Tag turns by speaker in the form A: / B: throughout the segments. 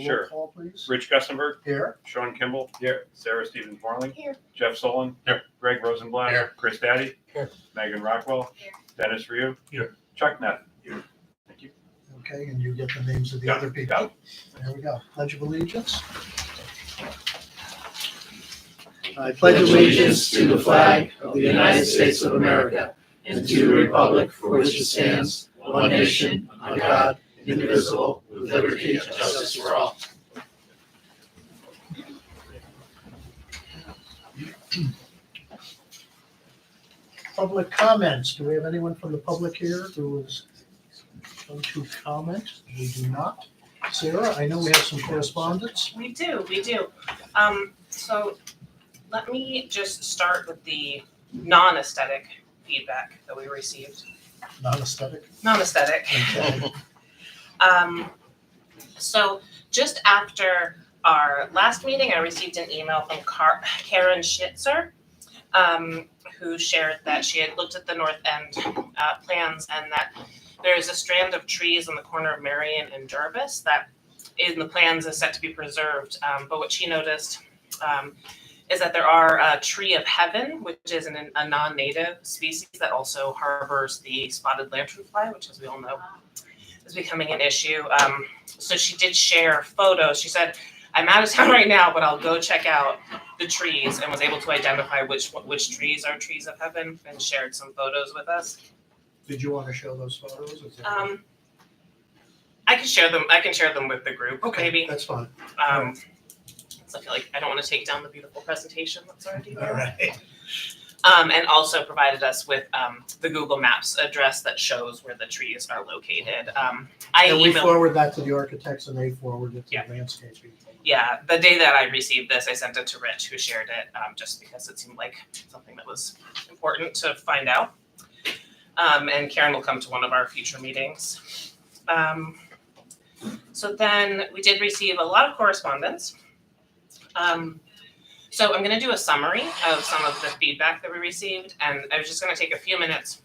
A: Sure.
B: Roll call, please.
A: Rich Gussenberg,
B: Here.
A: Sean Kimball,
C: Here.
A: Sarah Stevens Morley,
D: Here.
A: Jeff Solon,
C: Here.
A: Greg Rosenblatt,
C: Here.
A: Chris Daddy,
C: Here.
A: Megan Rockwell,
D: Here.
A: Dennis Ryu,
C: Here.
A: Chuck Neff.
C: Here.
A: Thank you.
B: Okay, and you get the names of the
C: Got
B: other
C: it,
B: people.
C: got it.
B: There we go. Pledge of allegiance. I
E: pledge allegiance to the flag of the United States of America and to the republic for which it stands, one nation, under God, indivisible, with liberty and justice for all.
B: Public comments. Do we have anyone from the public here who is going to comment? We do not. Sarah, I know we have some correspondence.
D: We do. So let me just start with the non-aesthetic feedback that we received.
B: Non-aesthetic.
D: Non-aesthetic.
B: Okay.
D: So just after our last meeting, I received an email from Karen Schitzer, who shared that she had looked at the North End plans and that there is a strand of trees on the corner of Marion and Jervis that in the plans is set to be preserved. But what she noticed is that there are a tree of heaven, which is a non-native species that also harbors the spotted lanternfly, which, as we all know, is becoming an issue. So she did share photos. She said, "I'm out of town right now, but I'll go check out the trees," and was able to identify which trees are trees of heaven and shared some photos with us.
B: Did you want to show those photos? Is that-
D: I can share them. I can share them with the group.
B: Okay,
D: Maybe.
B: that's fine.
D: So I feel like I don't want to take down the beautiful presentation that's already there.
B: All right.
D: And also provided us with the Google Maps address that shows where the trees are located. I
B: And we
D: emailed.
B: forward that to the architects and they forward it to
D: Yeah.
B: the landscape people.
D: Yeah, the day that I received this, I sent it to Rich, who shared it, just because it seemed like something that was important to find out. And Karen will come to one of our future meetings. So then we did receive a lot of correspondence. So I'm going to do a summary of some of the feedback that we received, and I was just going to take a few minutes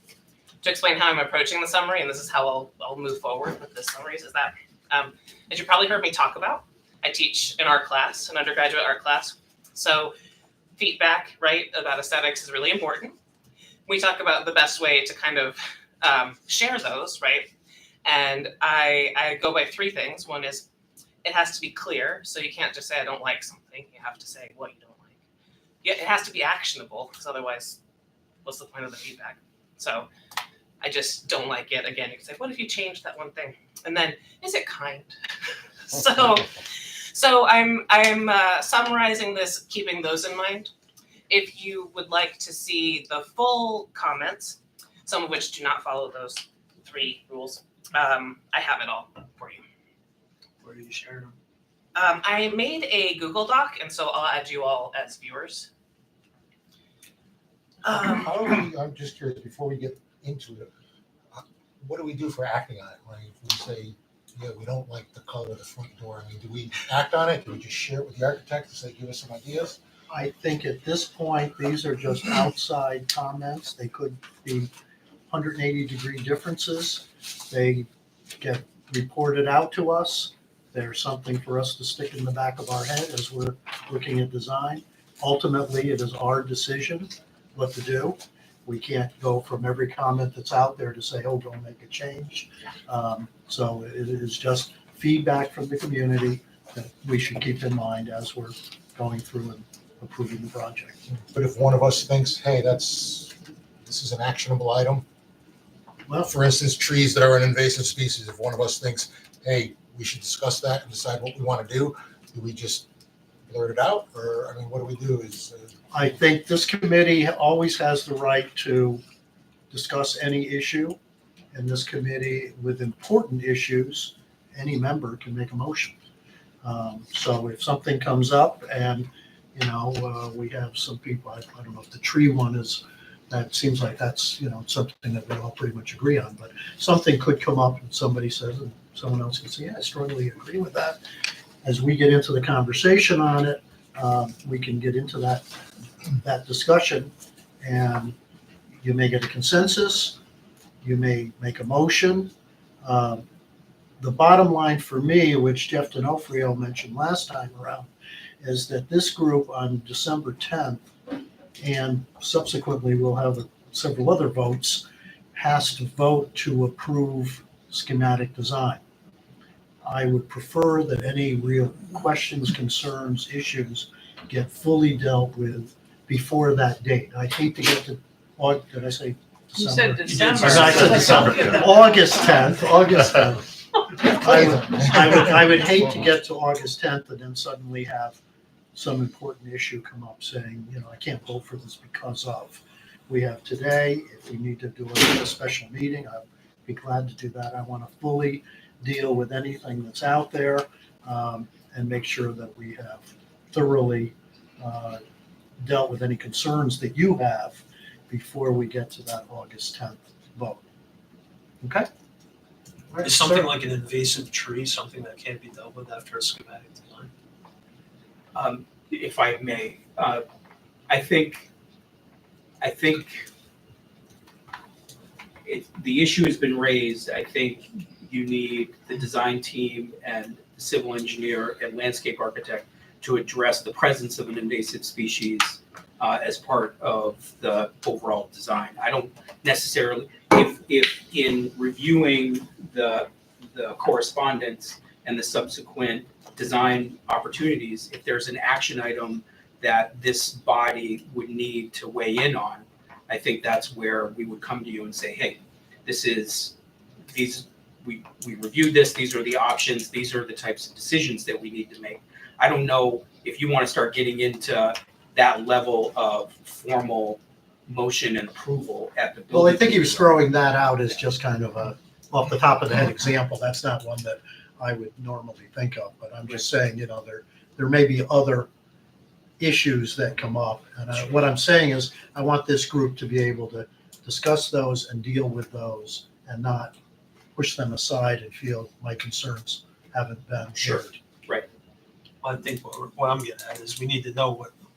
D: to explain how I'm approaching the summary, and this is how I'll move forward with this summaries. Is that, as you probably heard me talk about, I teach an art class, an undergraduate art class. So feedback, right, about aesthetics is really important. We talk about the best way to kind of share those, right? And I go by three things. One is it has to be clear. So you can't just say, I don't like something. You have to say what you don't like. Yeah, it has to be actionable, because otherwise, what's the point of the feedback? So I just don't like it. Again, you can say, what if you change that one thing? And then, is it kind? So I'm summarizing this, keeping those in mind. If you would like to see the full comments, some of which do not follow those three rules, I have it all for you.
B: Where do you share them?
D: I made a Google Doc, and so I'll add you all as viewers.
C: How do we, I'm just curious, before we get into it, what do we do for acting on it? Like, if we say, yeah, we don't like the color of the front door, I mean, do we act on it? Do we just share it with the architect and say, give us some ideas?
B: I think at this point, these are just outside comments. They could be 180-degree differences. They get reported out to us. They're something for us to stick in the back of our head as we're looking at design. Ultimately, it is our decision what to do. We can't go from every comment that's out there to say, oh, don't make a change. So it is just feedback from the community that we should keep in mind as we're going through and approving the project.
C: But if one of us thinks, hey, this is an actionable item,
B: Well,
C: for instance, trees that are an invasive species, if one of us thinks, hey, we should discuss that and decide what we want to do we just blurt it out? Or, I mean, what do we do?
B: I think this committee always has the right to discuss any issue. And this committee, with important issues, any member can make a motion. So if something comes up and, we have some people, I don't know if the tree one is, that seems like that's, something that we all pretty much agree on, but something could come up and somebody says, and someone else can say, yeah, I strongly agree with that. As we get into the conversation on it, we can get into that discussion, and you may get a consensus, you may make a motion. the bottom line for me, which Jeff D'Onofrio mentioned last time around, is that this group on December 10th, and subsequently we'll have several other votes, has to vote to approve schematic design. I would prefer that any real questions, concerns, issues get fully dealt with before that date. I hate to get to, did I say
F: You said
B: December?
F: December.
B: I said December. August 10th. I would hate to get to August 10th and then suddenly have some important issue come up saying, I can't vote for this because of. We have today, if we need to do a special meeting, I'd be glad to do that. I want to fully deal with anything that's out there and make sure that we have thoroughly dealt with any concerns that you have before we get to that August 10th vote. Okay? All right,
G: Is something
B: sir.
G: like an invasive tree something that can't be dealt with after a schematic design?
H: If I may, I think the issue has been raised. I think you need the design team and the civil engineer and landscape architect to address the presence of an invasive species as part of the overall design. I don't necessarily, if in reviewing the correspondence and the subsequent design opportunities, if there's an action item that this body would need to weigh in on, I think that's where we would come to you and say, hey, we reviewed this, these are the options, these are the types of decisions that we need to make. I don't know if you want to start getting into that level of formal motion and approval at the building.
B: Well, I think he was throwing that out as just kind of a off the top of the head example. That's not one that I would normally think of, but I'm just saying, there may be other issues that come up. And what I'm saying is I want this group to be able to discuss those and deal with those and not push them aside and feel my concerns haven't been
H: Sure.
B: heard.
G: I think what I'm getting at is we need to know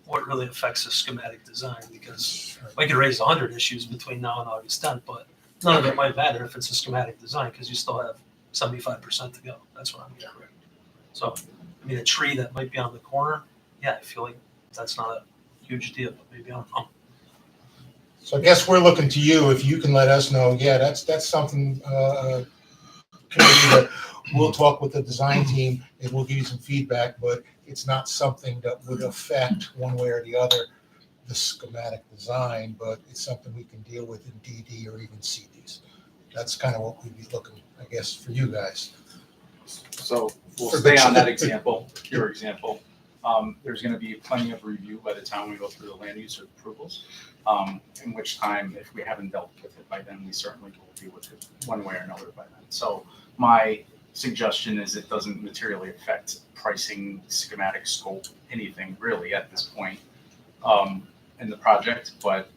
G: what really affects the schematic design, because we could raise 100 issues between now and August 10th, but none of it might matter if it's a schematic design, because you still have 75% to go. That's what I'm getting at. So, a tree that might be on the corner, yeah, I feel like that's not a huge deal, but maybe I'm wrong.
C: So I guess we're looking to you if you can let us know, that's something, committee that we'll talk with the design team and we'll give you some feedback, but it's not something that would affect one way or the other the schematic design, but it's something we can deal with in DD or even CDs. That's kind of what we'd be looking, I guess, for you guys.
A: So we'll stay on that example, your example. There's going to be plenty of review by the time we go through the land use approvals, in which time, if we haven't dealt with it by then, we certainly will deal with it one way or another by then. So my suggestion is it doesn't materially affect pricing, schematic scope, anything really at this point in the project, but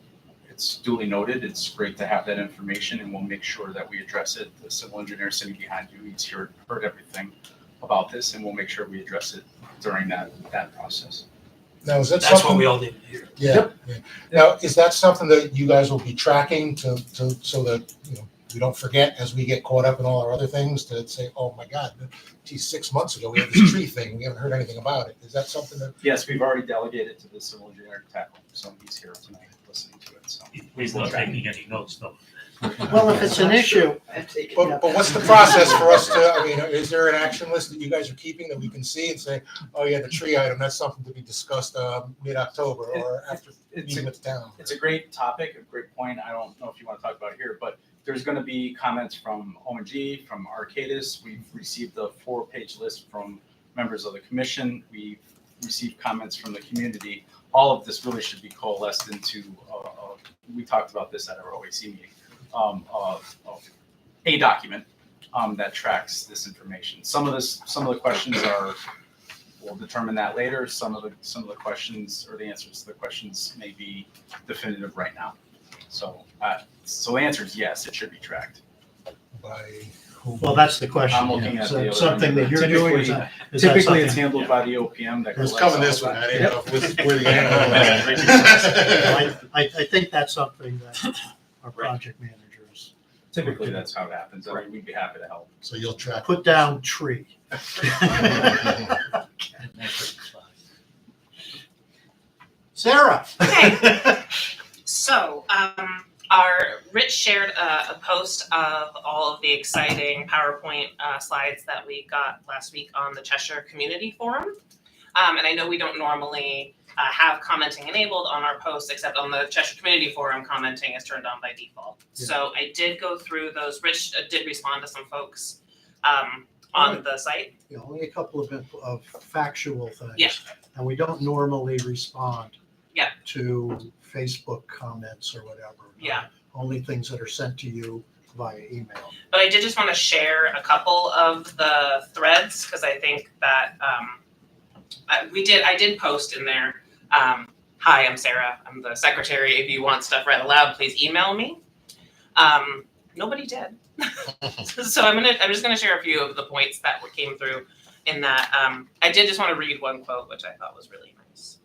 A: it's duly noted. It's great to have that information, and we'll make sure that we address it. The civil engineer sitting behind you, he's heard everything about this, and we'll make sure we address it during that process.
C: Now, is that
G: That's what
C: something?
G: we all need to hear.
C: Yeah. Now, is that something that you guys will be tracking so that, we don't forget as we get caught up in all our other things to say, oh my God, geez, 6 months ago, we had this tree thing. We haven't heard anything about it. Is that something that?
A: Yes, we've already delegated to the civil engineer to tackle, so he's here tonight listening to it, so.
I: He's not taking any notes though.
B: Well, if it's an issue,
C: But what's the process for us to, is there an action list that you guys are keeping that we can see and say, oh yeah, the tree item, that's something to be discussed mid-October or after meeting with the town?
A: It's a great topic, a great point. I don't know if you want to talk about it here, but there's going to be comments from ONG, from Arcadis. We've received a 4-page list from members of the commission. We've received comments from the community. All of this really should be coalesced into, we talked about this at our OAC meeting, a document that tracks this information. Some of the questions are, we'll determine that later. Some of the questions or the answers to the questions may be definitive right now. So the answer is yes, it should be tracked.
C: By who?
B: well, that's the question.
A: I'm looking at
B: Is
A: the
B: that
A: other
B: something that you're doing? Is that
A: Typically, it's
B: something-
A: handled by the OPM. That
C: It's
A: collects
C: coming
A: all
C: this
A: of
C: one.
A: that.
C: I didn't know if it was where the angle was.
B: I think that's something that our project managers
A: Typically, that's how it happens. I mean, we'd be happy to help.
C: So you'll track.
B: Put down tree. Sarah.
D: Okay. So, Rich shared a post of all of the exciting PowerPoint slides that we got last week on the Cheshire Community Forum. And I know we don't normally have commenting enabled on our posts, except on the Cheshire Community Forum, commenting is turned on by default.
B: Yeah.
D: So I did go through those. Rich did respond to some folks on the site.
B: You know, only a couple of factual things.
D: Yeah.
B: And we don't normally respond
D: Yeah.
B: to Facebook comments or whatever.
D: Yeah.
B: Only things that are sent to you via email.
D: But I did just want to share a couple of the threads because I think that I did post in there. Hi, I'm Sarah. I'm the secretary. If you want stuff read aloud, please email me. Nobody did. So I'm just gonna share a few of the points that came through in that. I did just want to read one quote, which I thought was really nice.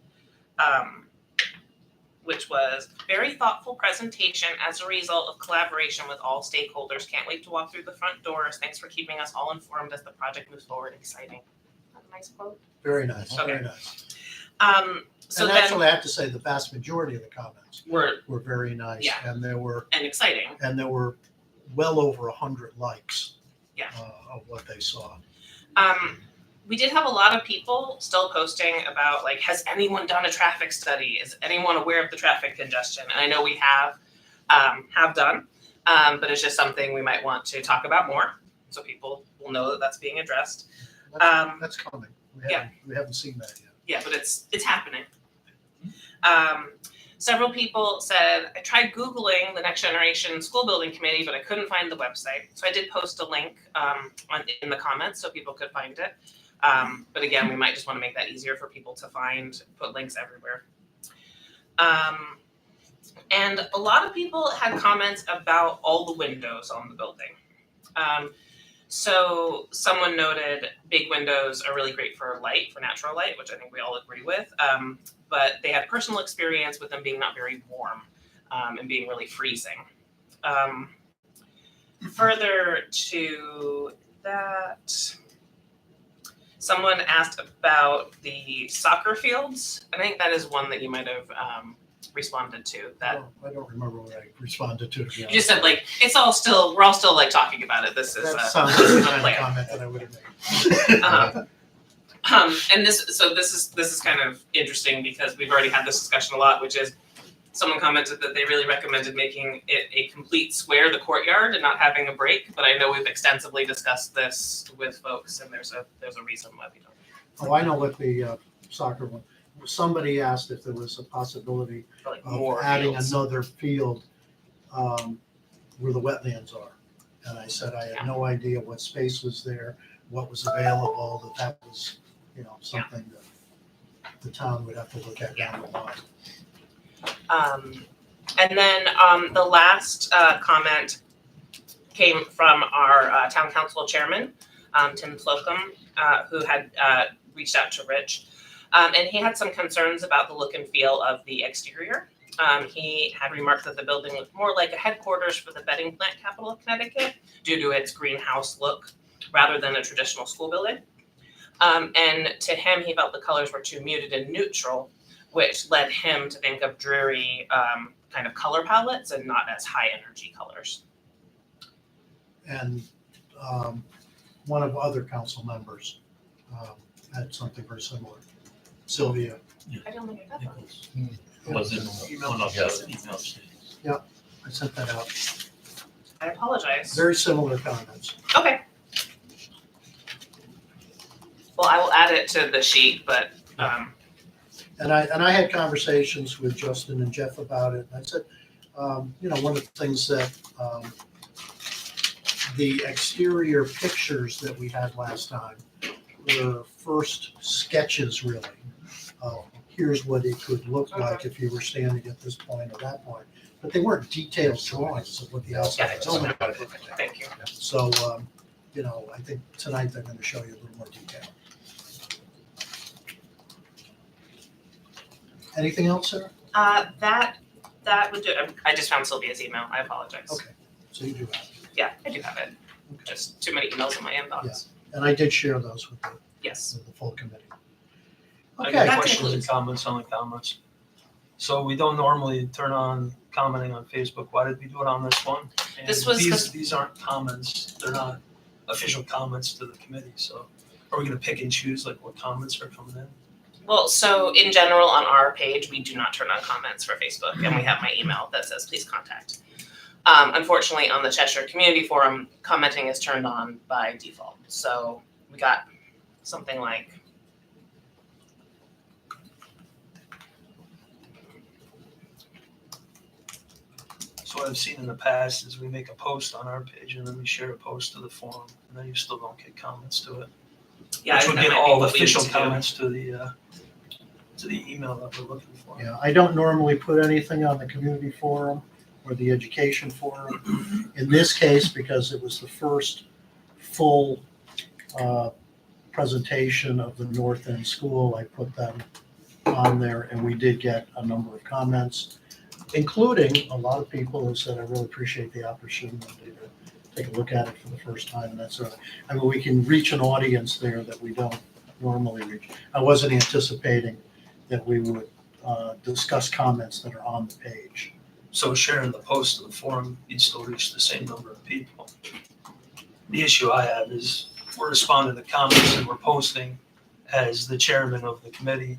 D: Which was very thoughtful presentation as a result of collaboration with all stakeholders. Can't wait to walk through the front doors. Thanks for keeping us all informed as the project moves forward. Exciting. That's a nice quote.
B: Very nice,
D: Okay.
B: very nice.
D: So
B: And
D: then
B: actually, I have to say, the vast majority of the comments
D: we're
B: were very nice.
D: Yeah.
B: And there were
D: exciting.
B: well over 100 likes.
D: Yeah.
B: Of what they saw.
D: We did have a lot of people still posting about like, has anyone done a traffic study? Is anyone aware of the traffic congestion? And I know we have done, but it's just something we might want to talk about more, so people will know that that's being addressed.
B: That's coming.
D: Yeah.
B: We haven't seen that yet.
D: Yeah, but it's happening. Several people said, I tried Googling the Next Generation School Building Committee, but I couldn't find the website. So I did post a link in the comments so people could find it. But again, we might just want to make that easier for people to find, put links everywhere. And a lot of people had comments about all the windows on the building. So someone noted big windows are really great for light, for natural light, which I think we all agree with. But they had personal experience with them being not very warm and being really freezing. Further to that, someone asked about the soccer fields. I think that is one that you might have responded to. That
B: I don't remember what I responded to.
D: you just said like we're all still like talking about it. This is
B: That
D: this
B: sounds
D: is
B: like
D: a
B: the kind
D: plan.
B: of comment that I would have made.
D: And this is kind of interesting because we've already had this discussion a lot, which is someone commented that they really recommended making it a complete square, the courtyard, and not having a break. But I know we've extensively discussed this with folks, and there's a reason why we don't.
B: Oh, I know what the soccer one. Somebody asked if there was a possibility
D: For like
B: of
D: more
B: adding
D: fields.
B: another field where the wetlands are. And I said I had no idea what space was there, what was available, that was, something that the town would have to look at down the line.
D: And then the last comment came from our town council chairman, Tim Slocum, who had reached out to Rich. And he had some concerns about the look and feel of the exterior. He had remarked that the building looked more like a headquarters for the bedding plant capital of Connecticut due to its greenhouse look rather than a traditional school building. And to him, he felt the colors were too muted and neutral, which led him to think of dreary kind of color palettes and not as high energy colors.
B: And one of other council members had something very similar. Sylvia.
D: I don't think I got that.
I: Was in one of the emails.
B: I sent that out.
D: I apologize.
B: Very similar comments.
D: Okay. Well, I will add it to the sheet, but
B: And I had conversations with Justin and Jeff about it. And I said, one of the things that the exterior pictures that we had last time were first sketches, really. Here's what it could look like if you were standing at this point or that point. But they weren't detailed drawings of what the outside of the building would look like.
D: thank you.
B: So, I think tonight they're going to show you a little more detail. Anything else, Sarah?
D: That would do it. I just found Sylvia's email. I apologize.
B: Okay, so you do have.
D: Yeah, I do have it. Just too many emails in my inbox.
B: And I did share those with
D: Yes.
B: the full committee.
G: I
B: Okay,
G: got
D: That
G: questions and
D: concludes.
G: comments on the comments. So we don't normally turn on commenting on Facebook. Why did we do it on this one? And
D: This was 'cause-
G: these aren't comments. They're not official comments to the committee. So are we gonna pick and choose like what comments are coming in?
D: Well, so in general, on our page, we do not turn on comments for Facebook, and we have my email that says please contact. Unfortunately, on the Cheshire Community Forum, commenting is turned on by default. So we got something like,
G: So what I've seen in the past is we make a post on our page and then we share a post to the forum, and then you still don't get comments to it.
D: yeah,
G: Which
D: that
G: would
D: might
G: get
D: be
G: all
D: what we need
G: official
D: to do.
G: comments to the email that we're looking for.
B: yeah, I don't normally put anything on the community forum or the education forum. In this case, because it was the first full presentation of the North End School, I put them on there, and we did get a number of comments, including a lot of people who said, I really appreciate the opportunity to take a look at it for the first time, and that's sort of, I mean, we can reach an audience there that we don't normally reach. I wasn't anticipating that we would discuss comments that are on the page.
G: So sharing the post to the forum, you'd still reach the same number of people. The issue I have is we're responding to comments and we're posting as the chairman of the committee,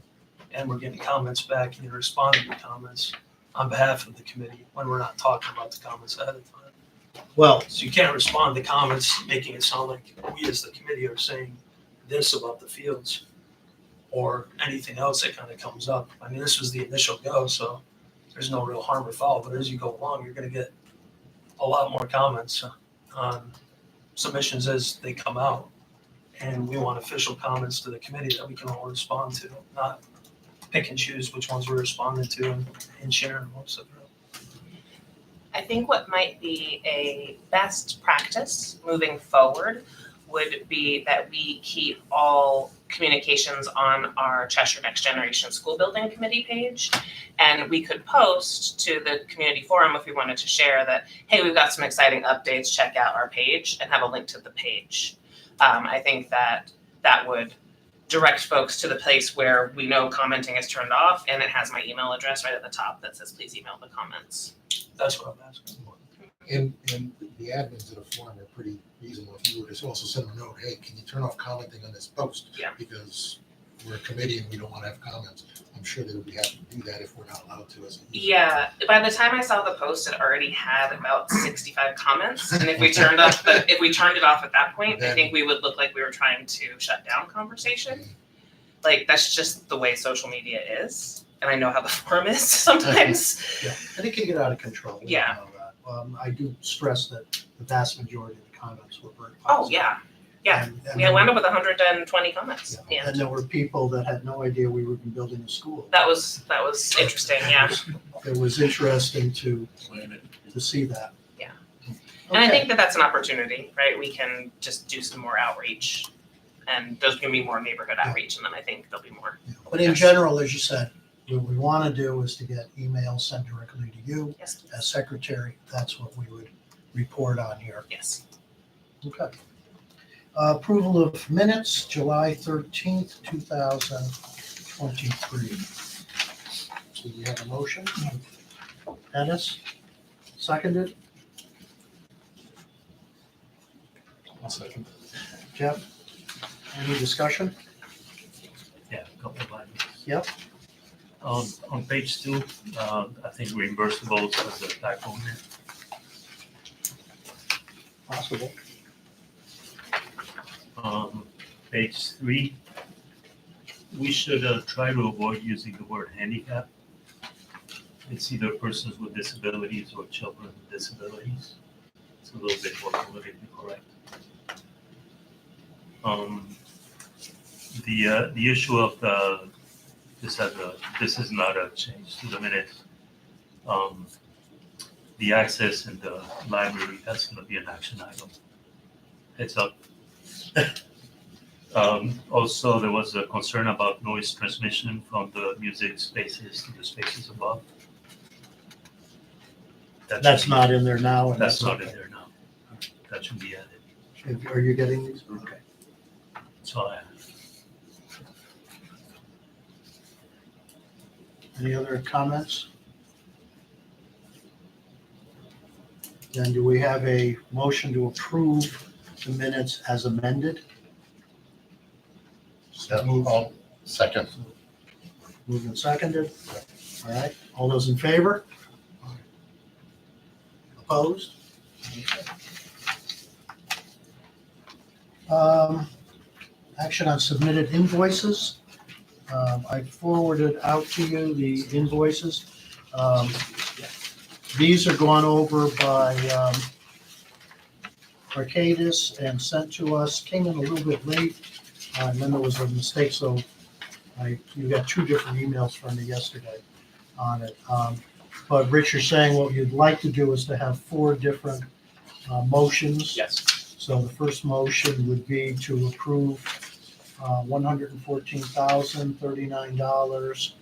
G: and we're getting comments back and you're responding to comments on behalf of the committee when we're not talking about the comments ahead of time.
B: Well,
G: So you can't respond to comments making it sound like we as the committee are saying this about the fields or anything else that kind of comes up. I mean, this was the initial go, so there's no real harm or foul, but as you go along, you're gonna get a lot more comments on submissions as they come out. And we want official comments to the committee that we can all respond to, not pick and choose which ones we're responding to and sharing most of it.
D: I think what might be a best practice moving forward would be that we keep all communications on our Cheshire Next Generation School Building Committee page. And we could post to the community forum if we wanted to share that, hey, we've got some exciting updates, check out our page, and have a link to the page. I think that would direct folks to the place where we know commenting is turned off, and it has my email address right at the top that says, please email the comments.
G: That's what I'm asking.
C: And the admins of the forum are pretty reasonable. If you were to also send a note, hey, can you turn off commenting on this post?
D: Yeah.
C: Because we're a committee and we don't want to have comments. I'm sure they would be happy to do that if we're not allowed to as a user.
D: Yeah, by the time I saw the post, it already had about 65 comments. And if we turned it off at that point, I think we would look like we were trying to shut down conversation. Like, that's just the way social media is. And I know how the forum is sometimes.
B: yeah, and it can get out of control. We
D: Yeah.
B: know that. I do stress that the vast majority of the comments were very
D: Oh,
B: positive.
D: yeah. Yeah.
B: And
D: Yeah, I wound up with 120 comments.
B: yeah,
D: Yeah.
B: and there were people that had no idea we were building a school.
D: That was interesting, yeah.
B: It was interesting to see that.
D: Yeah. And I
B: Okay.
D: think that that's an opportunity, right? We can just do some more outreach. And there's gonna be more neighborhood outreach, and then I think there'll be more.
B: But in general, as you said, what we want to do is to get emails sent directly to you
D: Yes,
B: as secretary. That's what we would report on here.
D: yes.
B: Okay. Approval of minutes, July 13th, 2023. So you have a motion? Dennis, seconded.
I: One second.
B: Jeff, any discussion?
I: Yeah, a couple of items.
B: Yep.
I: On page 2, I think reimbursables as a typo in there.
B: Possible.
I: Page 3, we should try to avoid using the word handicap. It's either persons with disabilities or children with disabilities. It's a little bit more politically correct. The issue of this is not a change to the minutes. The access in the library, that's going to be an action item. Heads up. Also, there was a concern about noise transmission from the music spaces to the spaces above. That
B: That's
I: should be-
B: not in there now. And
I: That's not in
B: okay.
I: there now. that should be added.
B: Are you getting these? Okay.
I: That's all I have.
B: Any other comments? Then do we have a motion to approve the minutes as amended?
C: I'll second.
B: Moved and seconded. All right, all those in favor? Opposed? Action on submitted invoices. I forwarded out to you the invoices. These are gone over by Arcadis and sent to us, came in a little bit late, and then there was a mistake, so you got two different emails from me yesterday on it. But Rich, you're saying what you'd like to do is to have four different motions.
A: Yes.
B: So the first motion would be to approve $114,039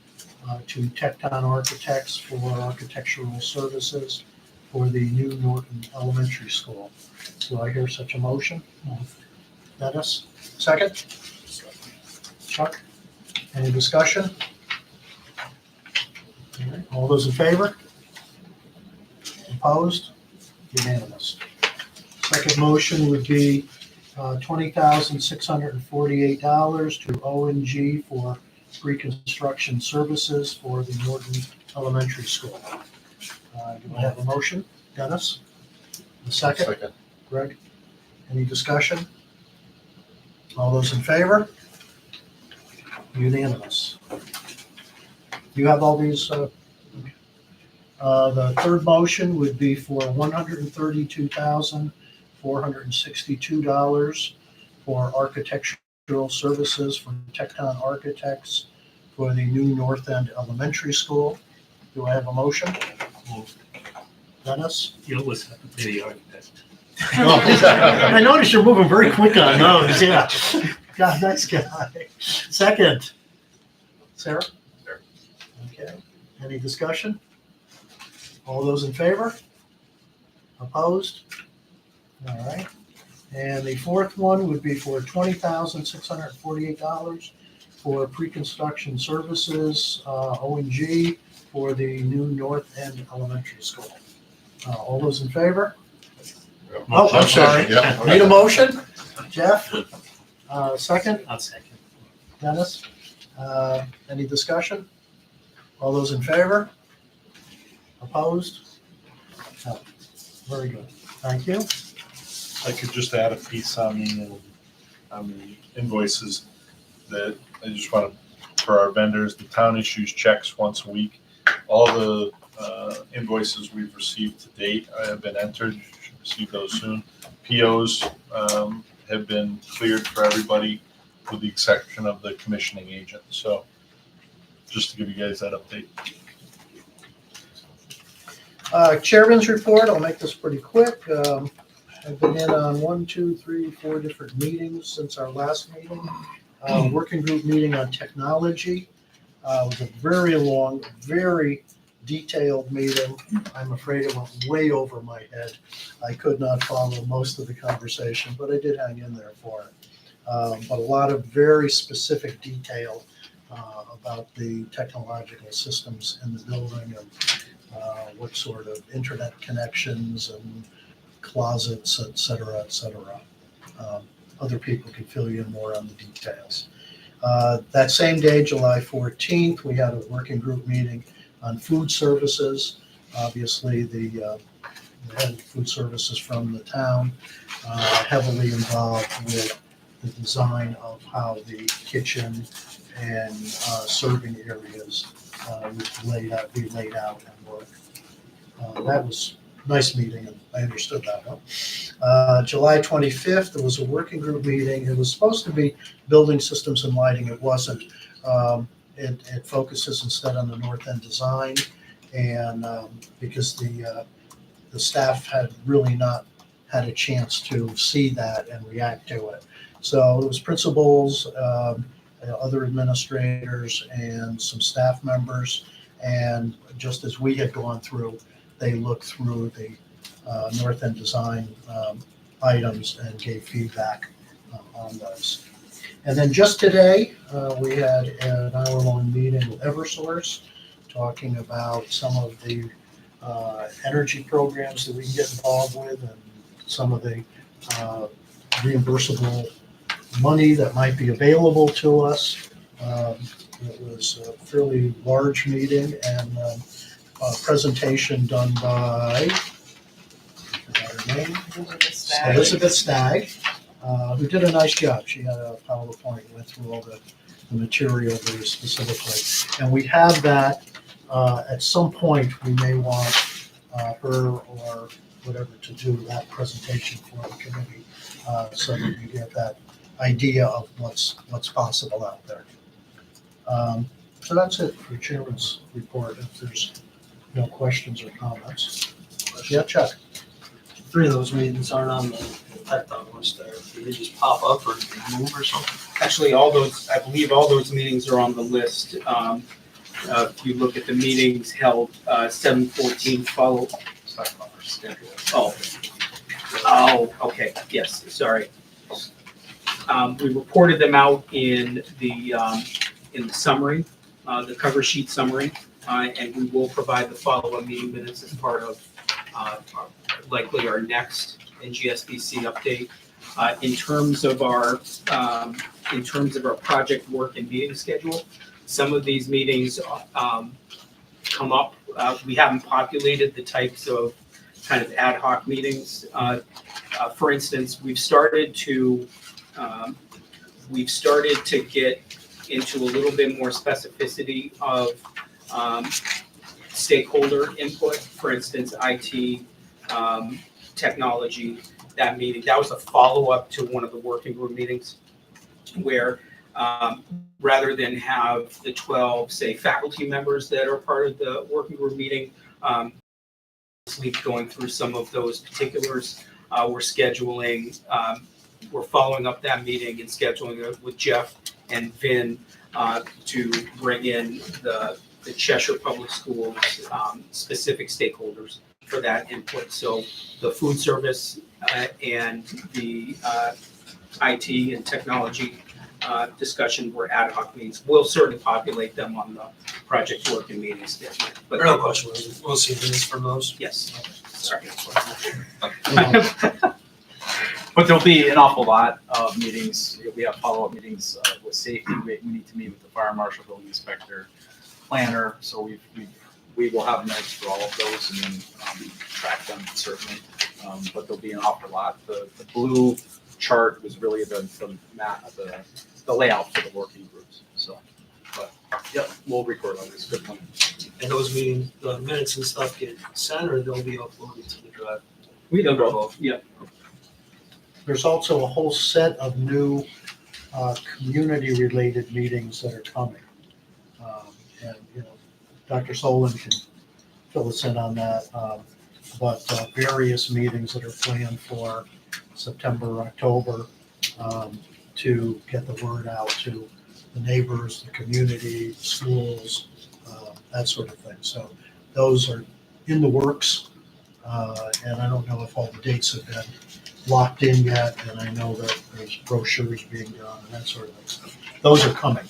B: to Tecton Architects for architectural services for the new Norton Elementary School. Do I hear such a motion? Dennis, second? Chuck, any discussion? All right, all those in favor? Opposed? Unanimous. Second motion would be $20,648 to ONG for pre-construction services for the Norton Elementary School. Do I have a motion? Dennis? A second? Greg? Any discussion? All those in favor? Unanimous. You have all these? The third motion would be for $132,462 for architectural services from Tecton Architects for the new North End Elementary School. Do I have a motion? Dennis?
I: You always have to pay the architect.
B: I noticed you're moving very quick on those, yeah. God, nice guy. Second. Sarah?
A: Sure.
B: Okay, any discussion? All those in favor? Opposed? All right. And the fourth one would be for $20,648 for pre-construction services, ONG, for the new North End Elementary School. All those in favor? Oh, I'm sorry.
C: Yeah.
B: Need a motion? Jeff? Second?
I: I'll second.
B: Dennis? Any discussion? All those in favor? Opposed? No. Very good. Thank you.
F: I could just add a piece on the invoices that I just want to, for our vendors, the town issues checks once a week. All the invoices we've received to date have been entered. You should receive those soon. POs have been cleared for everybody with the exception of the commissioning agent. So just to give you guys that update.
B: Chairman's report, I'll make this pretty quick. I've been in on 4 different meetings since our last meeting. Working group meeting on technology. It was a very long, very detailed meeting. I'm afraid it went way over my head. I could not follow most of the conversation, but I did hang in there for it. But a lot of very specific detail about the technological systems in the building and what sort of internet connections and closets, et cetera, et cetera. Other people can fill you in more on the details. That same day, July 14th, we had a working group meeting on food services. Obviously, the head of food services from the town heavily involved with the design of how the kitchen and serving areas would be laid out and work. That was a nice meeting, and I understood that one. July 25th, there was a working group meeting. It was supposed to be building systems and lighting. It wasn't. It focuses instead on the North End design, and because the staff had really not had a chance to see that and react to it. So it was principals, other administrators, and some staff members. And just as we had gone through, they looked through the North End design items and gave feedback on those. And then just today, we had an hour-long meeting with Eversource, talking about some of the energy programs that we can get involved with and some of the reimbursable money that might be available to us. It was a fairly large meeting and a presentation done by, I forgot her name, Elizabeth Stagg, who did a nice job. She had a PowerPoint, went through all the material very specifically. And we have that. At some point, we may want her or whatever to do that presentation for the committee, so that we get that idea of what's possible out there. So that's it for Chairman's report. If there's no questions or comments. Yeah, Chuck.
G: 3 of those meetings aren't on the tech-down list there. Did they just pop up or did they move or something?
H: Actually, I believe all those meetings are on the list. If you look at the meetings held, 7/14 follow.
A: Let's talk about our schedule.
H: Oh, okay, yes, sorry. We reported them out in the summary, the cover sheet summary, and we will provide the follow-up meeting minutes as part of likely our next NGSBC update. In terms of our project work and meeting schedule, some of these meetings come up. We haven't populated the types of kind of ad hoc meetings. For instance, we've started to get into a little bit more specificity of stakeholder input. For instance, IT, technology. That meeting, that was a follow-up to one of the working group meetings where rather than have the 12, say, faculty members that are part of the working group meeting, going through some of those particulars, we're following up that meeting and scheduling it with Jeff and Vin to bring in the Cheshire Public Schools specific stakeholders for that input. So the food service and the IT and technology discussion were ad hoc meetings. We'll certainly populate them on the project work and meeting schedule.
G: The real question was, we'll see minutes from those.
H: Yes. Sorry.
A: But there'll be an awful lot of meetings. We have follow-up meetings with safety. We need to meet with the fire marshal, building inspector, planner. So we will have minutes for all of those and then track them certainly. But there'll be an awful lot. The blue chart was really the layout for the working groups. So, but yep, we'll record on this. Good point.
G: And those meetings, the minutes and stuff get sent or they'll be uploaded to the drive?
H: We don't go both. Yeah.
B: There's also a whole set of new community-related meetings that are coming. And, Dr. Solon can fill us in on that. But various meetings that are planned for September, October, to get the word out to the neighbors, the community, schools, that sort of thing. So those are in the works. And I don't know if all the dates have been locked in yet, and I know that there's brochures being done and that sort of thing. So those are coming.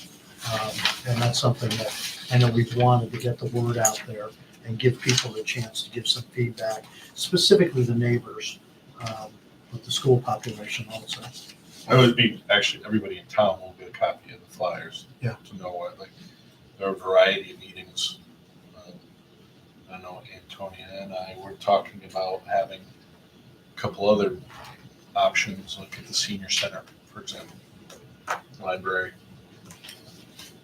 B: And that's something that I know we've wanted to get the word out there and give people a chance to give some feedback, specifically the neighbors, with the school population also.
F: That would be, actually, everybody in town will get a copy of the flyers.
B: Yeah.
F: To know what, there are a variety of meetings. I know Antonia and I were talking about having a couple other options, like at the senior center, for example, library.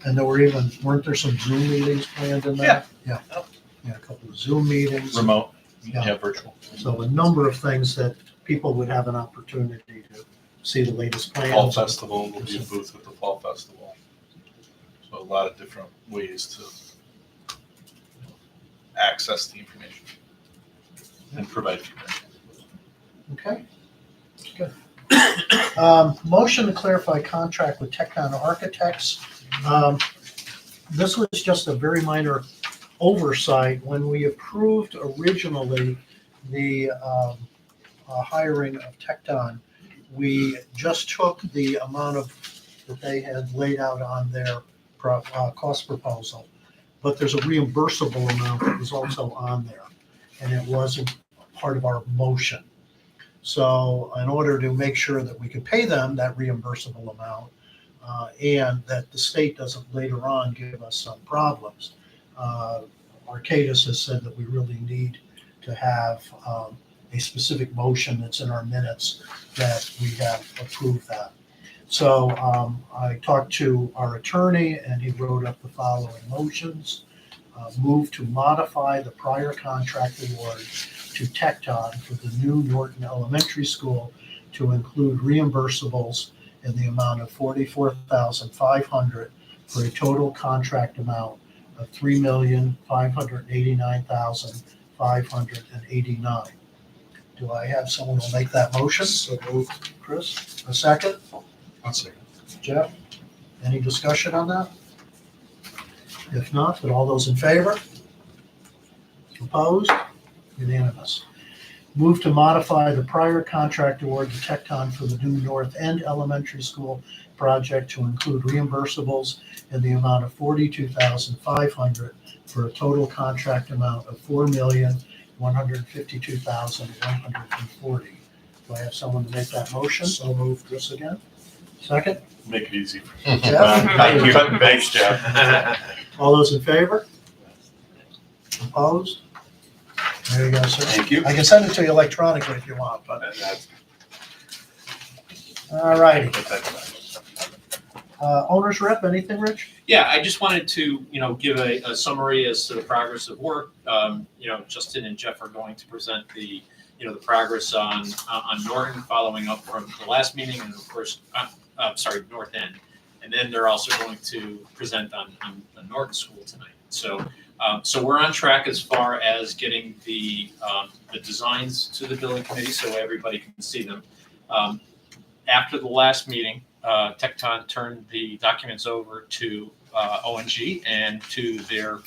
B: And there weren't there some Zoom meetings planned in that? Yeah. Yeah, a couple of Zoom meetings.
F: Remote,
B: Yeah.
F: virtual.
B: So a number of things that people would have an opportunity to see the latest plans.
F: Fall Festival will be a booth at the Fall Festival. So a lot of different ways to access the information and provide feedback.
B: Okay, good. Motion to clarify contract with Tecton Architects. This was just a very minor oversight. When we approved originally the hiring of Tecton, we just took the amount that they had laid out on their cost proposal, but there's a reimbursable amount that was also on there, and it wasn't part of our motion. So in order to make sure that we could pay them that reimbursable amount, and that the state doesn't later on give us some problems, Arcadis has said that we really need to have a specific motion that's in our minutes that we have approved that. So I talked to our attorney and he wrote up the following motions. Move to modify the prior contract award to Tecton for the new Norton Elementary School to include reimbursables in the amount of $44,500 for a total contract amount of $3,589,589. Do I have someone who will make that motion?
C: So moved.
B: Chris, a second?
C: One second.
B: Jeff, any discussion on that? If not, then all those in favor? Opposed? Unanimous. Move to modify the prior contract award to Tecton for the new North End Elementary School project to include reimbursables in the amount of $42,500 for a total contract amount of $4,152,140. Do I have someone to make that motion? So moved. Chris again. Second?
F: Make it easy.
B: Jeff?
F: Thank you. Thanks, Jeff.
B: All those in favor? Opposed? There you go, sir.
A: Thank you.
B: I can send it to you electronically if you want, but, all righty. Owner's rep, anything, Rich?
H: Yeah, I just wanted to, give a summary as to the progress of work. Justin and Jeff are going to present the progress on Norton, following up from the last meeting, and of course, North End. And then they're also going to present on the Norton School tonight. So we're on track as far as getting the designs to the building committee so everybody can see them. After the last meeting, Tecton turned the documents over to ONG and to their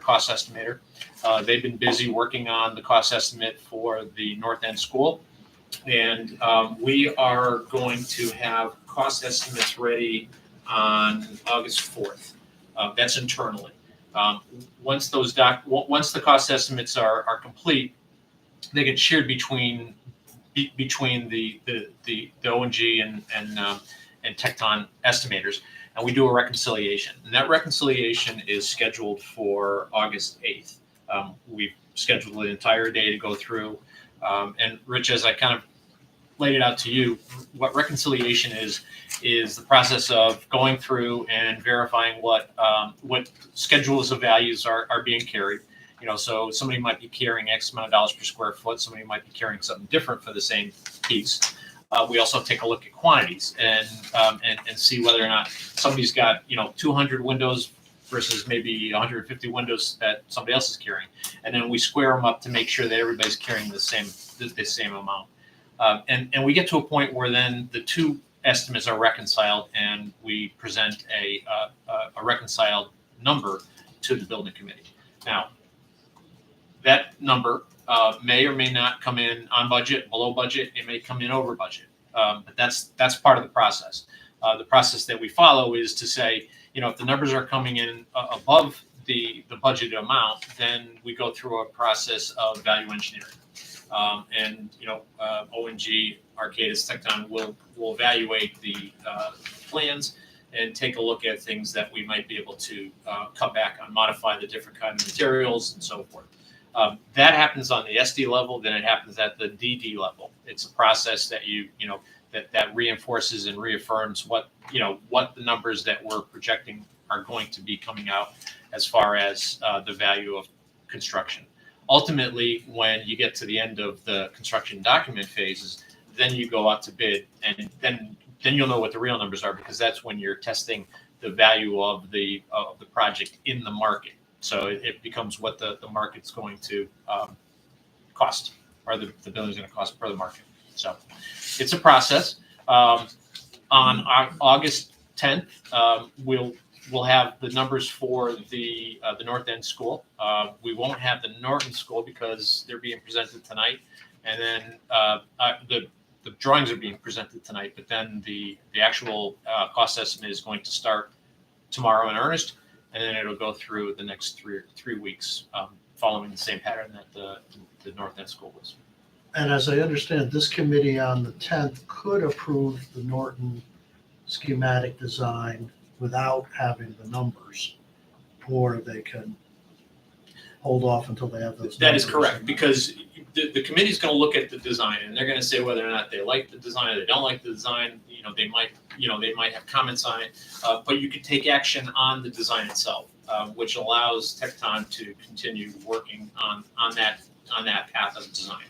H: cost estimator. They've been busy working on the cost estimate for the North End School, and we are going to have cost estimates ready on August 4th. That's internally. Once the cost estimates are complete, they get shared between the ONG and Tecton estimators, and we do a reconciliation. And that reconciliation is scheduled for August 8th. We've scheduled an entire day to go through. And Rich, as I kind of laid it out to you, what reconciliation is the process of going through and verifying what schedules of values are being carried. So somebody might be carrying X amount of dollars per square foot. Somebody might be carrying something different for the same piece. We also take a look at quantities and see whether or not somebody's got 200 windows versus maybe 150 windows that somebody else is carrying, and then we square them up to make sure that everybody's carrying the same amount. And we get to a point where then the two estimates are reconciled, and we present a reconciled number to the building committee. Now, that number may or may not come in on budget, below budget. It may come in over budget, but that's part of the process. The process that we follow is to say, if the numbers are coming in above the budgeted amount, then we go through a process of value engineering. ONG, Arcadis, Tecton will evaluate the plans and take a look at things that we might be able to cut back on, modify the different kind of materials and so forth. That happens on the SD level, then it happens at the DD level. It's a process that that reinforces and reaffirms what the numbers that we're projecting are going to be coming out as far as the value of construction. Ultimately, when you get to the end of the construction document phases, then you go out to bid, and then you'll know what the real numbers are, because that's when you're testing the value of the project in the market. So it becomes what the market's going to cost, or the building's going to cost per the market. So it's a process. On August 10th, we'll have the numbers for the North End School. We won't have the Norton School because they're being presented tonight.
J: And then the drawings are being presented tonight, but then the actual cost estimate is going to start tomorrow in earnest, and then it'll go through the next three weeks, following the same pattern that the North End School was.
B: And as I understand, this committee on the 10th could approve the Norton schematic design without having the numbers, or they can hold off until they have those.
J: That is
B: numbers.
J: correct, because the committee's going to look at the design and they're going to say whether or not they like the design or they don't like the design. They might have comments on it, but you could take action on the design itself, which allows Tecton to continue working on that path of design.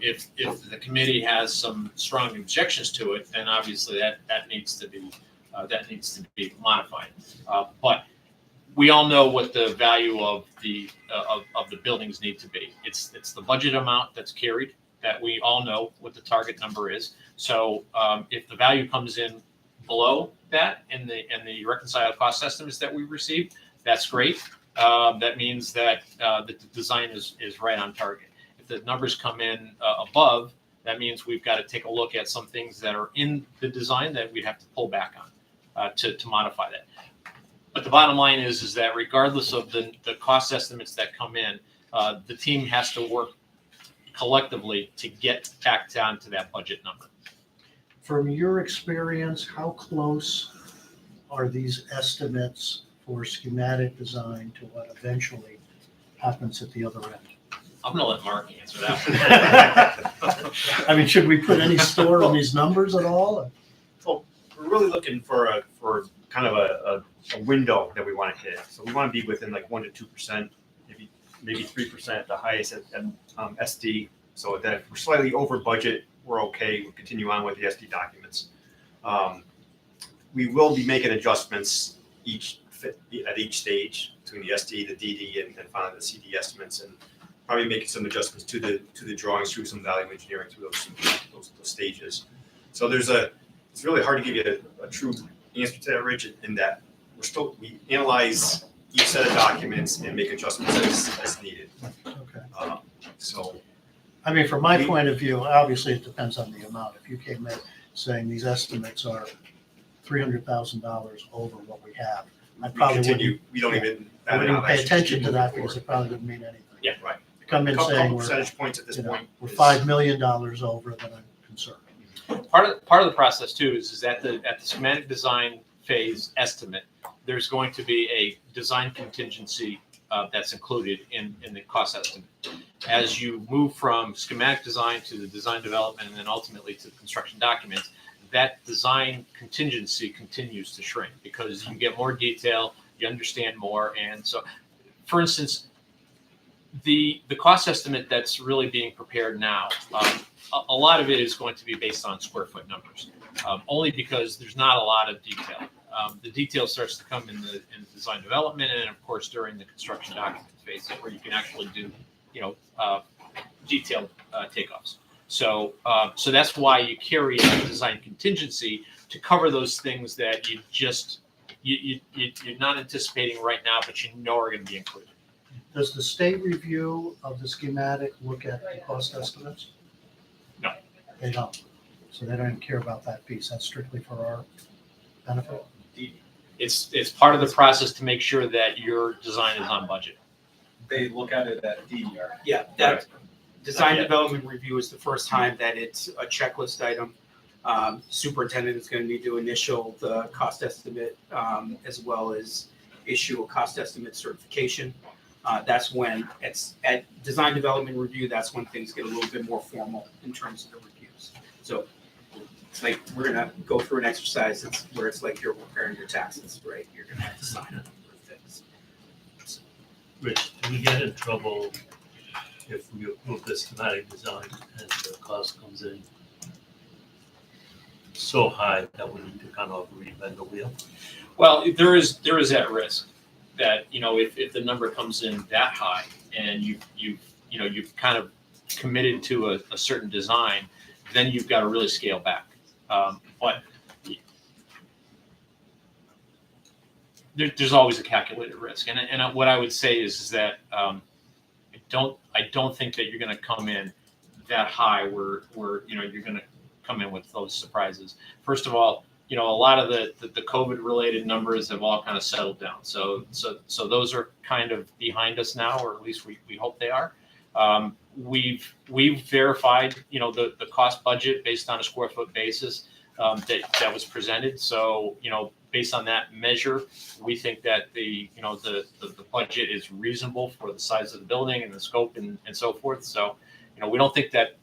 J: If the committee has some strong objections to it, then obviously that needs to be modified. But we all know what the value of the buildings need to be. It's the budget amount that's carried, that we all know what the target number is. So if the value comes in below that and the reconciled cost estimates that we received, that's great. That means that the design is right on target. If the numbers come in above, that means we've got to take a look at some things that are in the design that we'd have to pull back on to modify that. But the bottom line is that regardless of the cost estimates that come in, the team has to work collectively to get back down to that budget number.
B: From your experience, how close are these estimates for schematic design to what eventually happens at the other end?
J: I'm going to let Mark answer that one.
B: I mean, should we put any store on these numbers at all?
K: We're really looking for kind of a window that we want to hit. So we want to be within like 1% to 2%, maybe 3% at the highest at SD. So that if we're slightly over budget, we're okay. We'll continue on with the SD documents. We will be making adjustments at each stage between the SD, the DD, and finally the CD estimates, and probably making some adjustments to the drawings through some value engineering through those stages. So it's really hard to give you a true answer to that, Rich, in that we analyze each set of documents and make adjustments as needed.
B: Okay.
K: So,
B: I mean, from my point of view, obviously it depends on the amount. If you came in saying these estimates are $300,000 over what we have, I probably wouldn't.
K: We don't even.
B: I wouldn't pay attention to that because it probably wouldn't mean anything.
K: Yeah, right.
B: Come in saying
K: Couple
B: we're,
K: percentage points at this point.
B: we're $5 million over, then I'm concerned.
J: Part of the process too is at the schematic design phase estimate, there's going to be a design contingency that's included in the cost estimate. As you move from schematic design to the design development and then ultimately to the construction documents, that design contingency continues to shrink because you get more detail, you understand more. And so, for instance, the cost estimate that's really being prepared now, a lot of it is going to be based on square foot numbers, only because there's not a lot of detail. The detail starts to come in the design development and of course during the construction document phase where you can actually do, detailed takeoffs. So that's why you carry a design contingency to cover those things that you're not anticipating right now, but you know are going to be included.
B: Does the state review of the schematic look at the cost estimates?
J: No.
B: They don't. So they don't even care about that piece. That's strictly for our benefit?
J: It's part of the process to make sure that your design is on budget.
A: They look at it at DDR.
H: Yeah, that design development review is the first time that it's a checklist item. Superintendent is going to need to initial the cost estimate as well as issue a cost estimate certification. That's when it's at design development review, that's when things get a little bit more formal in terms of the reviews. So it's like we're going to go through an exercise where it's like you're preparing your taxes, right? You're going to have to sign a number of things.
I: Rich, do we get in trouble if we approve the schematic design and the cost comes in so high that we need to kind of reinvent the wheel?
J: Well, there is that risk that, if the number comes in that high and you've kind of committed to a certain design, then you've got to really scale back. But there's always a calculated risk. And what I would say is that I don't think that you're going to come in that high where, you know, you're gonna come in with those surprises. First of all, you know, a lot of the COVID related numbers have all kind of settled down. So those are kind of behind us now, or at least we hope they are. We've verified, you know, the cost budget based on a square foot basis that was presented. So, you know, based on that measure, we think that the budget is reasonable for the size of the building and the scope and so forth. So, you know, we don't think that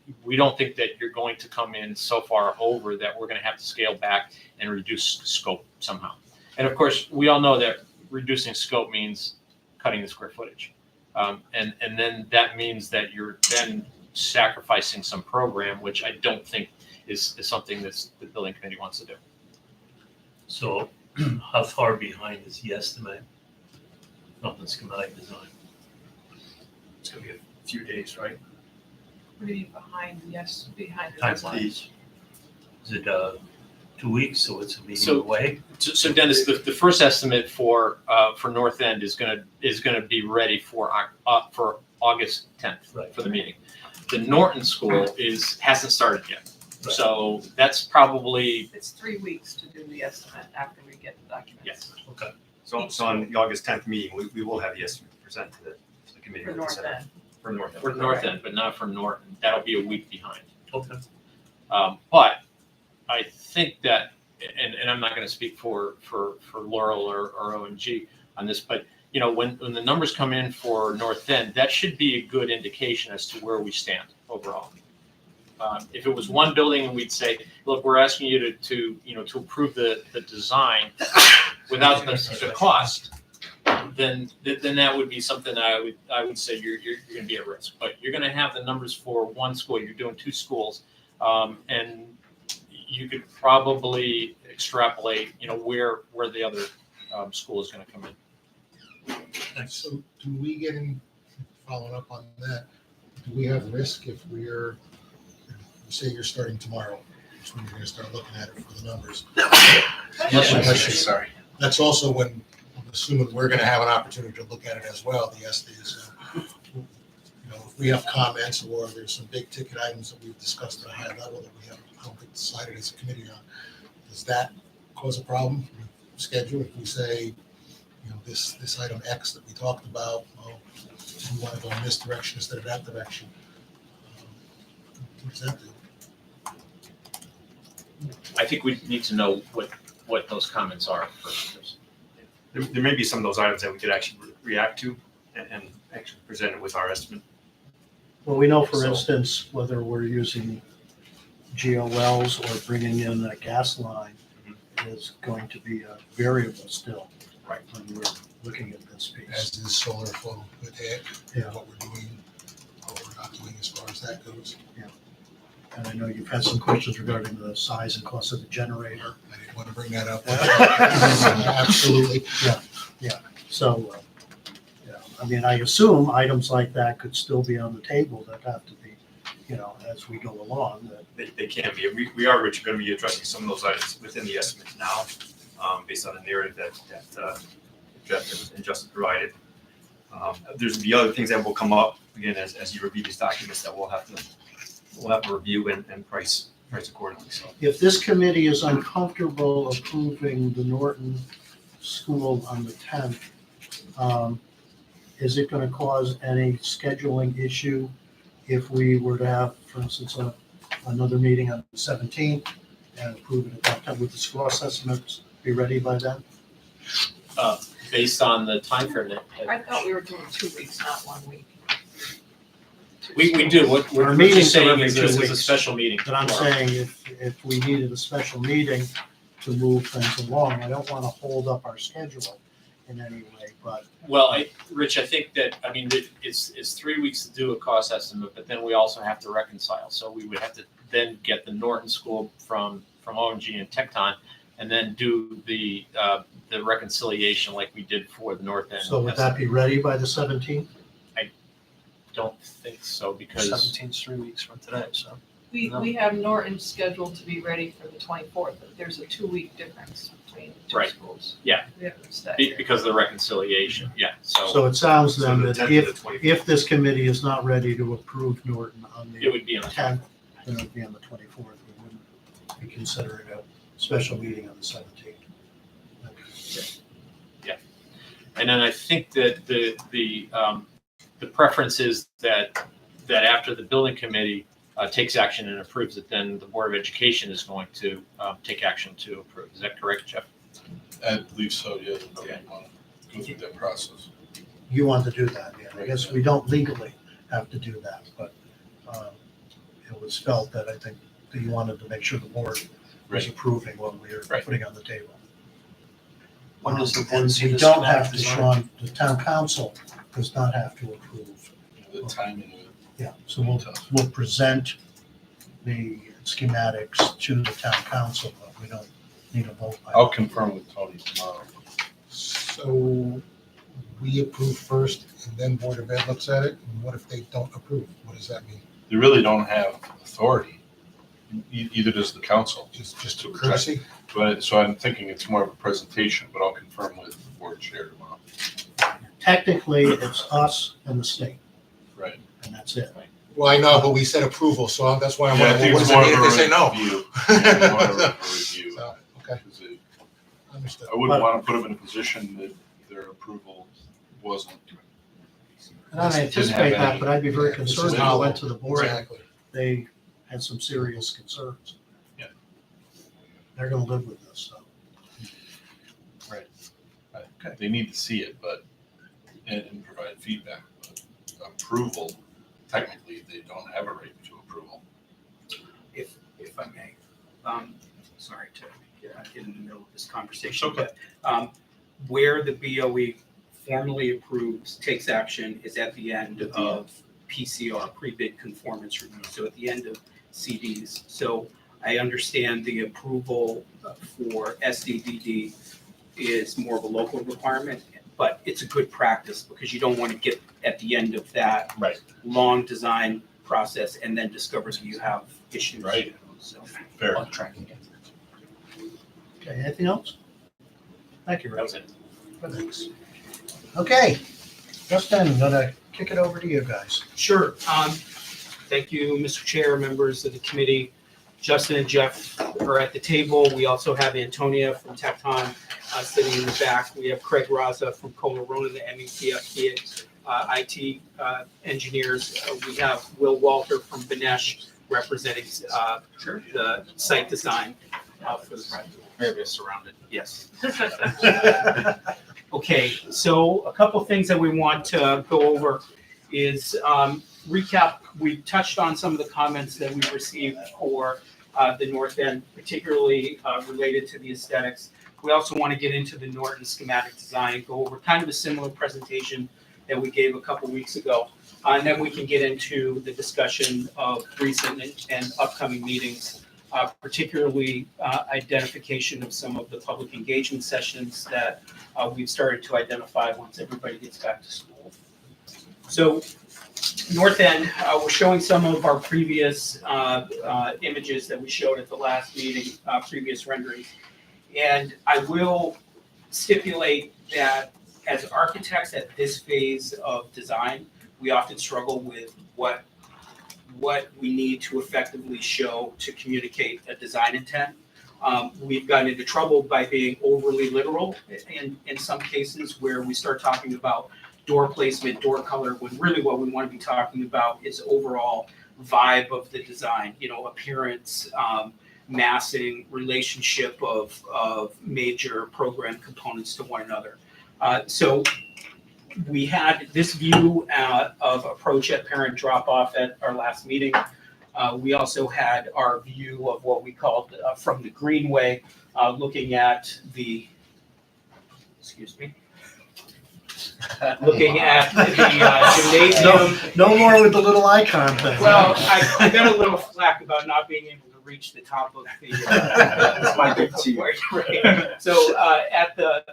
J: you're going to come in so far over that we're going to have to scale back and reduce scope somehow. And of course, we all know that reducing scope means cutting the square footage. And then that means that you're then sacrificing some program, which I don't think is something that the building committee wants to do.
I: So how far behind is the estimate of the schematic design?
K: It's gonna be a few days, right?
L: What are you behind? Yes, behind the
I: Time
L: deadline.
I: please. Is it 2 weeks, so it's a meeting
J: So-
I: away?
J: So Dennis, the first estimate for North End is gonna be ready for August 10th
I: Right.
J: for the meeting. The Norton School hasn't started yet,
I: Right.
J: so that's probably
L: It's 3 weeks to do the estimate after we get the documents.
J: yes.
I: Okay.
K: So on the August 10th meeting, we will have the estimate presented to the committee.
L: For North End.
K: For North End.
J: For North End, but not for Norton. That'll be a week behind.
I: Okay.
J: But I think that, and I'm not going to speak for Laurel or ONG on this, but you know, when the numbers come in for North End, that should be a good indication as to where we stand overall. If it was one building, we'd say, look, we're asking you to approve the design without the cost. Then that would be something that I would say you're going to be at risk. But you're going to have the numbers for one school. You're doing 2 schools, and you could probably extrapolate, you know, where the other school is going to come in.
C: So do we get in, following up on that, do we have risk if we're, say you're starting tomorrow, which when you're gonna start looking at it for the numbers?
B: Sorry.
C: That's also when, I'm assuming we're gonna have an opportunity to look at it as well, the SDs. You know, if we have comments or there's some big ticket items that we've discussed at a high level that we haven't, I don't think, decided as a committee on, does that cause a problem? Schedule, if we say, you know, this item X that we talked about, well, we want to go in this direction instead of that direction. What does that do?
J: I think we need to know what those comments are first.
K: There may be some of those items that we could actually react to and actually present it with our estimate.
B: Well, we know, for
K: So-
B: instance, whether we're using GOLs or bringing in a gas line is going to be a variable still.
J: Right.
B: When we're looking at this
C: As
B: piece.
C: is solar photovoltaic,
B: Yeah.
C: what we're doing, what we're not doing as far as that goes.
B: And I know you've had some questions regarding the size and cost of the generator.
C: I didn't want to bring that up. Absolutely.
B: So, yeah, I mean, I assume items like that could still be on the table that have to be, you know, as we go along, that
K: They can be. We are, Rich, going to be addressing some of those items within the estimate now, based on the narrative that Jeff and Justin provided. There's the other things that will come up, again, as you review these documents, that we'll have to review and price accordingly, so.
B: if this committee is uncomfortable approving the Norton School on the 10th, is it going to cause any scheduling issue if we were to have, for instance, another meeting on the 17th and approve it at that time? Would the school assessments be ready by then?
J: Based on the timeframe that
L: I thought we were doing 2 weeks, not 1 week.
J: we do. What
B: Our
J: we're
B: meetings
J: just
B: are
J: saying
B: every
J: is
B: 2
J: this is a
B: weeks.
J: special meeting.
B: But I'm
J: tomorrow.
B: saying if we needed a special meeting to move things along, I don't want to hold up our schedule in any way, but
J: Well, Rich, I think that, I mean, it's 3 weeks to do a cost estimate, but then we also have to reconcile. So we would have to then get the Norton School from OMG and Tecton, and then do the reconciliation like we did for the North End.
B: so would that be ready by the 17th?
J: Don't think so, because
G: 17's 3 weeks from today, so.
L: We have Norton scheduled to be ready for the 24th, but there's a 2-week difference between the two
J: Right.
L: schools.
J: Yeah.
L: We have to stagger.
J: Because of the reconciliation, yeah, so
B: So it sounds then
J: the
B: that
J: 10th to the 24th.
B: if this committee is not ready to approve Norton on
J: it
B: the
J: would be on the
B: 10th, then it would be on the 24th. We wouldn't be considering a special meeting on the 17th.
J: And then I think that the preference is that after the building committee takes action and approves it, then the Board of Education is going to take action to approve. Is that correct, Jeff?
F: I believe so, yeah. They want to go through that process.
B: You want to do that, yeah. I guess we don't legally have to do that, but it was felt that I think that you wanted to make sure the board was
F: Right.
B: approving what we were
F: Right.
B: putting on the table.
G: When does the
B: And
G: board see
B: we
G: the
B: don't
G: schematic
B: have to,
G: design?
B: Sean, the town council does not have to approve.
F: The timing of it.
B: Yeah, so we'll present the schematics to the town council, but we don't need a vote. by
F: I'll confirm with Tony tomorrow.
C: So we approve first and then Board of Ed looks at it? And what if they don't approve? What does that mean?
F: They really don't have authority. Either does the council.
C: Just a courtesy?
F: But, so I'm thinking it's more of a presentation, but I'll confirm with the board chair tomorrow.
B: Technically, it's us and the state,
F: Right.
B: and that's it.
C: Well, I know, but we said approval, so that's why I'm
F: Yeah, I
C: wondering,
F: think
C: what
F: it's
C: does it
F: more
C: mean
F: of
C: if
F: a
C: they say no?
F: review. Yeah, more of a review.
C: So, okay,
F: 'Cause it-
C: understood.
F: I wouldn't want to put them in a position that their approval wasn't.
B: And I
F: Didn't
B: anticipate
F: have
B: that,
F: any-
B: but I'd be very
C: Yeah, this is
B: concerned when I
C: novel.
B: went to the board,
C: Exactly.
B: they had some serious concerns.
F: Yeah.
B: They're gonna live with this, so.
F: They need to see it, but, and provide feedback, but approval, technically, they don't have a right to approval.
H: If I may. Sorry to get in the middle of this conversation, but where the BOE formally approves, takes action is at the end of PCR, pre-bid conformance review, so at the end of CDs. So I understand the approval for SDDD is more of a local requirement, but it's a good practice because you don't want to get at the end of that
F: Right.
H: long design process and then discover that you have issues.
F: Right.
H: So
F: Fair.
H: on track again.
B: Okay, anything else? Thank you,
J: That
B: Rick.
J: was it.
B: Thanks. Okay, Justin, I'm gonna kick it over to you guys.
H: Sure. Thank you, Mr. Chair, members of the committee. Justin and Jeff are at the table. We also have Antonia from Tecton sitting in the back. We have Craig Raza from Colarona, the METF IT engineers. We have Will Walter from Benesh representing the site design for the project.
A: Maybe surrounded.
H: Yes. Okay, so a couple things that we want to go over is recap. We touched on some of the comments that we received for the North End, particularly related to the aesthetics. We also want to get into the Norton schematic design, go over kind of a similar presentation that we gave a couple weeks ago. And then we can get into the discussion of recent and upcoming meetings, particularly identification of some of the public engagement sessions that we've started to identify once everybody gets back to school. So North End, we're showing some of our previous images that we showed at the last meeting, previous renderings. And I will stipulate that as architects at this phase of design, we often struggle with what we need to effectively show to communicate a design intent. We've gotten into trouble by being overly literal in some cases where we start talking about door placement, door color, when really what we want to be talking about is overall vibe of the design, appearance, massing, relationship of major program components to one another. So we had this view of approach at parent drop-off at our last meeting. We also had our view of what we called from the greenway, looking at the, looking at the gymnasium.
B: No more with the little icon thing.
H: Well, I got a little flack about not being able to reach the top of the.
A: My big T.
H: Right. So at the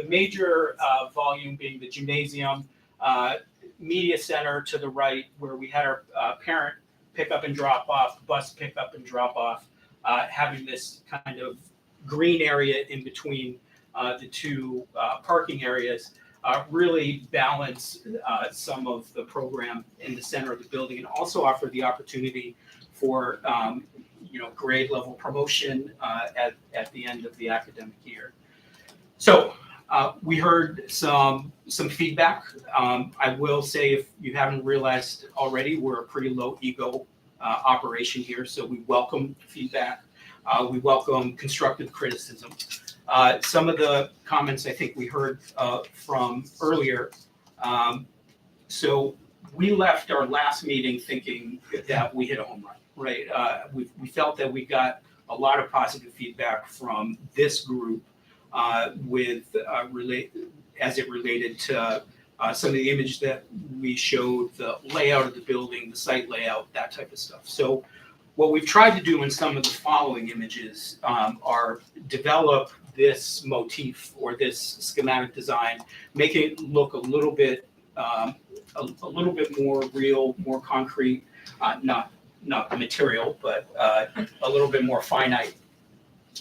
H: major volume being the gymnasium, media center to the right, where we had our parent pickup and drop off, bus pickup and drop off, having this kind of green area in between the two parking areas really balance some of the program in the center of the building, and also offer the opportunity for grade level promotion at the end of the academic year. So we heard some feedback. I will say, if you haven't realized already, we're a pretty low ego operation here, so we welcome feedback. We welcome constructive criticism. Some of the comments I think we heard from earlier. So we left our last meeting thinking that we hit a home run, right? We felt that we got a lot of positive feedback from this group as it related to some of the images that we showed, the layout of the building, the site layout, that type of stuff. So what we've tried to do in some of the following images are develop this motif or this schematic design, make it look a little bit more real, more concrete, not the material, but a little bit more finite.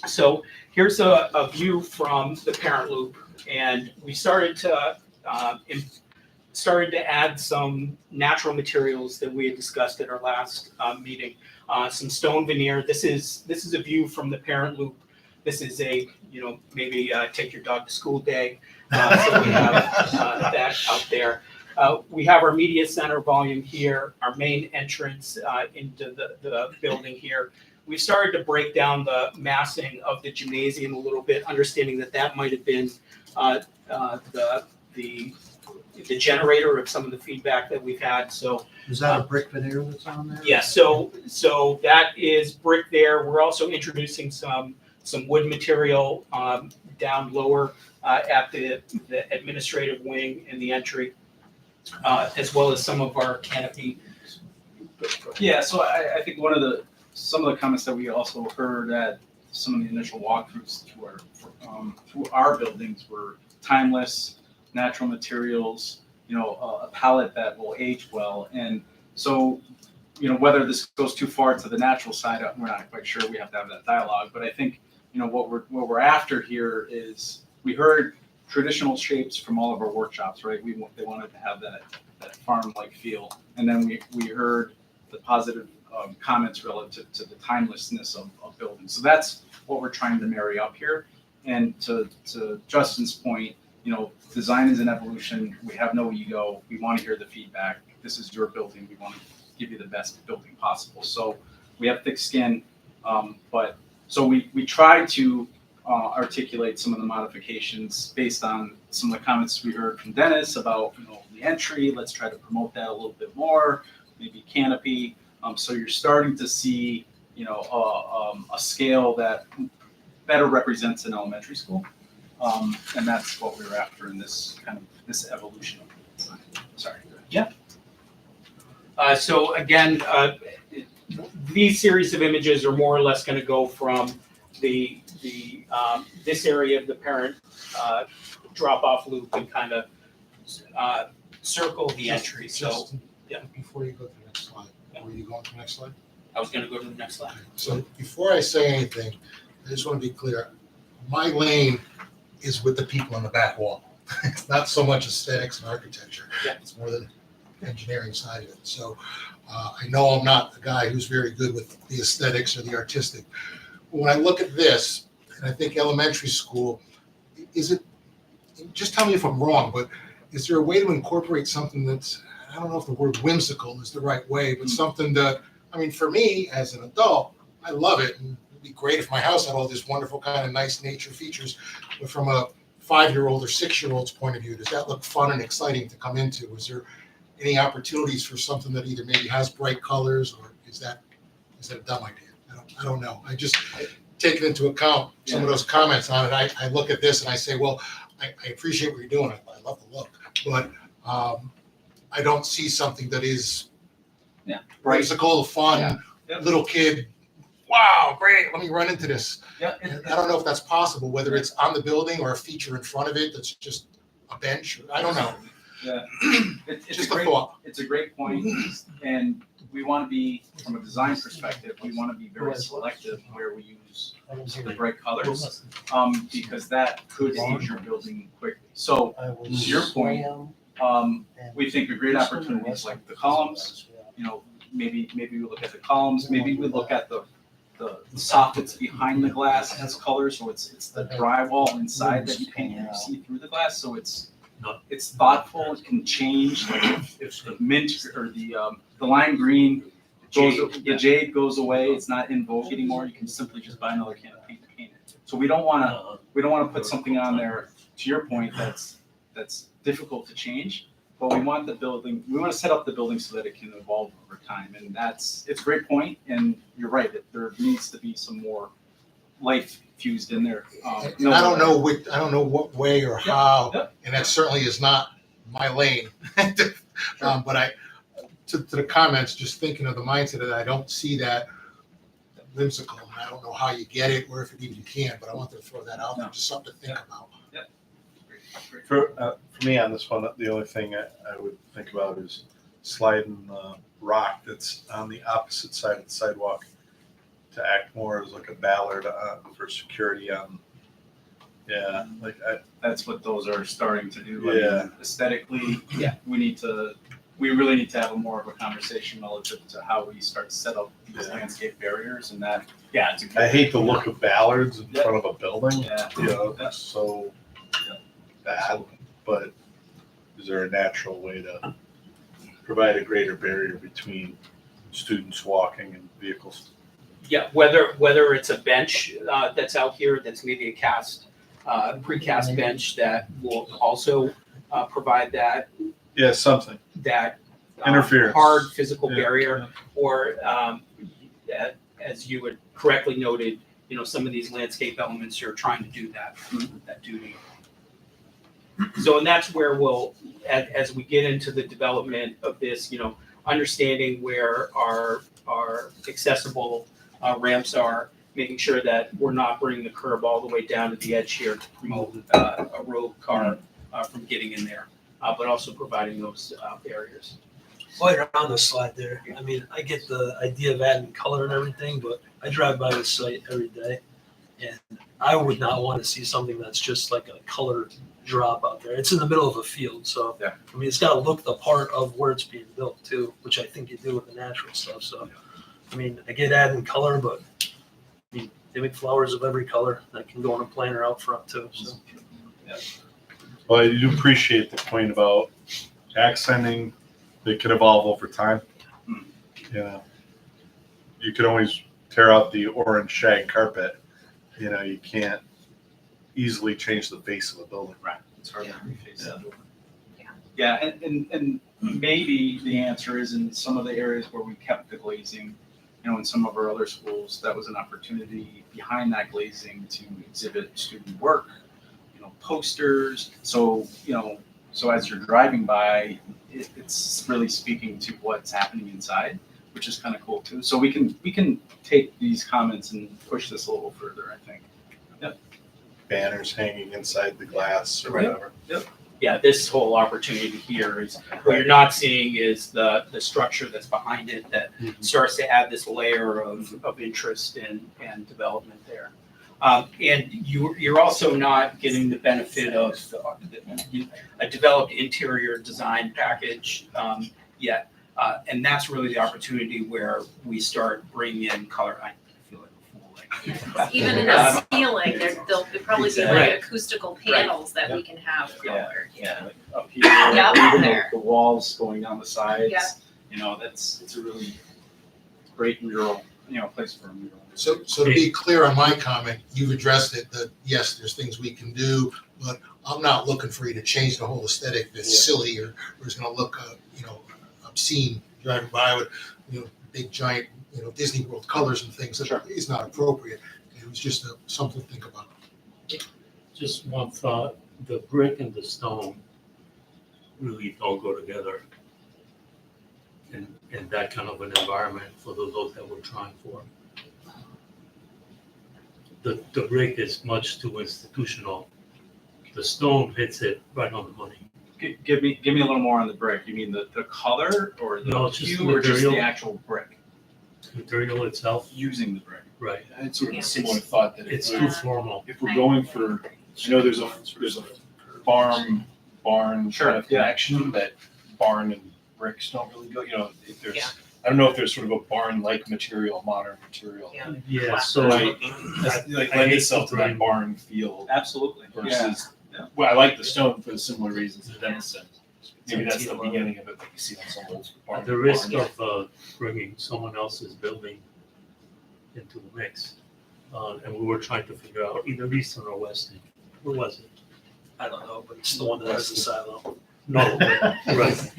H: So here's a view from the parent loop, and we started to add some natural materials that we had discussed at our last meeting. Some stone veneer. This is a view from the parent loop. This is maybe take your dog to school day. So we have that out there. We have our media center volume here, our main entrance into the building here. We've started to break down the massing of the gymnasium a little bit, understanding that might have been the generator of some of the feedback that we've had. So
B: Is that a brick veneer that's on there?
H: yeah, so that is brick there. We're also introducing some wood material down lower at the administrative wing in the entry, as well as some of our canopy.
A: Yeah, so I think some of the comments that we also heard at some of the initial walkthroughs through our buildings were timeless, natural materials, a palette that will age well. And so, whether this goes too far to the natural side, we're not quite sure. We have to have that dialogue. But I think, what we're after here is, we heard traditional shapes from all of our workshops, right? They wanted to have that farm-like feel. And then we heard the positive comments relative to the timelessness of buildings. So that's what we're trying to marry up here. And to Justin's point, design is an evolution. We have no ego. We want to hear the feedback. This is your building. We want to give you the best building possible. So we have thick skin, but so we try to articulate some of the modifications based on some of the comments we heard from Dennis about the entry. Let's try to promote that a little bit more. Maybe canopy. So you're starting to see a scale that better represents an elementary school. And that's what we were after in this evolution of design. Sorry.
H: Yeah. So again, these series of images are more or less going to go from this area of the parent drop-off loop and kind of circle the entry. So yeah.
C: Before you go to the next slide, were you going to the next slide?
H: I was going to go to the next slide.
C: So before I say anything, I just want to be clear. My lane is with the people on the back wall. It's not so much aesthetics and architecture.
H: Yeah.
C: It's more the engineering side of it. So I know I'm not the guy who's very good with the aesthetics or the artistic. When I look at this, and I think elementary school, just tell me if I'm wrong, but is there a way to incorporate something that's, I don't know if the word whimsical is the right way, but something that, for me as an adult, I love it. And it'd be great if my house had all this wonderful kind of nice nature features, but from a 5-year-old or 6-year-old's point of view, does that look fun and exciting to come into? Is there any opportunities for something that either maybe has bright colors, or is that a dumb idea? I don't know. I just taking into account some of those comments on it. I look at this and I say, well, I appreciate what you're doing. I love the look, but I don't see something that is whimsical, fun, little kid. Wow, great! Let me run into this.
A: Yeah,
C: I don't know if that's possible, whether it's on the building or a feature in front of it that's just a bench. I don't know.
A: Yeah. It's
C: Just
A: a
C: a
A: great,
C: thought.
A: it's a great point, and we want to be, from a design perspective, we want to be very selective where we use the bright colors, because that could age your building quickly. So, to your point, we think a great opportunity is like the columns, you know, maybe we look at the columns, maybe we look at the soffits behind the glass as colors, so it's the drywall inside that you paint and you see through the glass, so it's thoughtful, it can change, like if the mint or the lime green goes, the jade goes away, it's not in vogue anymore, you can simply just buy another can of paint to paint it. So we don't wanna put something on there, to your point, that's difficult to change, but we want we wanna set up the building so that it can evolve over time, and it's a great point, and you're right, that there needs to be some more life fused in there.
C: And I don't know what way or how, and that certainly is not my lane. But to the comments, just thinking of the mindset that I don't see that whimsical, and I don't know how you get it, or if even you can, but I wanted to throw that out there, just something to think about.
F: For me on this one, the only thing I would think about is sliding the rock that's on the opposite side of the sidewalk to act more as like a ballard for security on. Yeah, like
A: That's what those are starting to do.
F: Yeah.
A: Aesthetically, we really need to have more of a conversation relative to how we start to set up these landscape barriers, and that, it's a good.
F: I hate the look of ballards in front of a building.
A: Yeah.
F: You know, it's so bad, but is there a natural way to provide a greater barrier between students walking and vehicles?
H: Yeah, whether it's a bench that's out here, that's maybe a precast bench that will also provide that
F: Yeah, something. Interference.
H: hard physical
F: Yeah.
H: barrier, or as you had correctly noted, you know, some of these landscape elements are trying to do that duty. So, and that's where we'll, as we get into the development of this, you know, understanding where our accessible ramps are, making sure that we're not bringing the curb all the way down to the edge here to promote a road car from getting in there, but also providing those barriers.
G: While you're on the slide there, I mean, I get the idea of adding color and everything, but I drive by the site every day, and I would not want to see something that's just like a colored drop out there. It's in the middle of a field, so I mean, it's got to look the part of where it's being built too, which I think you do with the natural stuff. So, I mean, I get adding color, but I mean, they make flowers of every color that can go on a planter out front too. So,
F: Well, I do appreciate the point about accenting. They could evolve over time. You know, you could always tear out the orange shag carpet. You know, you can't easily change the face of a building.
A: Right, it's hard to reface that over. Yeah, and maybe the answer is in some of the areas where we kept the glazing, you know, in some of our other schools, that was an opportunity behind that glazing to exhibit student work, you know, posters. So, you know, so as you're driving by, it's really speaking to what's happening inside, which is kind of cool too. So we can take these comments and push this a little further, I think.
F: Banners hanging inside the glass or whatever.
H: Yeah, this whole opportunity here is, what you're not seeing is the structure that's behind it that starts to add this layer of interest and development there. And you're also not getting the benefit of a developed interior design package yet. And that's really the opportunity where we start bringing in color. I feel like a fool.
M: Even in the ceiling, there'll probably be
H: Right.
M: like acoustical panels that we can have colored.
A: Like up here,
M: Yeah,
A: or even
M: there.
A: the walls going down the sides.
M: Yeah.
A: You know, it's a really great mural, you know, place for a mural.
C: So to be clear on my comment, you've addressed it, that yes, there's things we can do, but I'm not looking for you to change the whole aesthetic that's silly or is gonna look, you know, obscene driving by with, you know, big giant, you know, Disney World colors and things. That is not appropriate. It was just something to think about.
I: Just one thought, the brick and the stone really don't go together in that kind of an environment for the look that we're trying for. The brick is much too institutional. The stone hits it right on the money.
A: Give me a little more on the brick. You mean the color or the
I: No, just
A: hue or just the
I: material.
A: actual brick?
I: Material itself,
A: Using the brick.
I: right.
E: I had sort of a similar thought that
I: It's
E: if
I: too
E: we're,
I: formal.
E: if we're going for, I know there's a barn
A: Sure,
E: kind of
A: yeah.
E: connection that barn and bricks don't really go, if there's,
D: Yeah.
E: I don't know if there's sort of a barn-like material, modern material.
D: Yeah.
I: Yeah, so
E: Right.
I: I
E: Like
I: I
E: lend
I: hate
E: itself to
I: to
E: that barn feel
A: Absolutely. Yeah.
E: versus,
A: Yeah.
E: well, I like the stone for the similar reasons that Dennis said. Maybe that's the beginning of it, that you see on some of those barn.
I: at the risk
E: barns.
I: of bringing someone else's building into the mix, and we were trying to figure out either Easton or Weston. Where was it?
G: I don't know, but it's the one that has the silo.
I: No, right.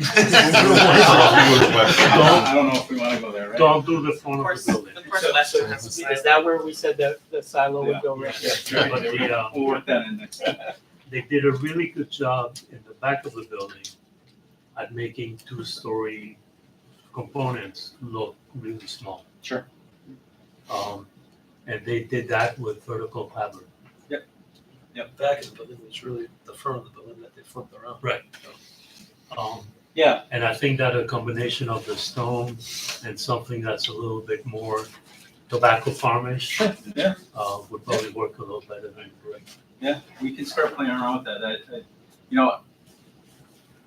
A: I don't know if we want to go there, right?
I: Don't do the front
D: Of
I: of
D: course,
I: the building.
D: of course, Western has a
H: Is
D: silo.
H: that where we said that the silo would go right?
A: Yeah.
I: But the,
A: We'll work that in next time.
I: they did a really good job in the back of the building at making two-story components look really small.
A: Sure.
I: And they did that with vertical pattern.
G: Back of the building was really the front of the building that they flipped around.
I: Right. Um,
A: Yeah,
I: And I think that a combination of the stone and something that's a little bit more tobacco farmish
A: Yeah.
I: would probably work a little better than brick.
A: yeah, we can start playing around with that.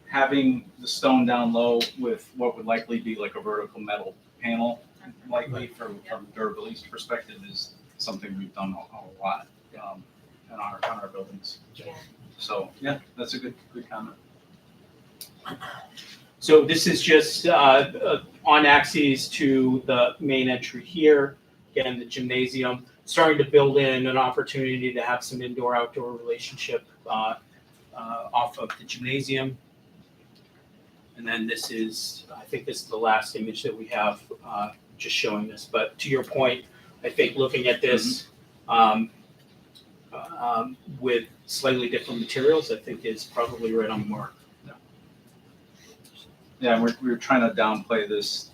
A: Having the stone down low with what would likely be like a vertical metal panel, likely from durability perspective, is something we've done a lot in our buildings.
D: Yeah.
A: So, yeah, that's a good comment.
H: So this is just on axes to the main entry here, again, the gymnasium, starting to build in an opportunity to have some indoor-outdoor relationship off of the gymnasium. And then this is, I think this is the last image that we have just showing this. But to your point, I think looking at this with slightly different materials, I think is probably right on the mark.
A: Yeah, we're trying to downplay this,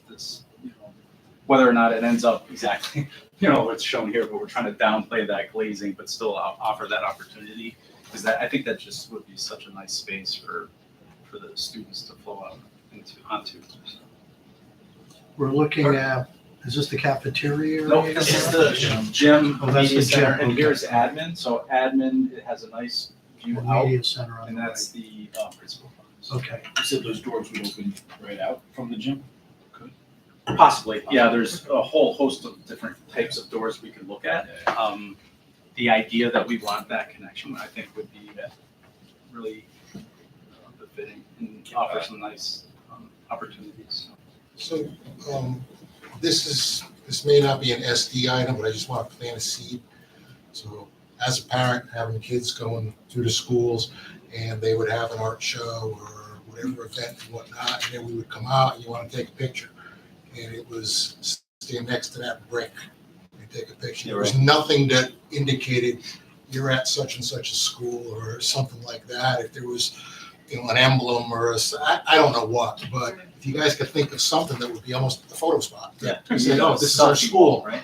A: whether or not it ends up exactly, what's shown here, but we're trying to downplay that glazing, but still offer that opportunity. Because I think that just would be such a nice space for the students to flow out onto. So.
B: We're looking at, is this the cafeteria?
A: No,
B: area?
A: this is the gym,
B: Oh, that's
A: media
B: the gym,
A: center, and
B: okay.
A: here's admin. So admin, it has a nice view
B: The
A: out,
B: media center on
A: and
B: the
A: that's the principal.
B: Okay.
E: You said those doors would open right out from the gym?
A: Possibly, yeah, there's a whole host of different types of doors we could look at. The idea that we want that connection, I think, would be really befitting and offer some nice opportunities.
C: So, this may not be an SD item, but I just want to plant a seed. So as a parent, having kids going through the schools, and they would have an art show or whatever event and whatnot, and then we would come out and you want to take a picture. And it was stand next to that brick and take a picture. There was nothing that indicated you're at such and such a school or something like that. If there was, an emblem or I don't know what, but if you guys could think of something that would be almost a photo spot.
A: Yeah.
C: You say, oh, this is our school.
A: Right?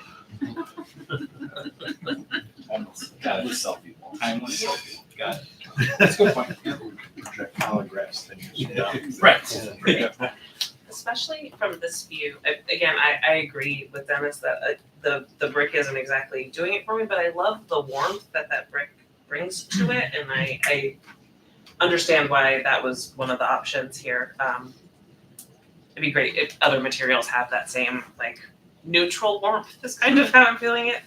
A: Got it. Selfie wall. Timeless selfie. Got it. That's a good point. Yeah.
E: Project holographs things.
A: Right.
D: Especially from this view, again, I agree with Dennis that the brick isn't exactly doing it for me, but I love the warmth that brick brings to it, and I understand why that was one of the options here. It'd be great if other materials have that same neutral warmth. Is kind of how I'm feeling it.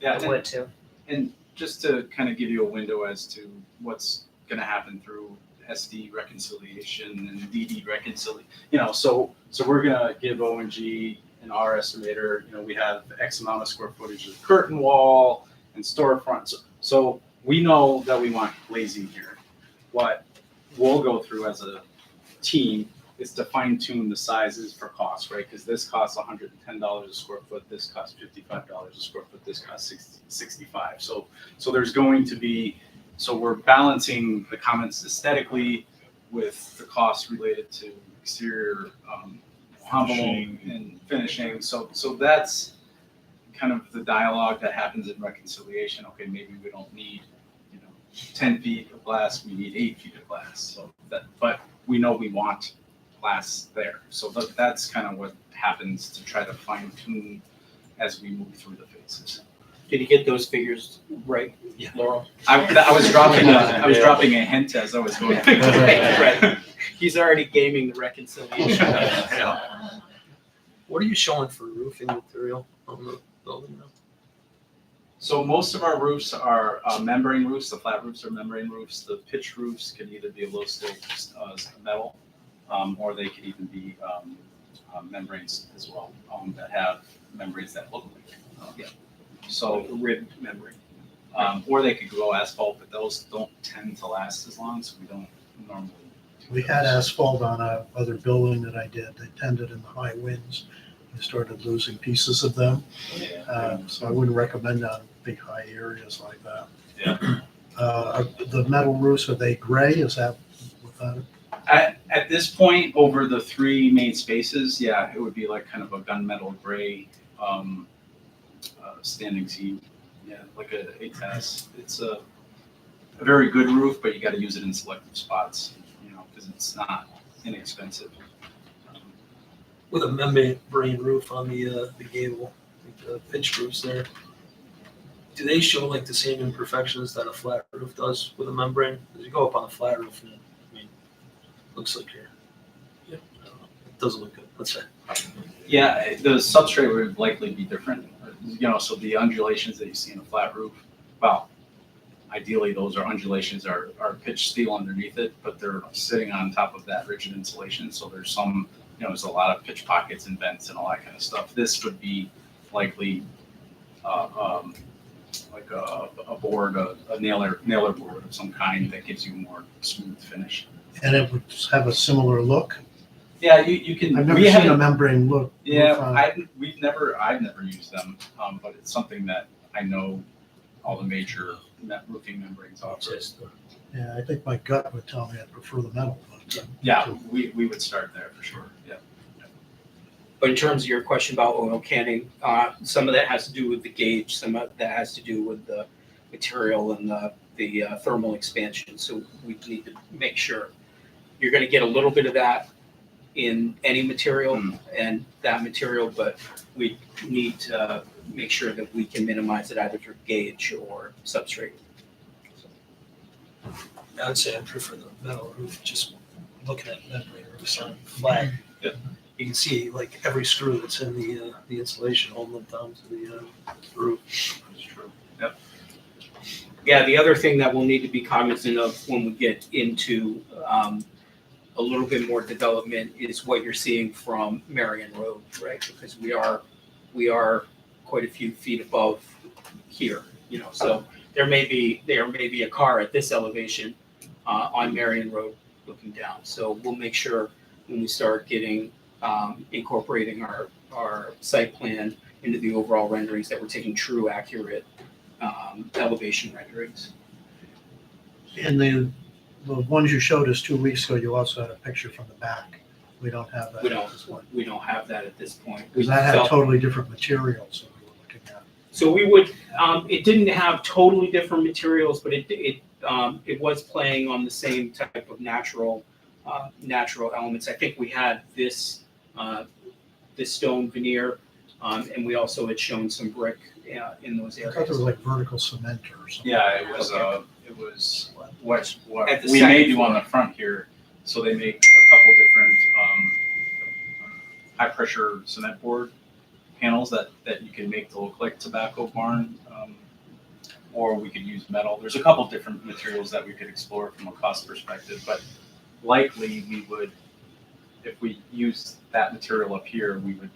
A: Yeah.
D: It would too.
A: And just to kind of give you a window as to what's going to happen through SD reconciliation and DD reconciliation, so we're going to give ONG and our estimator, we have X amount of square footage of curtain wall and storefront. So we know that we want glazing here. What we'll go through as a team is to fine tune the sizes for cost, right? Because this costs $110 a square foot, this costs $55 a square foot, this costs $65. So there's going to be, so we're balancing the comments aesthetically with the costs related to exterior envelope and finishing. So that's kind of the dialogue that happens in reconciliation. Okay, maybe we don't need 10 feet of glass, we need 8 feet of glass. So that, but we know we want glass there. So that's kind of what happens to try to fine tune as we move through the phases.
H: Did you get those figures right, Laurel?
A: I was dropping a hint as I was going.
H: Right. He's already gaming the reconciliation.
G: What are you showing for roofing material on the building now?
A: So most of our roofs are membrane roofs. The flat roofs are membrane roofs. The pitched roofs can either be a low slope metal, or they could even be membranes as well, that have membranes that look like. So
H: Ribbed membrane.
A: or they could go asphalt, but those don't tend to last as long, so we don't normally. do
B: We had
A: those.
B: asphalt on a other building that I did. They tended in the high winds. You started losing pieces of them. So I wouldn't recommend on big high areas like that.
A: Yeah.
B: The metal roofs, are they gray? Is that what that?
A: At this point, over the 3 main spaces, yeah, it would be like kind of a gunmetal gray, standing seam. Yeah, like a 8S. It's a very good roof, but you got to use it in selective spots, because it's not inexpensive.
G: With a membrane roof on the gable, like the pitched roofs there, do they show like the same imperfections that a flat roof does with a membrane? As you go up on a flat roof, and I mean, looks like you're, I don't know, it doesn't look good. Let's say.
A: Yeah, the substrate would likely be different. So the undulations that you see in a flat roof, well, ideally those are undulations are pitched steel underneath it, but they're sitting on top of that rigid insulation. So there's some, there's a lot of pitch pockets and vents and all that kind of stuff. This would be likely like a board, a nailer board of some kind that gives you more smooth finish.
B: And it would have a similar look?
A: Yeah, you can.
B: I've never
A: we
B: seen a
A: haven't-
B: membrane look.
A: Yeah,
B: roof on it.
A: I've never used them, but it's something that I know all the major roofing membranes offer.
B: Yeah, I think my gut would tell me I prefer the metal. But,
A: Yeah, we would start there for sure, yeah.
H: But in terms of your question about oil canning, some of that has to do with the gauge, some of that has to do with the material and the thermal expansion. So we need to make sure you're going to get a little bit of that in any material and that material, but we need to make sure that we can minimize it either through gauge or substrate.
G: I'd say I prefer the metal roof. Just looking at membrane roofs on flat,
A: Yeah.
G: you can see like every screw that's in the insulation holding them down to the roof.
A: That's true. Yep.
H: Yeah, the other thing that we'll need to be cognizant of when we get into a little bit more development is what you're seeing from Marion Road, right? Because we are quite a few feet above here, so there may be a car at this elevation on Marion Road looking down. So we'll make sure when we start getting incorporating our site plan into the overall renderings that we're taking true accurate elevation renderings.
B: In the ones you showed us 2 weeks ago, you also had a picture from the back. We don't have that.
H: We don't have that at this point.
B: Because that had totally different materials that we were looking at.
H: So we would, it didn't have totally different materials, but it was playing on the same type of natural elements. I think we had this stone veneer, and we also had shown some brick in those
B: I thought
H: areas.
B: there was like vertical cement or something.
A: Yeah, it was what
H: At the
A: we
H: second
A: may do on
H: floor.
A: the front here. So they make a couple different high pressure cement board panels that you can make to look like tobacco barn, or we could use metal. There's a couple different materials that we could explore from a cost perspective, but likely we would, if we use that material up here, we would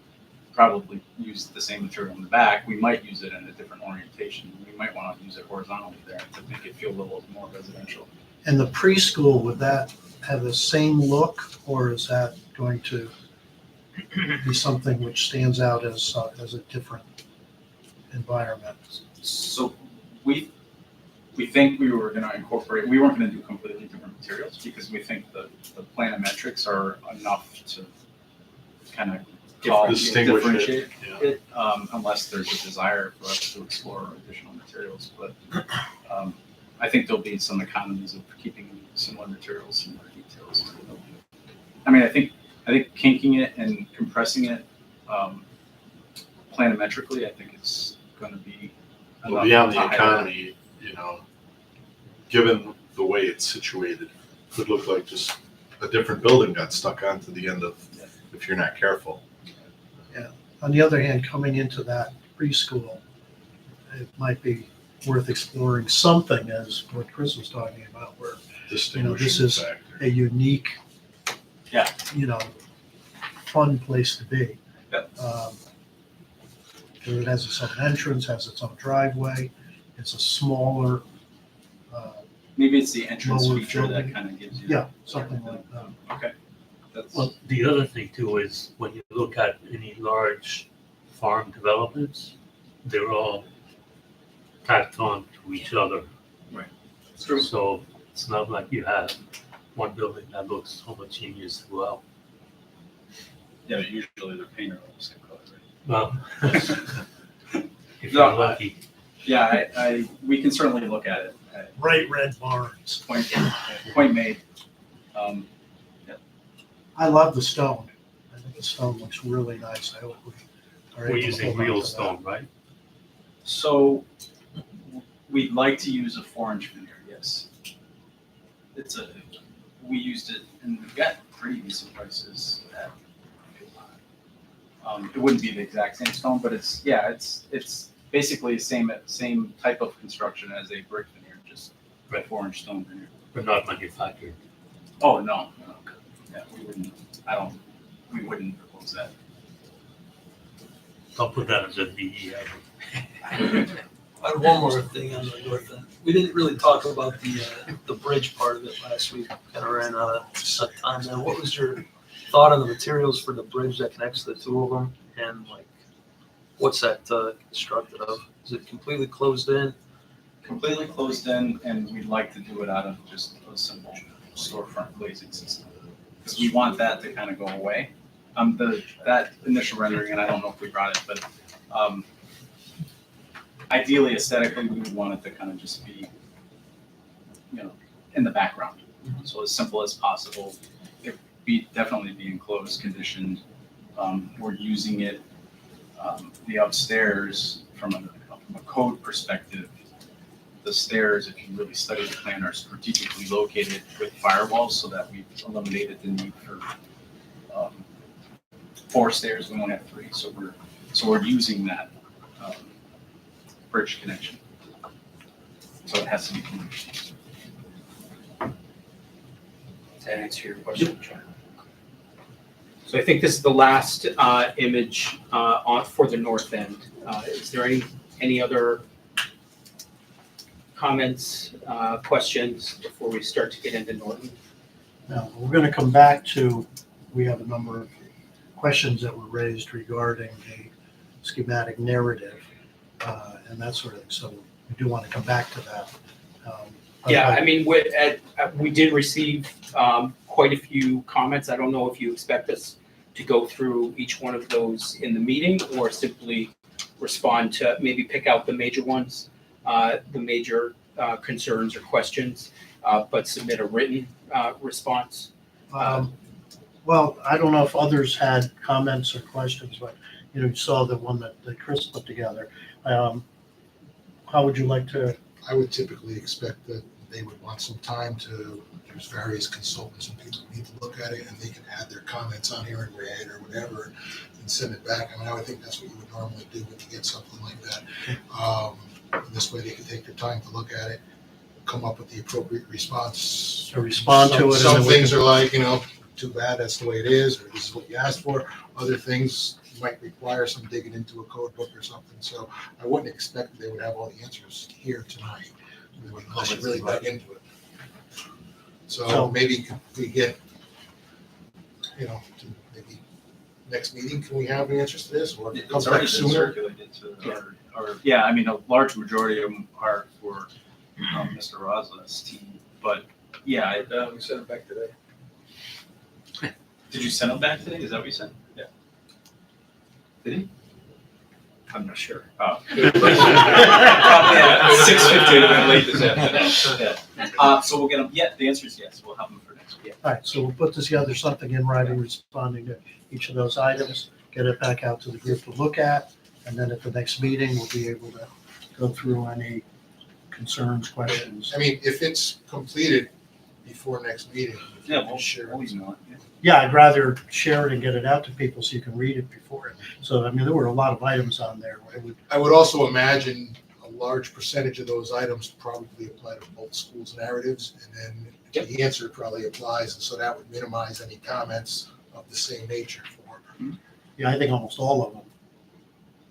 A: probably use the same material in the back. We might use it in a different orientation. We might want to use it horizontally there to make it feel a little more residential.
B: And the preschool, would that have the same look, or is that going to be something which stands out as a different environment?
A: So we think we were going to incorporate, we weren't going to do completely different materials because we think the planimetrics are enough to kind of
F: Distinguish it,
A: differentiate
F: yeah.
A: it, unless there's a desire for us to explore additional materials. But I think there'll be some economies of keeping similar materials, similar details. I mean, I think kinking it and compressing it planimetrically, I think it's going to be
F: Well,
A: enough
F: beyond
A: to
F: the
A: highlight.
F: economy, given the way it's situated, could look like just a different building got stuck onto the end of, if you're not careful.
B: On the other hand, coming into that preschool, it might be worth exploring something as what Chris was talking about, where
F: Distinguishing
B: is
F: factor.
B: a unique,
A: Yeah.
B: fun place to be.
A: Yep.
B: It has its own entrance, has its own driveway. It's a smaller,
A: Maybe it's the entrance
B: Lower
A: feature that
B: building.
A: kind of gives you.
B: yeah, something like that.
A: Okay. That's,
I: Well, the other thing too is when you look at any large farm developments, they're all tacked on to each other.
A: it's true.
I: So it's not like you have one building that looks homogeneous throughout.
A: Yeah, but usually they're painted all the same color, right?
I: Well, if
A: No,
I: you're lucky.
A: Yeah, we can certainly look at it.
B: Bright red barns.
A: Point made.
B: I love the stone. I think the stone looks really nice. I hope we are
I: We're
B: able to
I: using
B: hold on
I: real
B: to that.
I: stone, right?
A: So we'd like to use a 4-inch veneer, yes. We used it and we got pretty decent prices at. It wouldn't be the exact same stone, but it's basically the same type of construction as a brick veneer, just a 4-inch stone veneer.
I: But not manufactured.
A: Oh, no. Yeah, we wouldn't propose that.
I: Don't put that as a DE item.
G: I have one more thing on the north end. We didn't really talk about the bridge part of it last week. Kind of ran out of time there. What was your thought on the materials for the bridge that connects the two of them? And like, what's that constructed of? Is it completely closed in?
A: Completely closed in, and we'd like to do it out of just a simple storefront glazing system. Because we want that to kind of go away. That initial rendering, and I don't know if we brought it, but ideally aesthetically, we would want it to kind of just be, in the background. So as simple as possible. It definitely be enclosed, conditioned. We're using it, the upstairs from a code perspective. The stairs, if you really study the plan, are strategically located with firewalls so that we've eliminated the need for 4 stairs. We only have 3, so we're using that bridge connection. So it has to be conditioned.
H: Does that answer your question, John? So I think this is the last image for the north end. Is there any other comments, questions before we start to get into Norton?
B: Now, we're going to come back to, we have a number of questions that were raised regarding the schematic narrative and that sort of thing. So we do want to come back to that.
H: Yeah, I mean, we did receive quite a few comments. I don't know if you expect us to go through each one of those in the meeting or simply respond to, maybe pick out the major ones, the major concerns or questions, but submit a written response.
B: Well, I don't know if others had comments or questions, but you saw the one that Chris put together. How would you like to?
C: I would typically expect that they would want some time there's various consultants and people who need to look at it, and they can add their comments on here in red or whatever and send it back. I mean, I would think that's what you would normally do when you get something like that. This way they can take their time to look at it, come up with the appropriate response.
B: To respond to it.
C: Some things are like, too bad, that's the way it is, or this is what you asked for. Other things might require some digging into a code book or something. So I wouldn't expect that they would have all the answers here tonight, unless you really dug into it. So maybe we get, maybe next meeting, can we have the answers to this, or it comes
A: It's already
C: back
A: been
C: sooner?
A: circulated to I mean, a large majority of them are for Mr. Rosla's team, but yeah, we sent it back today. Did you send them back today? Is that what you said? Yeah. Did he? I'm not sure. Probably at 6:50, I've been late this afternoon. So we'll get them, yeah, the answer is yes, we'll have them for next week.
B: All right, so we'll put together something in writing responding to each of those items, get it back out to the group to look at, and then at the next meeting, we'll be able to go through any concerns, questions.
C: I mean, if it's completed before next meeting.
A: Yeah, we'll
C: share.
A: always know it.
B: Yeah, I'd rather share it and get it out to people so you can read it before it. So, I mean, there were a lot of items on there. It would,
C: I would also imagine a large percentage of those items probably apply to both schools' narratives, and then the answer probably applies, and so that would minimize any comments of the same nature for.
B: yeah, I think almost all of them,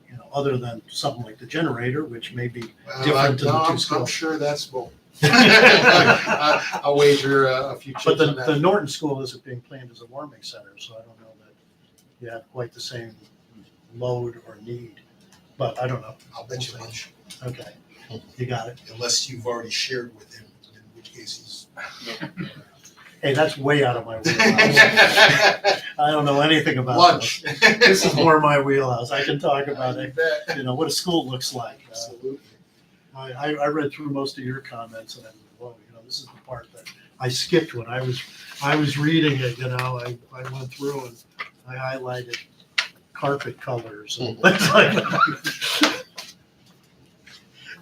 B: you know, other than something like the generator, which may be different to the two
C: I'm
B: schools.
C: sure that's both. I'll wager a few
B: But
C: chips on
B: the
C: that.
B: Norton School isn't being planned as a warming center, so I don't know that you have quite the same load or need. But I don't know.
C: I'll bet you lunch,
B: Okay, you got it.
C: unless you've already shared with him, in which case he's.
B: Hey, that's way out of my wheelhouse. I don't know anything about
C: Lunch.
B: this. This is more my wheelhouse. I can talk about
C: You
B: it,
C: bet.
B: you know, what a school looks like.
C: Absolutely.
B: I read through most of your comments and I, whoa, you know, this is the part that I skipped when I was reading it, you know, I went through and I highlighted carpet colors and things like that.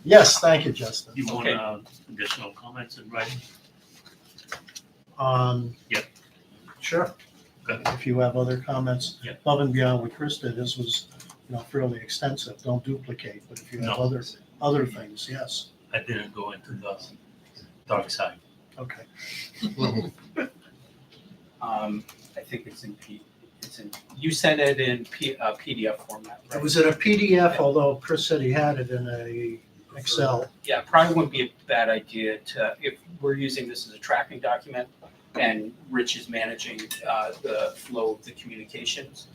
B: Yes, thank you, Justin.
I: You want
A: Okay.
I: additional comments in writing?
B: Yep. Sure.
I: Okay.
B: If you have other comments
I: Yep.
B: above and beyond what Chris did, this was, you know, fairly extensive. Don't duplicate, but if you have
I: No.
B: other things, yes.
I: I didn't go into the dark side.
B: Okay.
A: I think it's in you sent it in PDF format,
B: It
A: right?
B: was in a PDF, although Chris said he had it in a Excel.
A: Yeah, probably wouldn't be a bad idea to, if we're using this as a tracking document and Rich is managing the flow of the communications,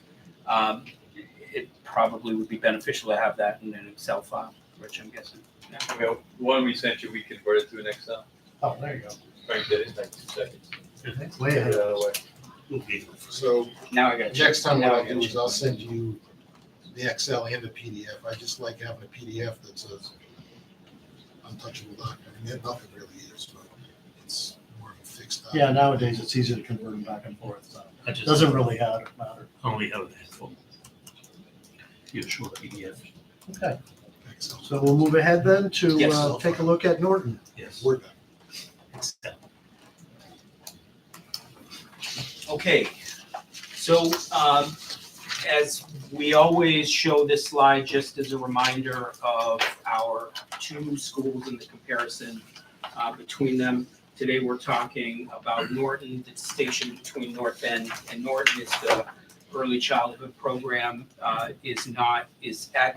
A: it probably would be beneficial to have that in an Excel file, Rich, I'm guessing. Yeah.
N: The one we sent you, we converted to an Excel.
B: Oh, there you go.
N: Frank did it in like 2 seconds.
B: Way
N: Get
B: ahead.
N: it out of the way.
I: Okay.
C: So
A: Now I got you.
C: next time what
A: Now I
C: I'll
A: got
C: do
A: you.
C: is I'll send you the Excel and the PDF. I just like having a PDF that says untouchable document. I mean, nothing really is, but it's more of a fixed document.
B: Yeah, nowadays it's easy to convert them back and forth, so
I: I
B: it
I: just
B: doesn't really matter.
I: only have that for your short PDF.
B: Okay,
C: Excel.
B: so we'll move ahead then to
A: Yes.
B: take a look at Norton.
I: Yes.
C: Word doc.
I: Excel.
A: Okay, so as we always show this slide, just as a reminder of our two schools and the comparison between them. Today, we're talking about Norton, the station between North End and Norton is the early childhood program is at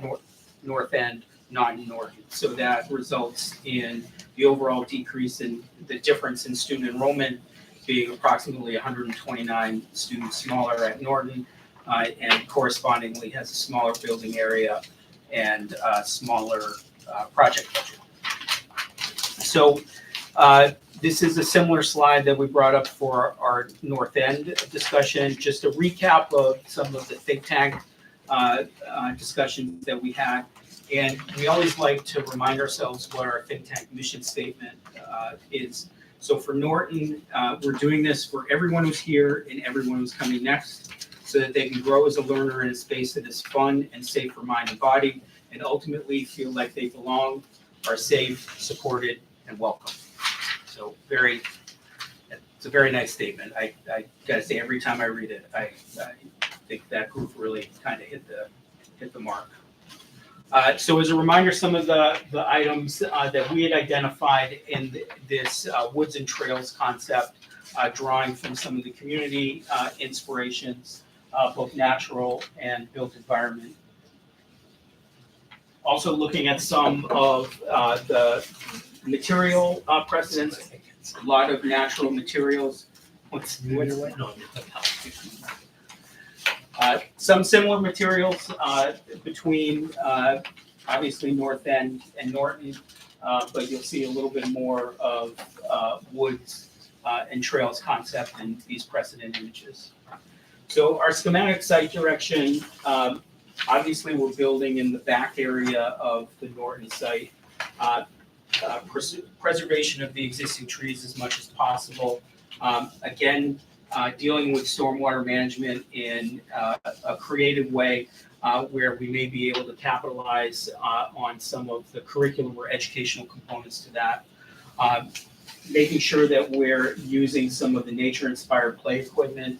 A: North End, not in Norton. So that results in the overall decrease in the difference in student enrollment being approximately 129 students smaller at Norton, and correspondingly has a smaller building area and a smaller project budget. So this is a similar slide that we brought up for our North End discussion. Just a recap of some of the think tank discussions that we had. And we always like to remind ourselves what our think tank mission statement is. So for Norton, we're doing this for everyone who's here and everyone who's coming next, so that they can grow as a learner in a space that is fun and safe for mind and body, and ultimately feel like they belong, are safe, supported, and welcome. So it's a very nice statement. I gotta say, every time I read it, I think that group really kind of hit the mark. So as a reminder, some of the items that we had identified in this woods and trails concept, drawing from some of the community inspirations, both natural and built environment. Also looking at some of the material precedents, a lot of natural materials. Some similar materials between obviously North End and Norton, but you'll see a little bit more of woods and trails concept in these precedent images. So our schematic site direction
H: Obviously, we're building in the back area of the Norton site. Preservation of the existing trees as much as possible. Again, dealing with stormwater management in a creative way where we may be able to capitalize on some of the curriculum or educational components to that. Making sure that we're using some of the nature-inspired play equipment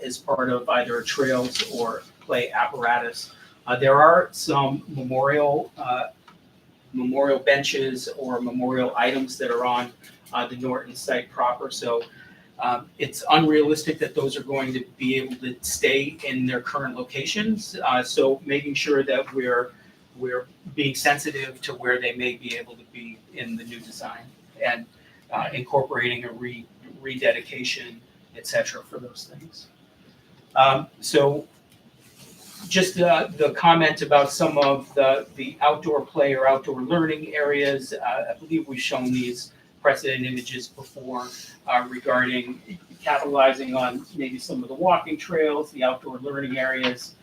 H: as part of either trails or play apparatus. There are some memorial benches or memorial items that are on the Norton site proper. So it's unrealistic that those are going to be able to stay in their current locations. So making sure that we're being sensitive to where they may be able to be in the new design and incorporating a rededication, et cetera, for those things. So just the comment about some of the outdoor play or outdoor learning areas. I believe we've shown these precedent images before regarding capitalizing on maybe some of the walking trails, the outdoor learning areas,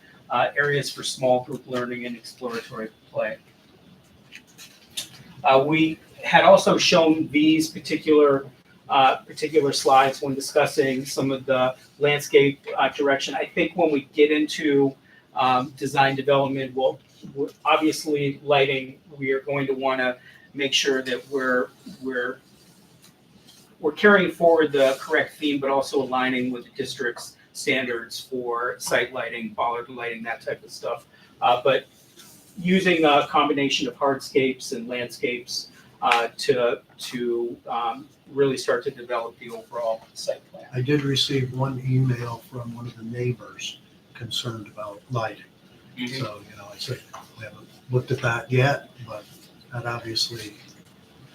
H: areas for small group learning and exploratory play. We had also shown these particular slides when discussing some of the landscape direction. I think when we get into design development, well, obviously lighting, we are going to want to make sure that we're carrying forward the correct theme, but also aligning with the district's standards for site lighting, bollard lighting, that type of stuff. But using a combination of hardscapes and landscapes to really start to develop the overall site plan.
B: I did receive one email from one of the neighbors concerned about lighting.
H: Mhm.
B: So, I said, we haven't looked at that yet, but that obviously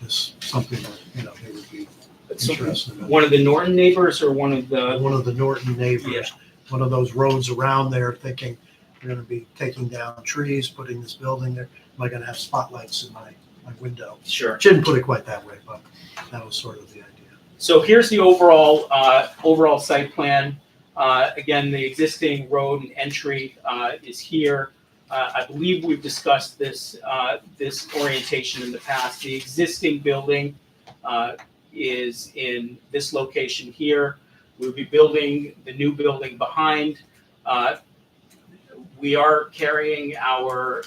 B: is something that, they would be interested in.
H: One of the Norton neighbors or one of the?
B: One of the Norton neighbors, one of those roads around there thinking, we're gonna be taking down trees, putting this building there. Am I gonna have spotlights in my window?
H: Sure.
B: Didn't put it quite that way, but that was sort of the idea.
H: So here's the overall site plan. Again, the existing road and entry is here. I believe we've discussed this orientation in the past. The existing building is in this location here. We'll be building the new building behind. We are carrying our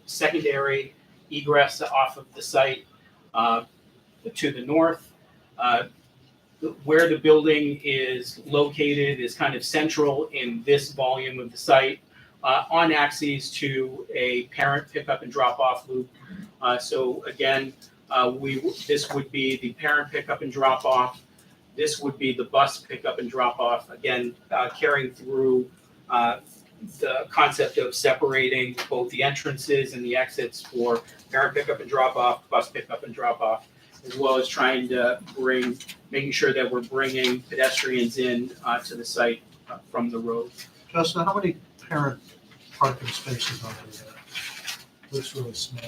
H: secondary egress off of the site to the north. Where the building is located is kind of central in this volume of the site, on axes to a parent pickup and drop off loop. So again, this would be the parent pickup and drop off. This would be the bus pickup and drop off. Again, carrying through the concept of separating both the entrances and the exits for parent pickup and drop off, bus pickup and drop off, as well as trying to making sure that we're bringing pedestrians in to the site from the road.
B: Justin, how many parent parking spaces are there? Looks really small.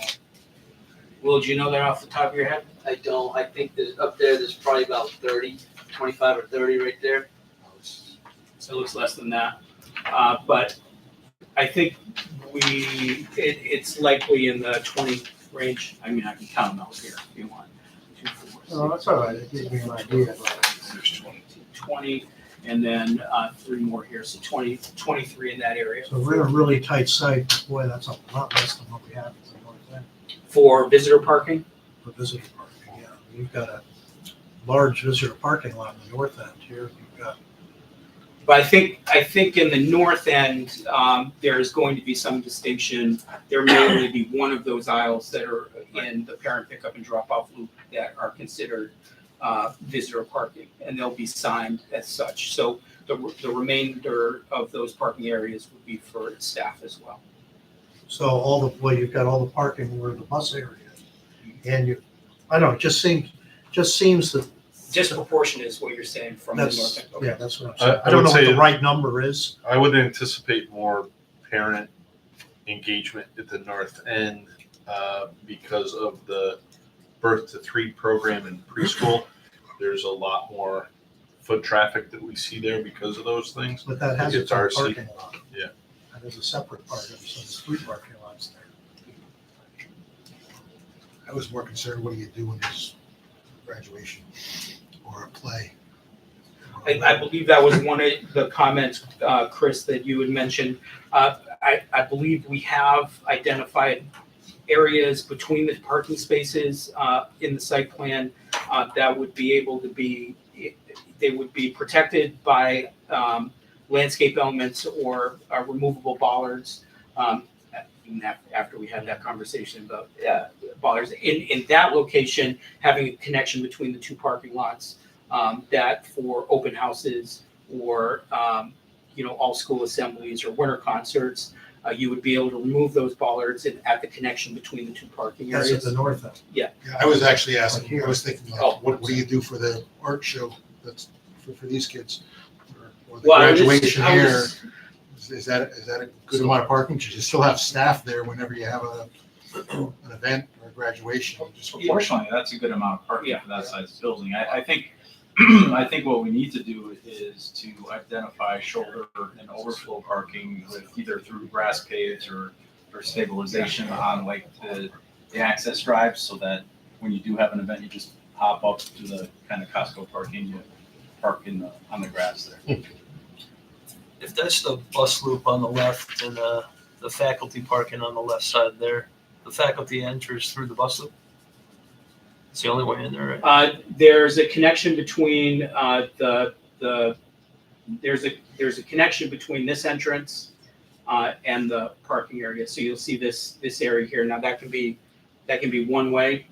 H: Will, do you know that off the top of your head?
E: I don't, I think that up there, there's probably about 25 or 30 right there.
H: So it looks less than that. But I think it's likely in the 20 range. I mean, I can count them out here if you want. 2, 4, 6,
B: Oh, that's all right. It gives me an idea.
H: There's 20, and then 3 more here. So 23 in that area.
B: So we're in a really tight site. But boy, that's a lot less than what we have in the north end
H: For visitor parking?
B: for visitor parking. Yeah, you've got a large visitor parking lot in the north end here. You've got.
H: But I think in the north end, there is going to be some distinction. There may only be one of those aisles that are in the parent pickup and drop off loop that are considered visitor parking, and they'll be signed as such. So the remainder of those parking areas would be for staff as well.
B: So you've got all the parking where the bus area is. And I don't know, it just seems that.
H: Disproportionate is what you're saying from the north
B: That's,
H: end. Okay.
B: yeah, that's what I'm saying.
F: I
B: I don't
F: would
B: know what
F: say-
B: the right number is.
F: I would anticipate more parent engagement at the north end because of the birth to 3 program in preschool. There's a lot more foot traffic that we see there because of those things.
B: But that has its
F: It's
B: own
F: RC.
B: parking lot.
F: Yeah.
B: I That is a separate part of it, so there's 3 parking lots there.
C: I was more concerned, what do you do when there's graduation or a play?
H: I believe that was one of the comments, Chris, that you had mentioned. I believe we have identified areas between the parking spaces in the site plan that would be able to be, they would be protected by landscape elements or removable bollards. Even after we had that conversation about bollards. In that location, having a connection between the 2 parking lots, that for open houses or, all school assemblies or winter concerts, you would be able to remove those bollards at the connection between the 2 parking
B: That's
H: areas.
B: at the north end.
C: Yeah, I was actually asking, I was thinking,
H: Oh.
C: like, what do you do for the art show that's for these kids? Or the
H: Well, I was-
C: graduation
H: I
C: here?
H: was-
C: Is that a good amount of parking? Should you still have staff there whenever you have an event or a graduation? Just
A: Proportionally, that's a good amount of parking for that size building. I think, I think what we need to do is to identify shoulder and overflow parking with either through grass paved or stabilization on like the access drives, so that when you do have an event, you just hop up to the kind of Costco parking, you park on the grass there.
G: If that's the bus loop on the left and the faculty parking on the left side there, the faculty enters through the bus loop. It's the only way in there, right?
H: There's a connection between there's a connection between this entrance and the parking area. So you'll see this area here. Now that can be one way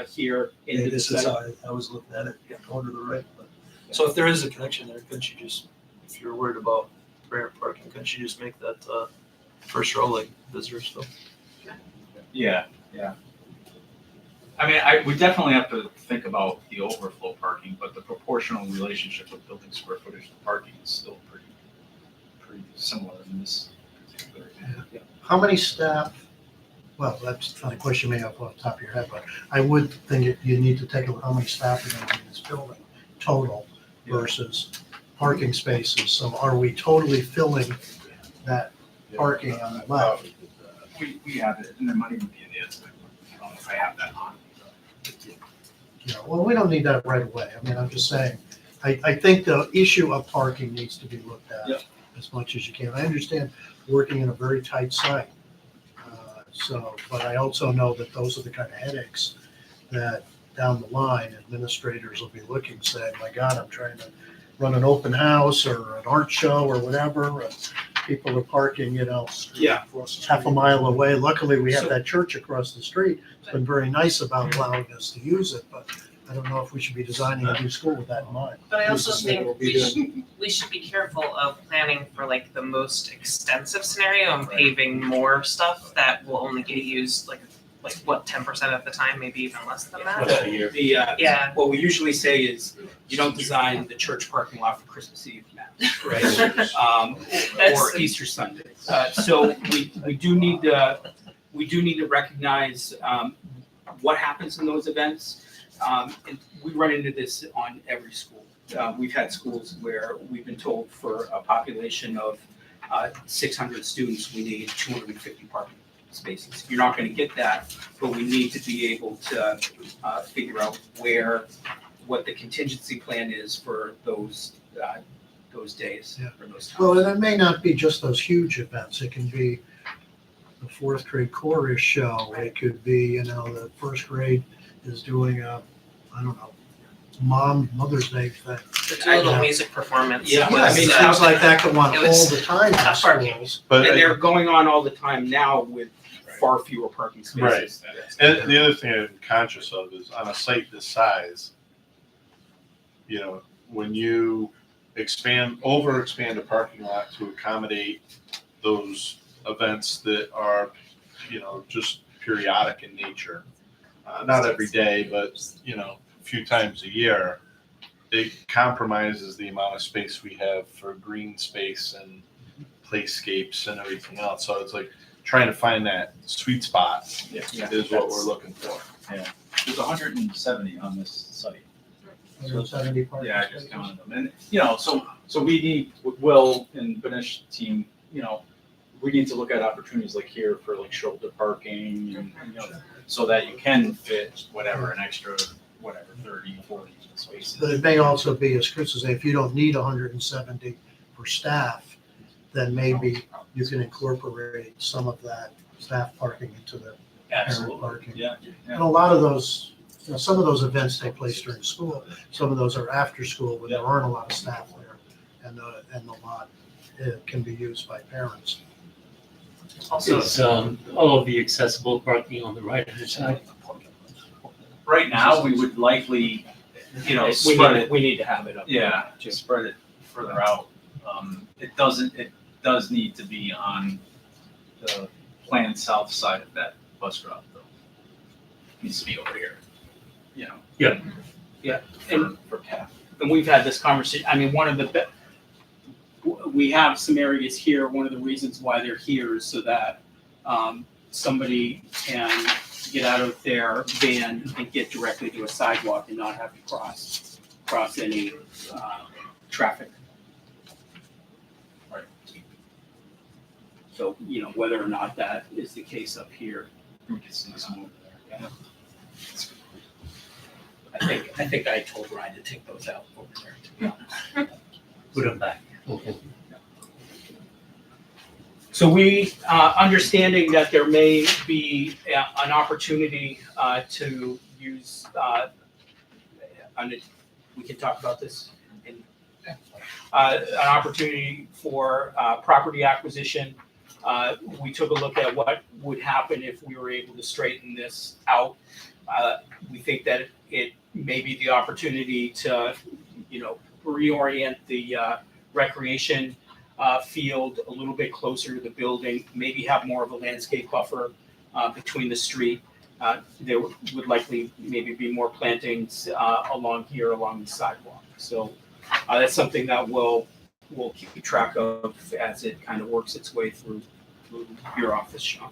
H: here into
G: Yeah,
H: the
G: this is
H: site.
G: how I was looking at it, going to the right. But- So if there is a connection there, couldn't you just, if you're worried about parent parking, couldn't you just make that first row like visitors still?
A: Yeah. I mean, we definitely have to think about the overflow parking, but the proportional relationship of building square footage to parking is still pretty similar in this particular example.
B: How many staff, well, that's not a question you may have off the top of your head, but I would think you need to take a look how many staff are going to be in this building total versus parking spaces. So are we totally filling that parking on the left?
A: We have it, and there might even be an answer. I don't know if I have that on.
B: Well, we don't need that right away. I mean, I'm just saying, I think the issue of parking needs to be looked
A: Yep.
B: at as much as you can. I understand working in a very tight site. But I also know that those are the kind of headaches that down the line, administrators will be looking, saying, my God, I'm trying to run an open house or an art show or whatever, and people are parking,
H: Yeah.
B: half a mile away. Luckily, we have that church across the street. It's been very nice about allowing us to use it, but I don't know if we should be designing a new school with that in mind.
D: But I also
C: This is what
D: think
C: we'll be
D: we should be careful of planning for like the most extensive scenario and paving more stuff that will only get used like what, 10% of the time, maybe even less than that.
H: The what we usually say is you don't design the church parking lot for Christmas Eve mass, right? Or Easter Sunday. So we do need to recognize what happens in those events. And we run into this on every school. We've had schools where we've been told for a population of 600 students, we need 250 parking spaces. You're not going to get that, but we need to be able to figure out what the contingency plan is for those days.
B: Yeah.
H: Or those times.
B: Well, and it may not be just those huge events. It can be the 4th grade chorus show. It could be, the 1st grade is doing Mother's Day thing.
D: It's a little music performance.
H: Yeah,
B: Yeah, I mean, things like that go on
D: It
B: all
D: was
B: the time in
D: tough parking.
B: schools.
F: But
H: And they're going on all the time now with far fewer parking spaces.
F: And the other thing I'm conscious of is on a site this size, when you overexpand a parking lot to accommodate those events that are, just periodic in nature, not every day, but, a few times a year, it compromises the amount of space we have for green space and playscapes and everything else. So it's like trying to find that sweet spot is what we're looking for.
A: There's 170 on this site.
B: 170 parking
A: Yeah, I just
B: spaces.
A: counted them. And, so we need, Will and Ganesh team, you know, we need to look at opportunities like here for like shoulder parking and, you know, so that you can fit whatever, an extra, whatever, 30, 40 spaces.
B: But it may also be, as Chris is saying, if you don't need 170 for staff, then maybe you can incorporate some of that staff parking into the parent
A: Absolutely,
B: parking.
A: yeah.
B: And a lot of those, you know, some of those events take place during school. Some of those are after school when there aren't a lot of staff there. And the lot can be used by parents.
D: Also,
I: Is all of the accessible parking on the right-hand side?
A: Right now, we would likely, you know, spread it.
H: We need to have it up.
A: Yeah, just spread it further out. It does need to be on the planned south side of that bus route, though. It needs to be over here, you know.
I: Yeah.
H: Yeah,
A: For CAF.
H: and we've had this conversation, I mean, one of the, we have some areas here, one of the reasons why they're here is so that somebody can get out of their van and get directly to a sidewalk and not have to cross any traffic.
A: Right.
H: So, you know, whether or not that is the case up here,
A: We can see some over there. Yeah.
H: I think I told Ryan to take those out over there, to be honest.
I: Put them back. Okay.
H: So we, understanding that there may be an opportunity to use, we can talk about this. An opportunity for property acquisition. We took a look at what would happen if we were able to straighten this out. We think that it may be the opportunity to, you know, reorient the recreation field a little bit closer to the building, maybe have more of a landscape buffer between the street. There would likely maybe be more plantings along here, along the sidewalk. So that's something that we'll keep track of as it kind of works its way through your office, Sean.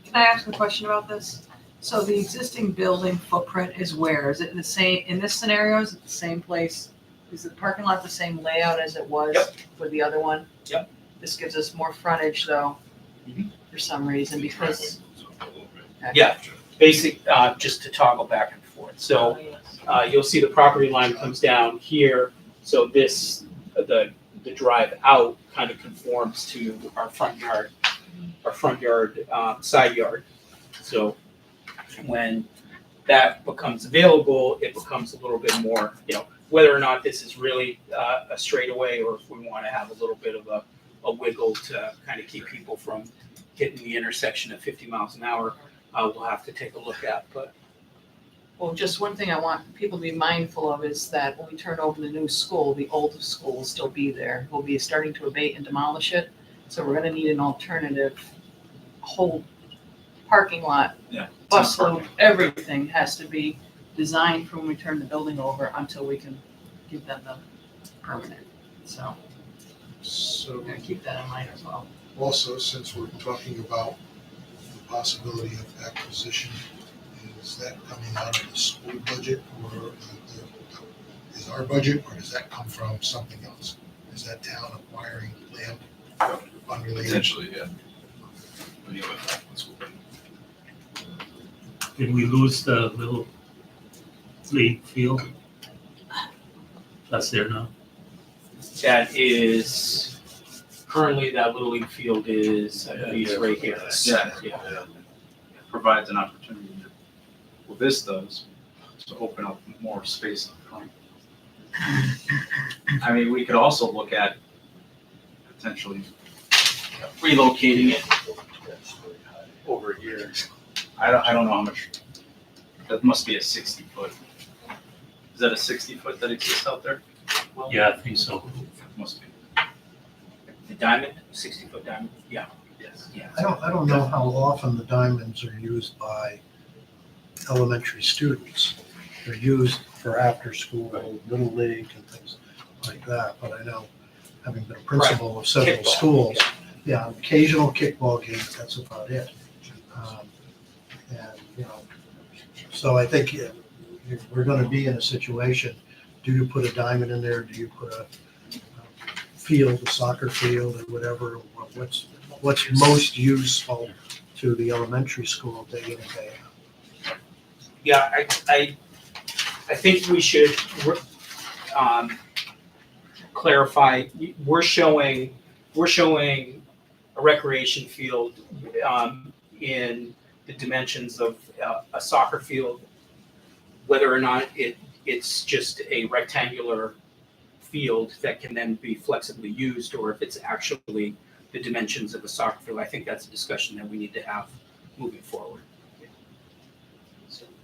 L: Can I ask a question about this? So the existing building footprint is where? Is it the same, in this scenario, is it the same place? Is the parking lot the same layout as it was with the other one?
H: Yep.
L: This gives us more frontage though,
H: Mhm.
L: for some reason, because.
H: Yeah, basic, just to toggle back and forth. So you'll see the property line comes down here. So this, the drive out kind of conforms to our front yard, side yard. So when that becomes available, it becomes a little bit more, you know, whether or not this is really a straightaway or if we want to have a little bit of a wiggle to kind of keep people from hitting the intersection at 50 miles an hour, we'll have to take a look at, but.
L: Well, just one thing I want people to be mindful of is that when we turn over the new school, the old school will still be there. We'll be starting to abate and demolish it. So we're gonna need an alternative whole parking lot.
A: Yeah.
L: Bus loop, everything has to be designed for when we turn the building over until we can give them the permanent. So
C: So
L: we're gonna keep that in mind as well.
C: also, since we're talking about the possibility of acquisition, is that coming out of the school budget or is our budget, or does that come from something else? Is that town acquiring land unrelated?
A: Potentially, yeah. What do you want that?
I: Did we lose the little league field? That's there now.
H: That is, currently that Little League field is, I believe, right here.
A: Yeah. Provides an opportunity to, well, this does, to open up more space up front. I mean, we could also look at potentially relocating it over here. I don't know how much, that must be a 60-foot. Is that a 60-foot that exists out there?
I: Yeah, I think so.
A: Must be.
H: The diamond, 60-foot diamond, yeah.
A: Yes.
H: Yeah.
B: I don't know how often the diamonds are used by elementary students. They're used for after-school, little league and things like that, but I know, having been a principal of several
H: Kickball,
B: schools, yeah, occasional kickball games, that's about it. And, you know, so I think if we're gonna be in a situation, do you put a diamond in there, do you put a field, a soccer field or whatever, what's most useful to the elementary school day in and day out?
H: Yeah, I think we should clarify, we're showing a recreation field in the dimensions of a soccer field, whether or not it's just a rectangular field that can then be flexibly used, or if it's actually the dimensions of a soccer field. I think that's a discussion that we need to have moving forward.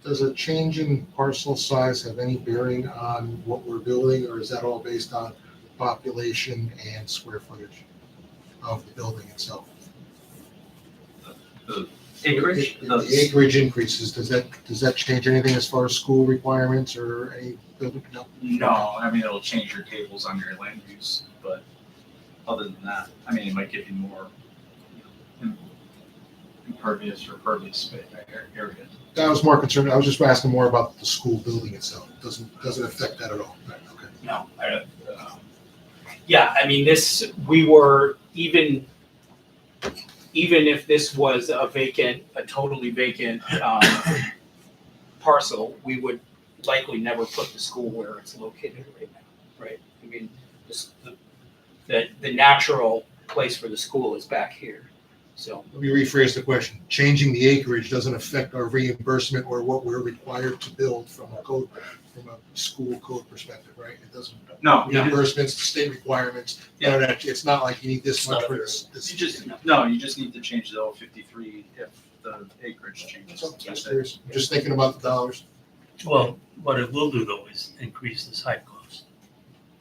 C: Does a change in parcel size have any bearing on what we're building, or is that all based on population and square footage of the building itself?
A: Acreage?
C: The acreage increases, does that change anything as far as school requirements or any building? No.
A: No, I mean, it'll change your tables on your land use, but other than that, I mean, it might give you more impervious or pervious space areas.
C: I was more concerned, I was just asking more about the school building itself. Doesn't affect that at all. Right, okay.
H: No, yeah, I mean, we were, even if this was a totally vacant parcel, we would likely never put the school where it's located right now, right? I mean, the natural place for the school is back here, so.
C: Let me rephrase the question. Changing the acreage doesn't affect our reimbursement or what we're required to build from a school code perspective, right? It doesn't.
A: No,
C: Reimbursements, state requirements, it's not like you need this much for this.
A: you just need to change the 053 if the acreage changes.
C: Just curious. Just thinking about the dollars.
I: Well, what it will do though is increase the site cost,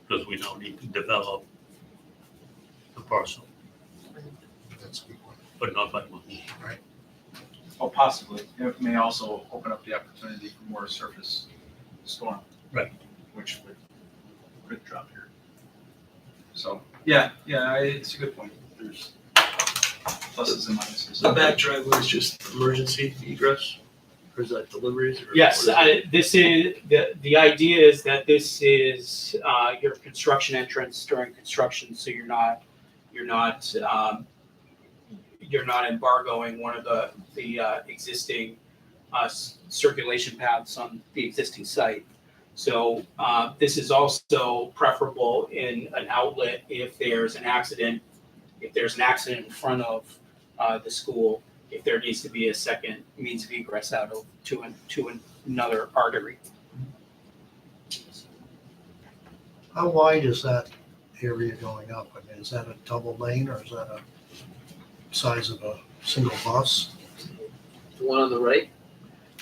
I: because we now need to develop the parcel,
C: That's a good point.
I: but not by much.
A: Oh, possibly. It may also open up the opportunity for more surface storm.
I: Right.
A: Which could drop here. So, yeah, it's a good point. There's pluses and minuses.
G: The back driveway is just emergency egress, or is that deliveries? Or
H: Yes, this is, the idea is that this is your construction entrance during construction, so you're not embargoing one of the existing circulation paths on the existing site. So this is also preferable in an outlet if there's an accident in front of the school, if there needs to be a second means of egress out of to another artery.
B: How wide is that area going up? I mean, is that a double lane or is that a size of a single bus?
N: The one on the right?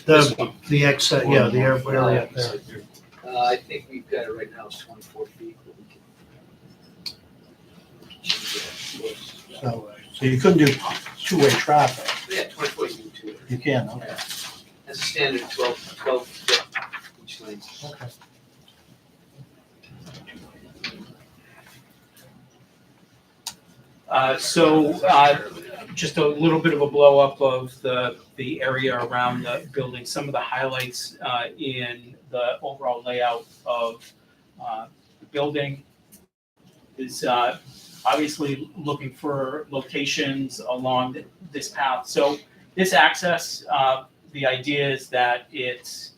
B: The exit, yeah, the area up there.
N: I think we've got it right now, it's 24 feet. But we can change that.
B: So you couldn't do two-way traffic?
N: Yeah, 24 you can do it.
B: You can, okay.
N: That's a standard 12 foot each lane.
B: Okay.
H: Just a little bit of a blow up of the area around the building. Some of the highlights in the overall layout of the building is obviously looking for locations along this path. So this access, the idea is that it's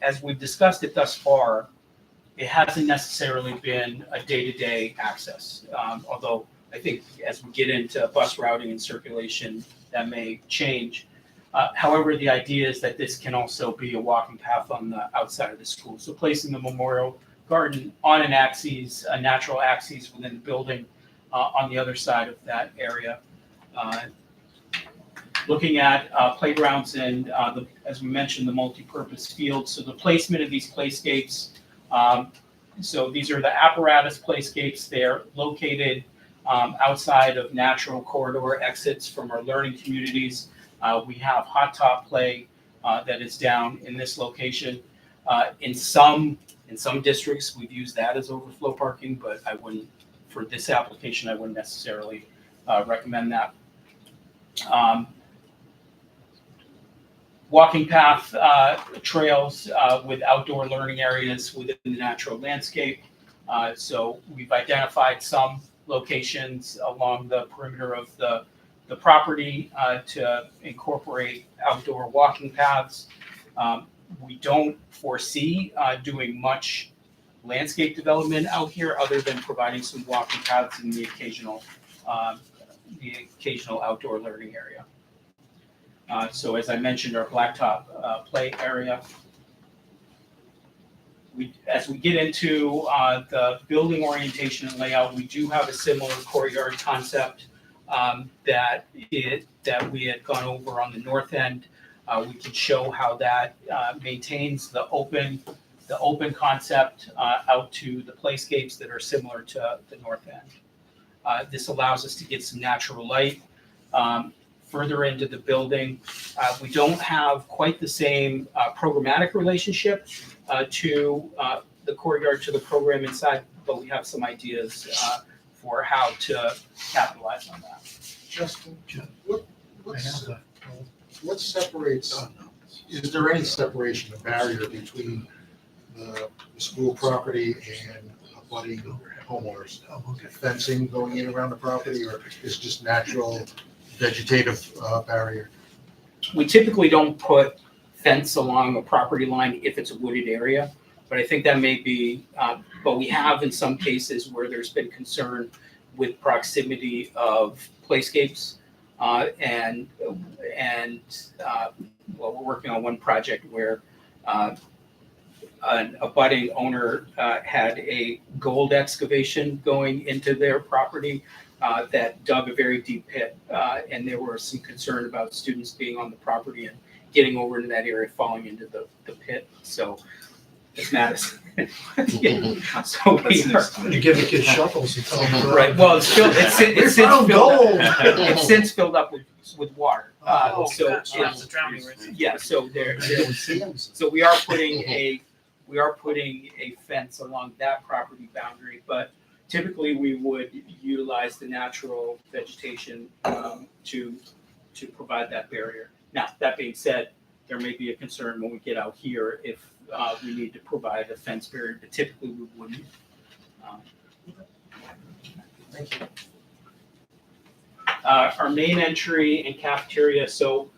H: as we've discussed it thus far, it hasn't necessarily been a day-to-day access, although I think as we get into bus routing and circulation, that may change. However, the idea is that this can also be a walking path on the outside of the school. So placing the memorial garden on an axis, a natural axis within the building on the other side of that area. Looking at playgrounds and, as we mentioned, the multi-purpose fields. So the placement of these playscapes, so these are the apparatus playscapes. They're located outside of natural corridor exits from our learning communities. We have hot top play that is down in this location. In some districts, we've used that as overflow parking, but I wouldn't, for this application, I wouldn't necessarily recommend that. Walking path trails with outdoor learning areas within the natural landscape.
A: So we've identified some locations along the perimeter of the property to incorporate outdoor walking paths. We don't foresee doing much landscape development out here other than providing some walking paths in the occasional outdoor learning area. So as I mentioned, our blacktop play area. As we get into the building orientation and layout, we do have a similar courtyard concept that we had gone over on the north end. We can show how that maintains the open concept out to the playscapes that are similar to the north end. This allows us to get some natural light further into the building. We don't have quite the same programmatic relationship to the courtyard, to the program inside, but we have some ideas for how to capitalize on that.
C: Justin, what separates, is there any separation, a barrier between the school property and abutting homeowners? Fencing going in around the property, or is just natural vegetative barrier?
A: We typically don't put fence along a property line if it's a wooded area, but I think that may be, but we have in some cases where there's been concern with proximity of playscapes. And well, we're working on one project where an abutting owner had a gold excavation going into their property that dug a very deep pit, and there were some concern about students being on the property and getting over into that area, falling into the pit. So it's Madison. So we are,
B: You give the kids shovels and tell them.
A: right. Well, it's since filled up with water. So
D: That's the drowning risk.
A: yeah. So so we are putting a fence along that property boundary, but typically we would utilize the natural vegetation to provide that barrier. Now, that being said, there may be a concern when we get out here if we need to provide a fence barrier, but typically we wouldn't.
C: Thank you.
A: Our main entry and cafeteria. So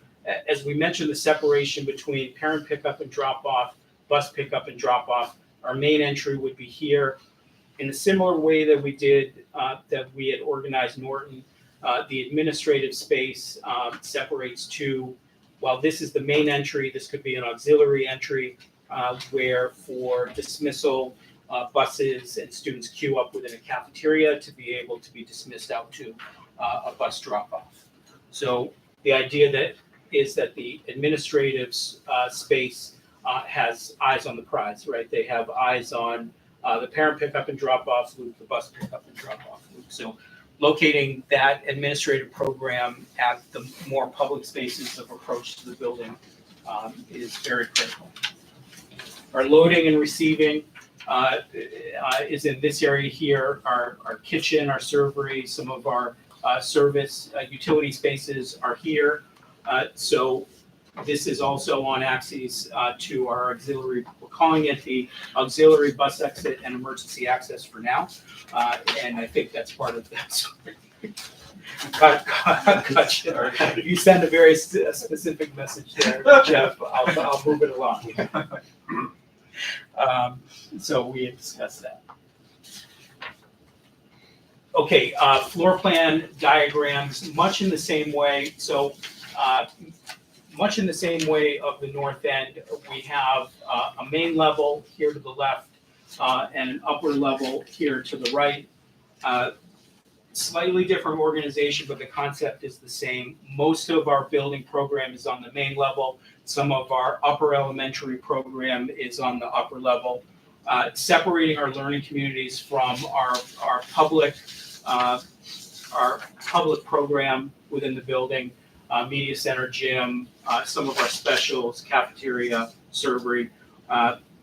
A: as we mentioned, the separation between parent pickup and drop off, bus pickup and drop off, our main entry would be here. In a similar way that we did, that we had organized Norton, the administrative space separates two. While this is the main entry, this could be an auxiliary entry where for dismissal, buses and students queue up within a cafeteria to be able to be dismissed out to a bus drop-off. So the idea is that the administrative space has eyes on the prize, right? They have eyes on the parent pickup and drop-off loop, the bus pickup and drop-off loop. So locating that administrative program at the more public spaces of approach to the building is very critical. Our loading and receiving is in this area here. Our kitchen, our servery, some of our service utility spaces are here. So this is also on axes to our auxiliary. We're calling it the auxiliary bus exit and emergency access for now. And I think that's part of that. Gotcha. You send a very specific message there, Jeff. I'll move it along. So we had discussed that. Okay, floor plan diagrams, much in the same way. So much in the same way of the north end, we have a main level here to the left and an upper level here to the right. Slightly different organization, but the concept is the same. Most of our building program is on the main level. Some of our upper elementary program is on the upper level. Separating our learning communities from our public program within the building, media center, gym, some of our specials, cafeteria, servery,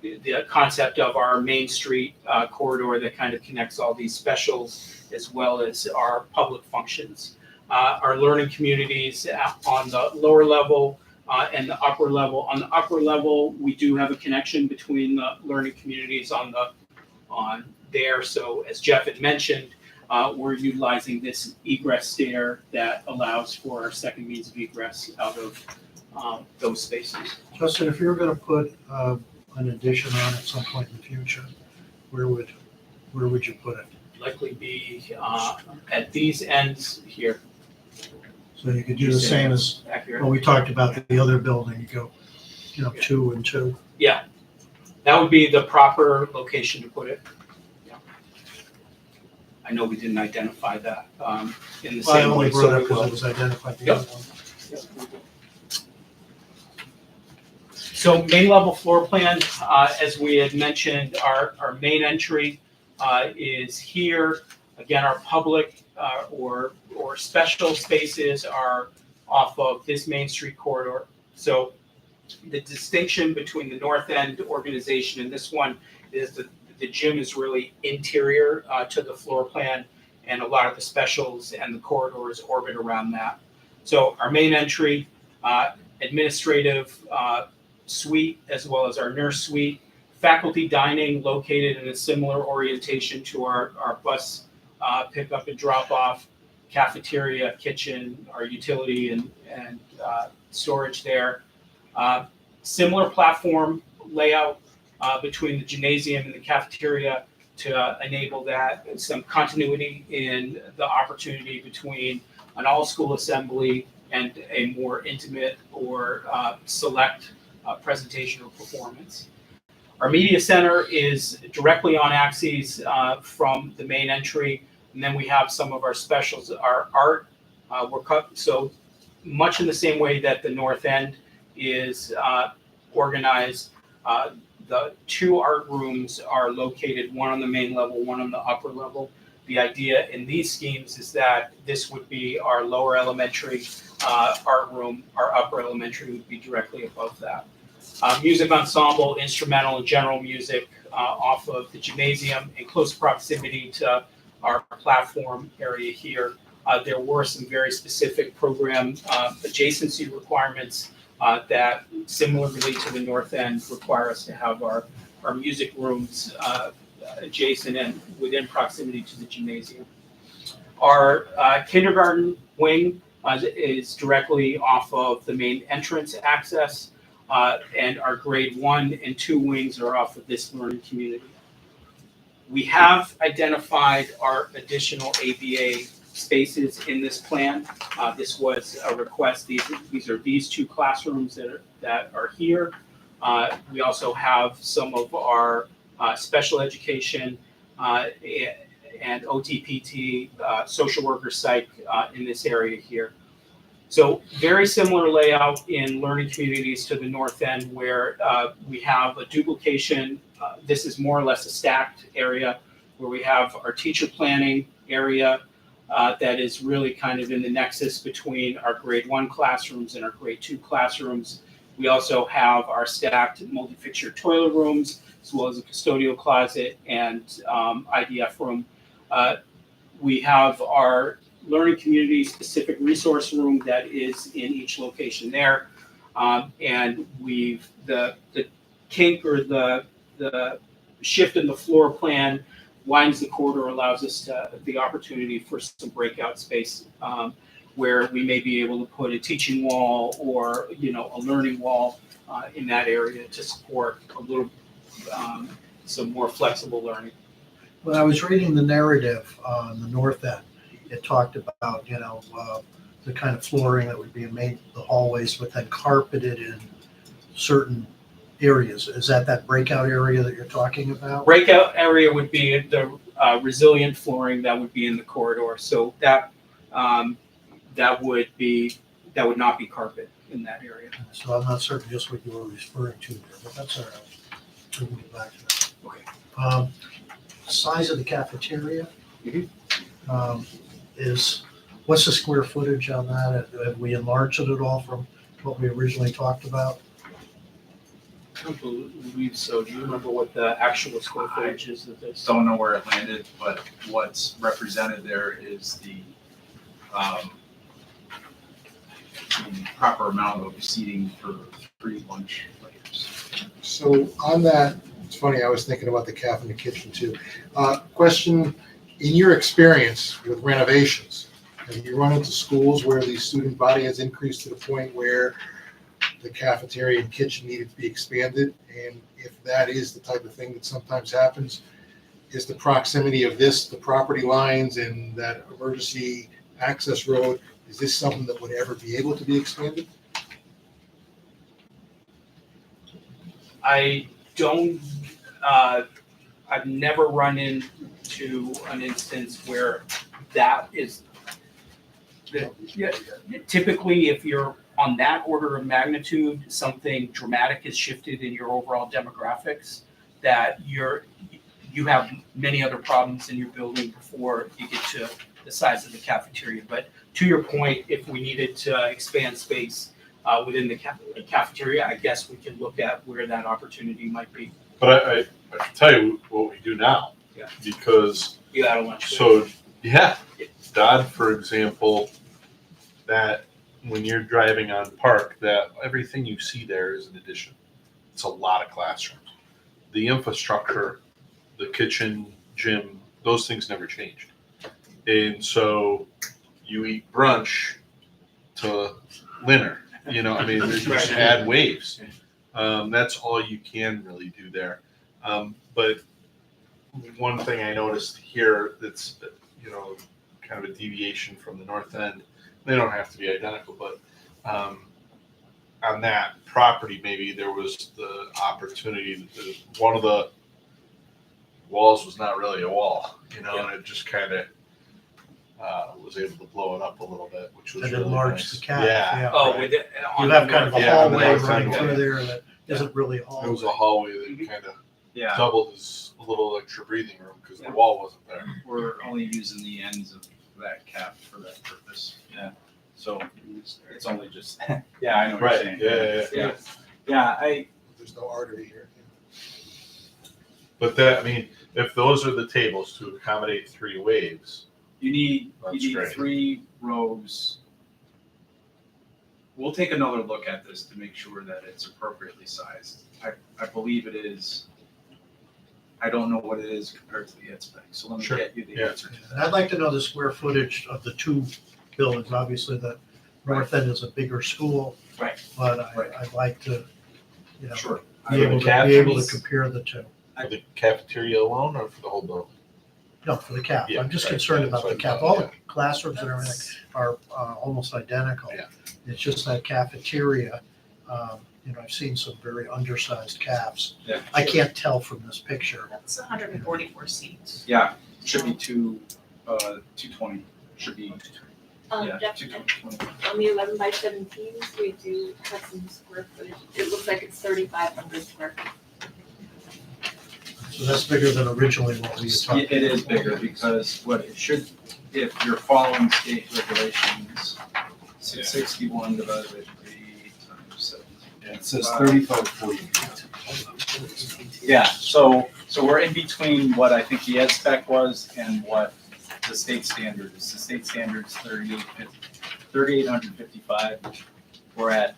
A: the concept of our Main Street corridor that kind of connects all these specials as well as our public functions. Our learning communities on the lower level and the upper level. On the upper level, we do have a connection between the learning communities on the
H: on there. So as Jeff had mentioned, we're utilizing this egress stair that allows for our second means of egress out of those spaces.
B: Justin, if you're gonna put an addition on at some point in the future, where would you put it?
H: Likely be at these ends here.
B: So you could do the same as
H: Accurate.
B: what we talked about, the other building, you go, 2 and 2.
H: Yeah, that would be the proper location to put it. Yeah. I know we didn't identify that in the
B: Well, I
H: same
B: only
H: way.
B: brought
H: so
B: it up
H: we
B: because
H: will.
B: it was identified the
H: Yep.
B: other one.
H: So main level floor plan, as we had mentioned, our main entry is here. Again, our public or special spaces are off of this Main Street corridor. So the distinction between the North End organization and this one is that the gym is really interior to the floor plan, and a lot of the specials and the corridors orbit around that. So our main entry, administrative suite, as well as our nurse suite, faculty dining located in a similar orientation to our bus pickup and drop off, cafeteria, kitchen, our utility and storage there. Similar platform layout between the gymnasium and the cafeteria to enable that, and some continuity in the opportunity between an all-school assembly and a more intimate or select presentation or performance. Our media center is directly on axes from the main entry, and then we have some of our specials. Our art, we're cut so much in the same way that the North End is organized. The 2 art rooms are located, one on the main level, one on the upper level. The idea in these schemes is that this would be our lower elementary art room, our upper elementary would be directly above that. Music ensemble, instrumental and general music off of the gymnasium in close proximity to our platform area here. There were some very specific program adjacency requirements that similarly to the North End require us to have our music rooms adjacent and within proximity to the gymnasium. Our kindergarten wing is directly off of the main entrance access, and our grade 1 and 2 wings are off of this learning community. We have identified our additional ABA spaces in this plan. This was a request. These are these 2 classrooms that are here. We also have some of our special education and OTPT social worker psych in this area here. So very similar layout in learning communities to the North End, where we have a duplication. This is more or less a stacked area where we have our teacher planning area that is really kind of in the nexus between our grade 1 classrooms and our grade 2 classrooms. We also have our stacked multi-fixture toilet rooms, as well as a custodial closet and IDF room. We have our learning community specific resource room that is in each location there. And the kink or the shift in the floor plan winds the corridor, allows us the opportunity for some breakout space where we may be able to put a teaching wall or a learning wall in that area to support a little some more flexible learning.
B: When I was reading the narrative on the North End, it talked about, the kind of flooring that would be made, the hallways, but then carpeted in certain areas. Is that breakout area that you're talking about?
H: Breakout area would be the resilient flooring that would be in the corridor. So that would not be carpet in that area.
B: So I'm not certain just what you were referring to there, but that's all right. We can get back to that.
H: Okay.
B: Size of the cafeteria
H: Mhm.
B: what's the square footage on that? Have we enlarged it at all from what we originally talked about?
H: I don't believe so. Do you remember what the actual square footage is of this?
A: Don't know where it landed, but what's represented there is the proper amount of seating for 3 lunch layers.
C: So on that It's funny, I was thinking about the caf in the kitchen too. Question, in your experience with renovations, have you run into schools where the student body has increased to the point where the cafeteria and kitchen needed to be expanded? And if that is the type of thing that sometimes happens, is the proximity of this, the property lines and that emergency access road, is this something that would ever be able to be expanded?
H: I don't, I've never run into an instance where that is, yeah, typically if you're on that order of magnitude, something dramatic has shifted in your overall demographics, that you have many other problems in your building before you get to the size of the cafeteria. But to your point, if we needed to expand space within the cafeteria, I guess we can look at where that opportunity might be.
F: But I can tell you what we do now.
H: Yeah.
F: Because,
H: You got a lunch.
F: so, yeah, Dodd, for example, that when you're driving on Park, that everything you see there is an addition. It's a lot of classrooms. The infrastructure, the kitchen, gym, those things never changed. And so you eat brunch to dinner, you know, I mean, there's just add waves. That's all you can really do there. But one thing I noticed here that's, you know, kind of a deviation from the north end, they don't have to be identical, but on that property, maybe there was the opportunity that one of the walls was not really a wall, you know, and it just kind of was able to blow it up a little bit, which was
B: And
F: really
B: enlarge
F: nice.
B: the cap,
F: Yeah.
B: yeah.
H: Oh,
F: right.
H: with it.
B: You have kind of a
F: Yeah, on the
B: hallway
F: north
B: running
F: end,
B: through
F: yeah.
B: there that isn't really a hallway.
F: It was a hallway that kind of
A: Yeah,
F: doubled as a little extra breathing room because the wall wasn't there.
A: we're only using the ends of that cap for that purpose, yeah. So it's only just, yeah, I know what you're
F: Right,
A: saying.
F: yeah.
A: Yeah, yeah,
C: There's no artery here.
F: But that, I mean, if those are the tables to accommodate 3 waves,
A: you need
F: That's great.
A: 3 rows. We'll take another look at this to make sure that it's appropriately sized. I believe it is. I don't know what it is compared to the ed spec, so let me
F: Sure.
A: get you the
F: Yeah.
A: answer to
B: And
A: that.
B: I'd like to know the square footage of the 2 buildings. Obviously, the north end is a bigger school.
A: Right.
B: But
A: Right.
B: I'd like to, you know,
A: Sure.
B: be able to compare the 2.
F: for the cafeteria alone or for the whole building?
B: No, for the cap.
F: Yeah,
B: I'm just
F: right.
B: concerned
F: Yeah,
B: about the
F: that's
B: cap.
F: what I
B: All
F: thought,
B: the classrooms and everything are almost identical.
F: Yeah.
B: It's just that cafeteria, you know, I've seen some very undersized caps.
A: Yeah.
B: I can't tell from this picture.
D: That's 144 seats.
A: Yeah, should be 220, should be, yeah,
M: Jeff,
A: 220.
M: on the 11 by 17s, we do have some square footage. It looks like it's 3,500 square feet.
B: So that's bigger than originally what we had talked about.
A: It is bigger because what it should, if you're following state regulations, 661 divided by 3 times 7.
E: Yeah, it says 3540.
A: Yeah, so we're in between what I think the ed spec was and what the state standard is. The state standard is 3,855. We're at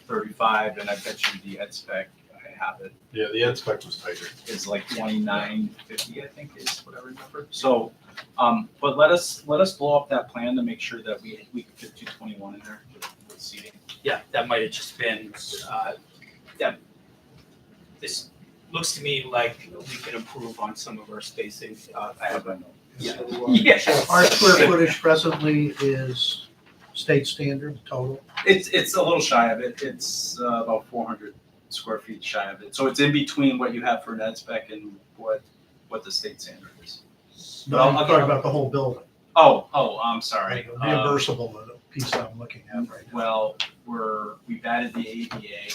A: 35, and I bet you the ed spec, I have it,
F: Yeah, the ed spec was tighter.
A: is like 2950, I think is what I remember. So, but let us blow up that plan to make sure that we can fit 221 in there with seating.
H: Yeah, that might have just been, that, this looks to me like we can improve on some of our spacing. I have a, yeah. Yes.
B: Our square footage presently is state standard total.
A: It's a little shy of it. It's about 400 square feet shy of it. So it's in between what you have for an ed spec and what the state standard is.
B: No, I'm talking about the whole building.
A: Oh, I'm sorry.
B: The reimbursable piece I'm looking at right now.
A: Well, we've added the ADA.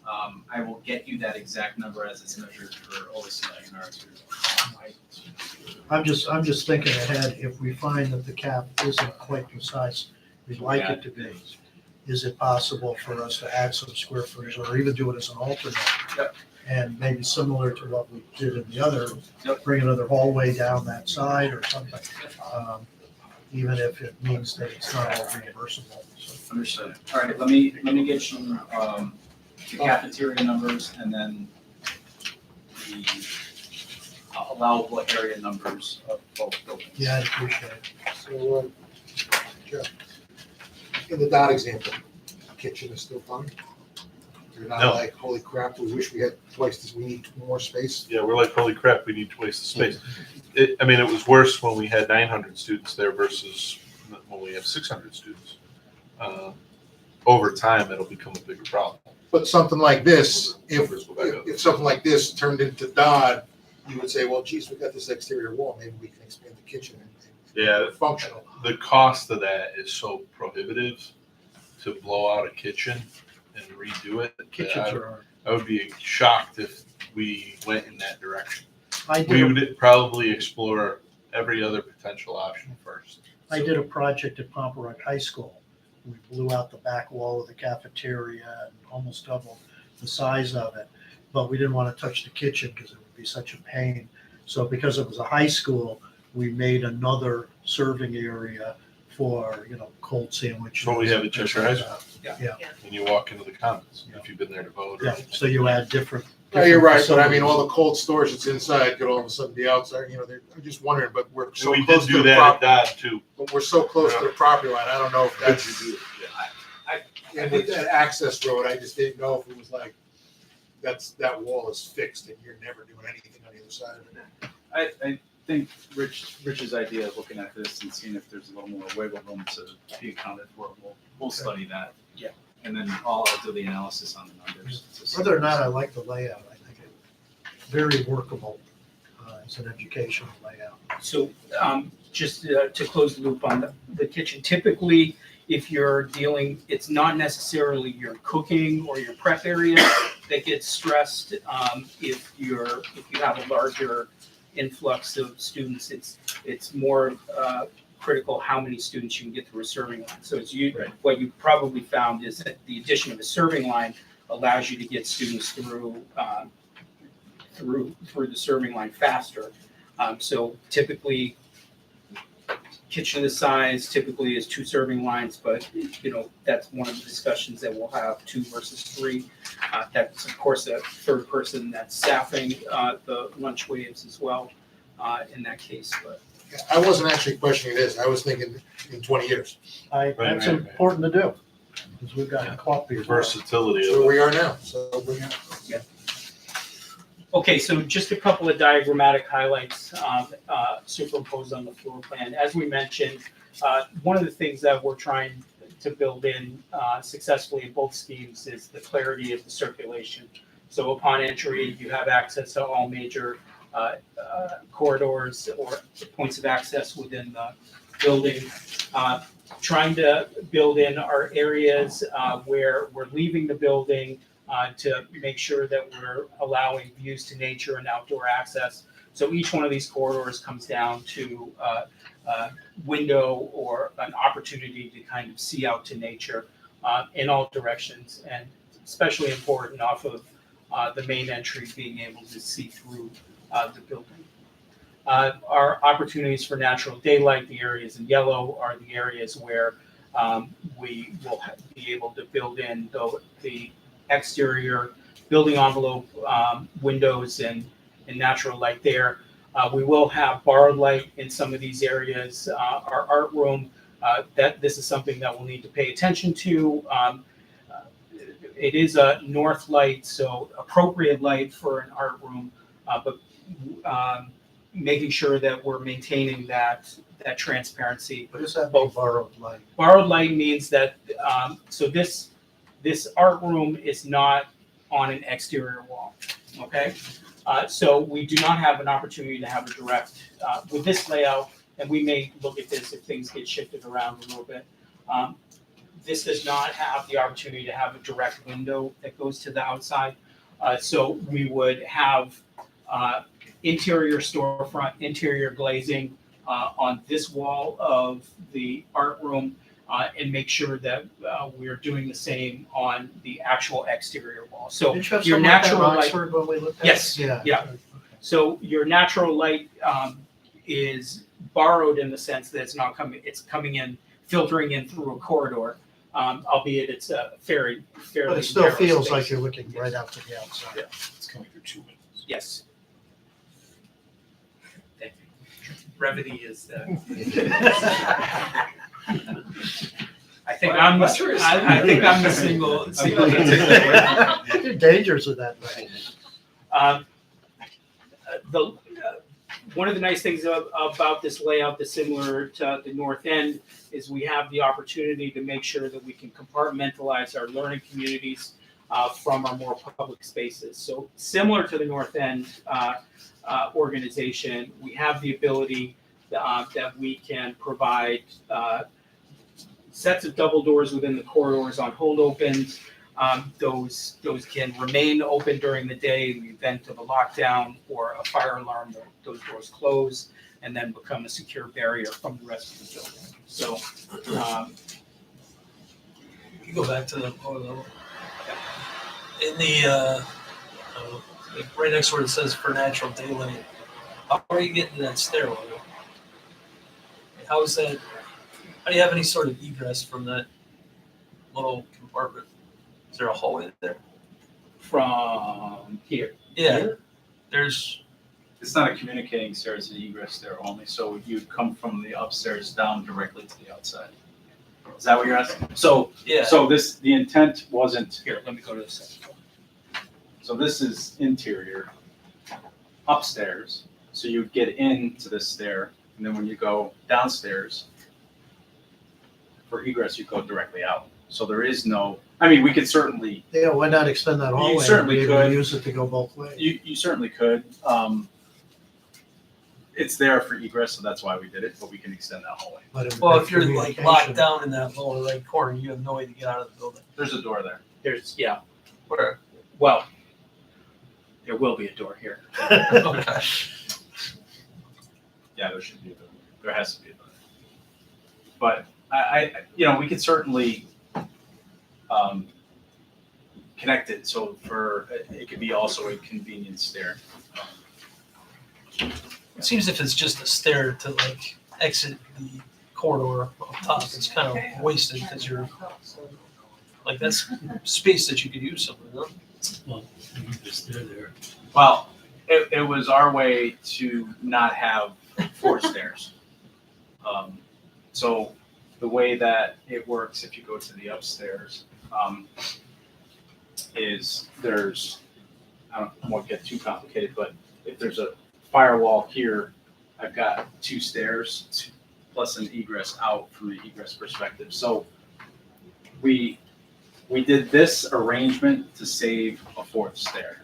A: I will get you that exact number as it's measured for OCI and R2.
B: I'm just thinking ahead, if we find that the cap isn't quite the size we'd like it to be, is it possible for us to add some square footage or even do it as an alternate?
A: Yep.
B: And maybe similar to what we did in the other,
A: Yep.
B: bring another hallway down that side or something. Even if it means that it's not all reimbursable. So
A: Understood. All right, let me get you the cafeteria numbers, and then the allowable area numbers of both buildings.
B: Yeah, I'd appreciate it.
C: So, Jeff, in the dot example, kitchen is still fine? You're not
F: No.
C: like, holy crap, we wish we had twice this, we need more space?
F: Yeah, we're like, holy crap, we need twice the space. I mean, it was worse when we had 900 students there versus when we have 600 students. Over time, it'll become a bigger problem.
C: But something like this, if,
F: Numbers will back up.
C: if something like this turned into Dodd, you would say, well, geez, we got this exterior wall, maybe we can expand the kitchen and
F: Yeah,
C: make it functional.
F: the cost of that is so prohibitive to blow out a kitchen and redo it.
B: Kitchens are,
F: I would be shocked if we went in that direction.
B: I
F: We
B: did,
F: would probably explore every other potential option first.
B: I did a project at Pomperac High School. We blew out the back wall of the cafeteria and almost doubled the size of it. But we didn't want to touch the kitchen because it would be such a pain. So because it was a high school, we made another serving area for, cold sandwiches.
F: So we have at Cheshire High
B: School.
F: And you walk into the commons, if you've been there to vote.
B: Yeah, so you add different.
C: Yeah, you're right, but I
B: different
C: mean, all the
B: facilities.
C: cold storage that's inside could all of a sudden be outside, I'm just wondering, but we're
F: So
C: so
F: we
C: close
F: did
C: to
F: do
C: the
F: that at
C: property.
F: Dodd too.
C: But we're so close to the property line, I don't know if that's, and with that access road, I just didn't know if it was like, that wall is fixed and you're never doing anything on the other side of it.
A: I think Rich's idea of looking at this and seeing if there's a little more wiggle room to be accounted for, we'll study that.
H: Yeah.
A: And then I'll do the analysis on the numbers. to see-
B: Whether or not I like the layout, I think it's very workable as an educational layout.
H: So just to close the loop on the kitchen, typically, if you're dealing, it's not necessarily your cooking or your prep area that gets stressed. If you have a larger influx of students, it's more critical how many students you can get through a serving line. So what you probably found is that the addition of a serving line allows you to get students through the serving line faster. So typically, kitchen this size typically is 2 serving lines, but that's one of the discussions that we'll have, 2 versus 3. That's of course a third person that's staffing the lunch waves as well in that case. But
C: I wasn't actually questioning this, I was thinking in 20 years,
B: That's
F: right.
B: important to do, because we've got coffee.
F: Versatility
C: so
F: of it.
C: we are now, so we
H: okay, so just a couple of diagrammatic highlights superimposed on the floor plan. As we mentioned, one of the things that we're trying to build in successfully in both schemes is the clarity of the circulation. So upon entry, you have access to all major corridors or points of access within the building. Trying to build in our areas where we're leaving the building to make sure that we're allowing views to nature and outdoor access. So each one of these corridors comes down to a window or an opportunity to kind of see out to nature in all directions, and especially important off of the main entry, being able to see through the building. Our opportunities for natural daylight, the areas in yellow, are the areas where we will be able to build in the exterior building envelope windows and natural light there. We will have borrowed light in some of these areas. Our art room, this is something that we'll need to pay attention to. It is a north light, so appropriate light for an art room, but making sure that we're maintaining that transparency.
B: What does that mean, borrowed light?
H: Borrowed light means that, so this art room is not on an exterior wall, okay? So we do not have an opportunity to have a direct, with this layout, and we may look at this if things get shifted around a little bit. This does not have the opportunity to have a direct window that goes to the outside. So we would have interior storefront, interior glazing on this wall of the art room, and make sure that we're doing the same on the actual exterior wall. So
B: Did you have
H: your
B: something like that
H: natural
B: in
H: light.
B: Oxford when we looked at it?
H: Yes, yeah. So your natural light is borrowed in the sense that it's coming in, filtering in through a corridor. albeit it's a fairly
B: But it still
H: narrow
B: feels
H: space.
B: like you're looking right out to the outside.
F: It's coming through 2 windows.
H: Yes. Thank you. Brevity is. I think I'm I think I'm the single.
B: There are dangers of that, right?
H: One of the nice things about this layout that's similar to the north end is we have the opportunity to make sure that we can compartmentalize our learning communities from our more public spaces. So similar to the north end organization, we have the ability that we can provide sets of double doors within the corridors on hold opens. Those can remain open during the day in the event of a lockdown or a fire alarm. Those doors close and then become a secure barrier from the rest of the building. So,
G: You go back to the lower level. In the, like right next where it says for natural daylight, how are you getting to that stairwell? How is that, how do you have any sort of egress from that little compartment? Is there a hallway there?
A: From here.
G: Yeah,
A: Here?
G: there's,
A: It's not a communicating stairs, it's an egress there only, so you'd come from the upstairs down directly to the outside. Is that what you're asking? So,
G: yeah.
A: the intent wasn't,
H: here, let me go to the second floor.
A: so this is interior, upstairs, so you'd get into this stair, and then when you go downstairs, for egress, you go directly out. So there is no, I mean, we could certainly,
B: Yeah, why not extend that hallway? and
A: certainly
B: be able to
A: could.
B: Use it to go both ways.
A: you certainly could. It's there for egress, so that's why we did it, but we can extend that hallway.
B: But
G: Well, if you're like
B: communication-
G: locked down in that lower right corner, you have no way to get out of the building.
A: There's a door there.
H: There's, yeah,
G: Where?
H: well, there will be a door here.
G: Okay.
A: Yeah, there should be a door. There has to be a door. But we could certainly connect it, so it could be also a convenience stair.
G: It seems if it's just a stair to like exit the corridor up top, it's kind of wasted because you're, like, that's space that you could use somewhere, no?
I: Well, the stair there.
A: Well, it was our way to not have 4 stairs. So the way that it works, if you go to the upstairs, is I won't get too complicated, but if there's a firewall here, I've got 2 stairs plus an egress out from the egress perspective. So we did this arrangement to save a 4th stair,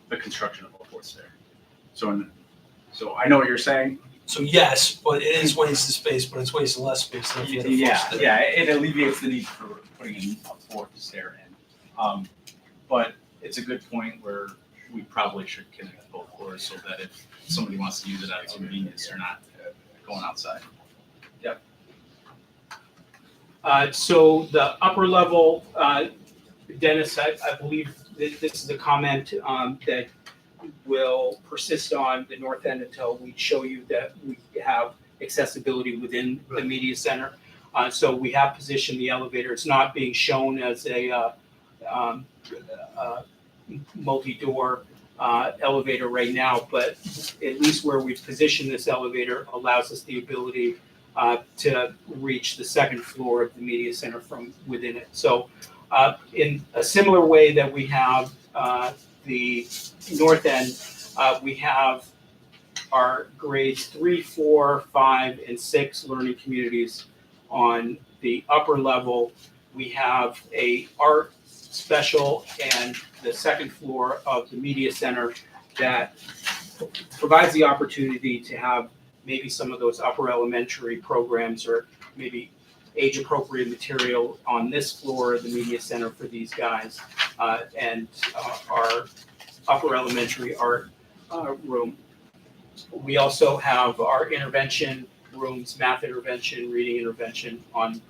A: the construction of a 4th stair. So I know what you're saying.
G: So yes, but it is wasted space, but it's wasting less space than if you had a full stair.
A: Yeah, it alleviates the need for putting in a 4th stair in. But it's a good point where we probably should connect both floors so that if somebody wants to use it out of convenience, they're not going outside. Yep.
H: So the upper level, Dennis, I believe this is a comment that will persist on the north end until we show you that we have accessibility within the media center. So we have positioned the elevator. It's not being shown as a multi-door elevator right now, but at least where we've positioned this elevator allows us the ability to reach the 2nd floor of the media center from within it. So in a similar way that we have the north end, we have our grades 3, 4, 5, and 6 learning communities on the upper level. We have a art special and the 2nd floor of the media center that provides the opportunity to have maybe some of those upper elementary programs or maybe age appropriate material on this floor of the media center for these guys, and our upper elementary art room. We also have our intervention rooms, math intervention, reading intervention on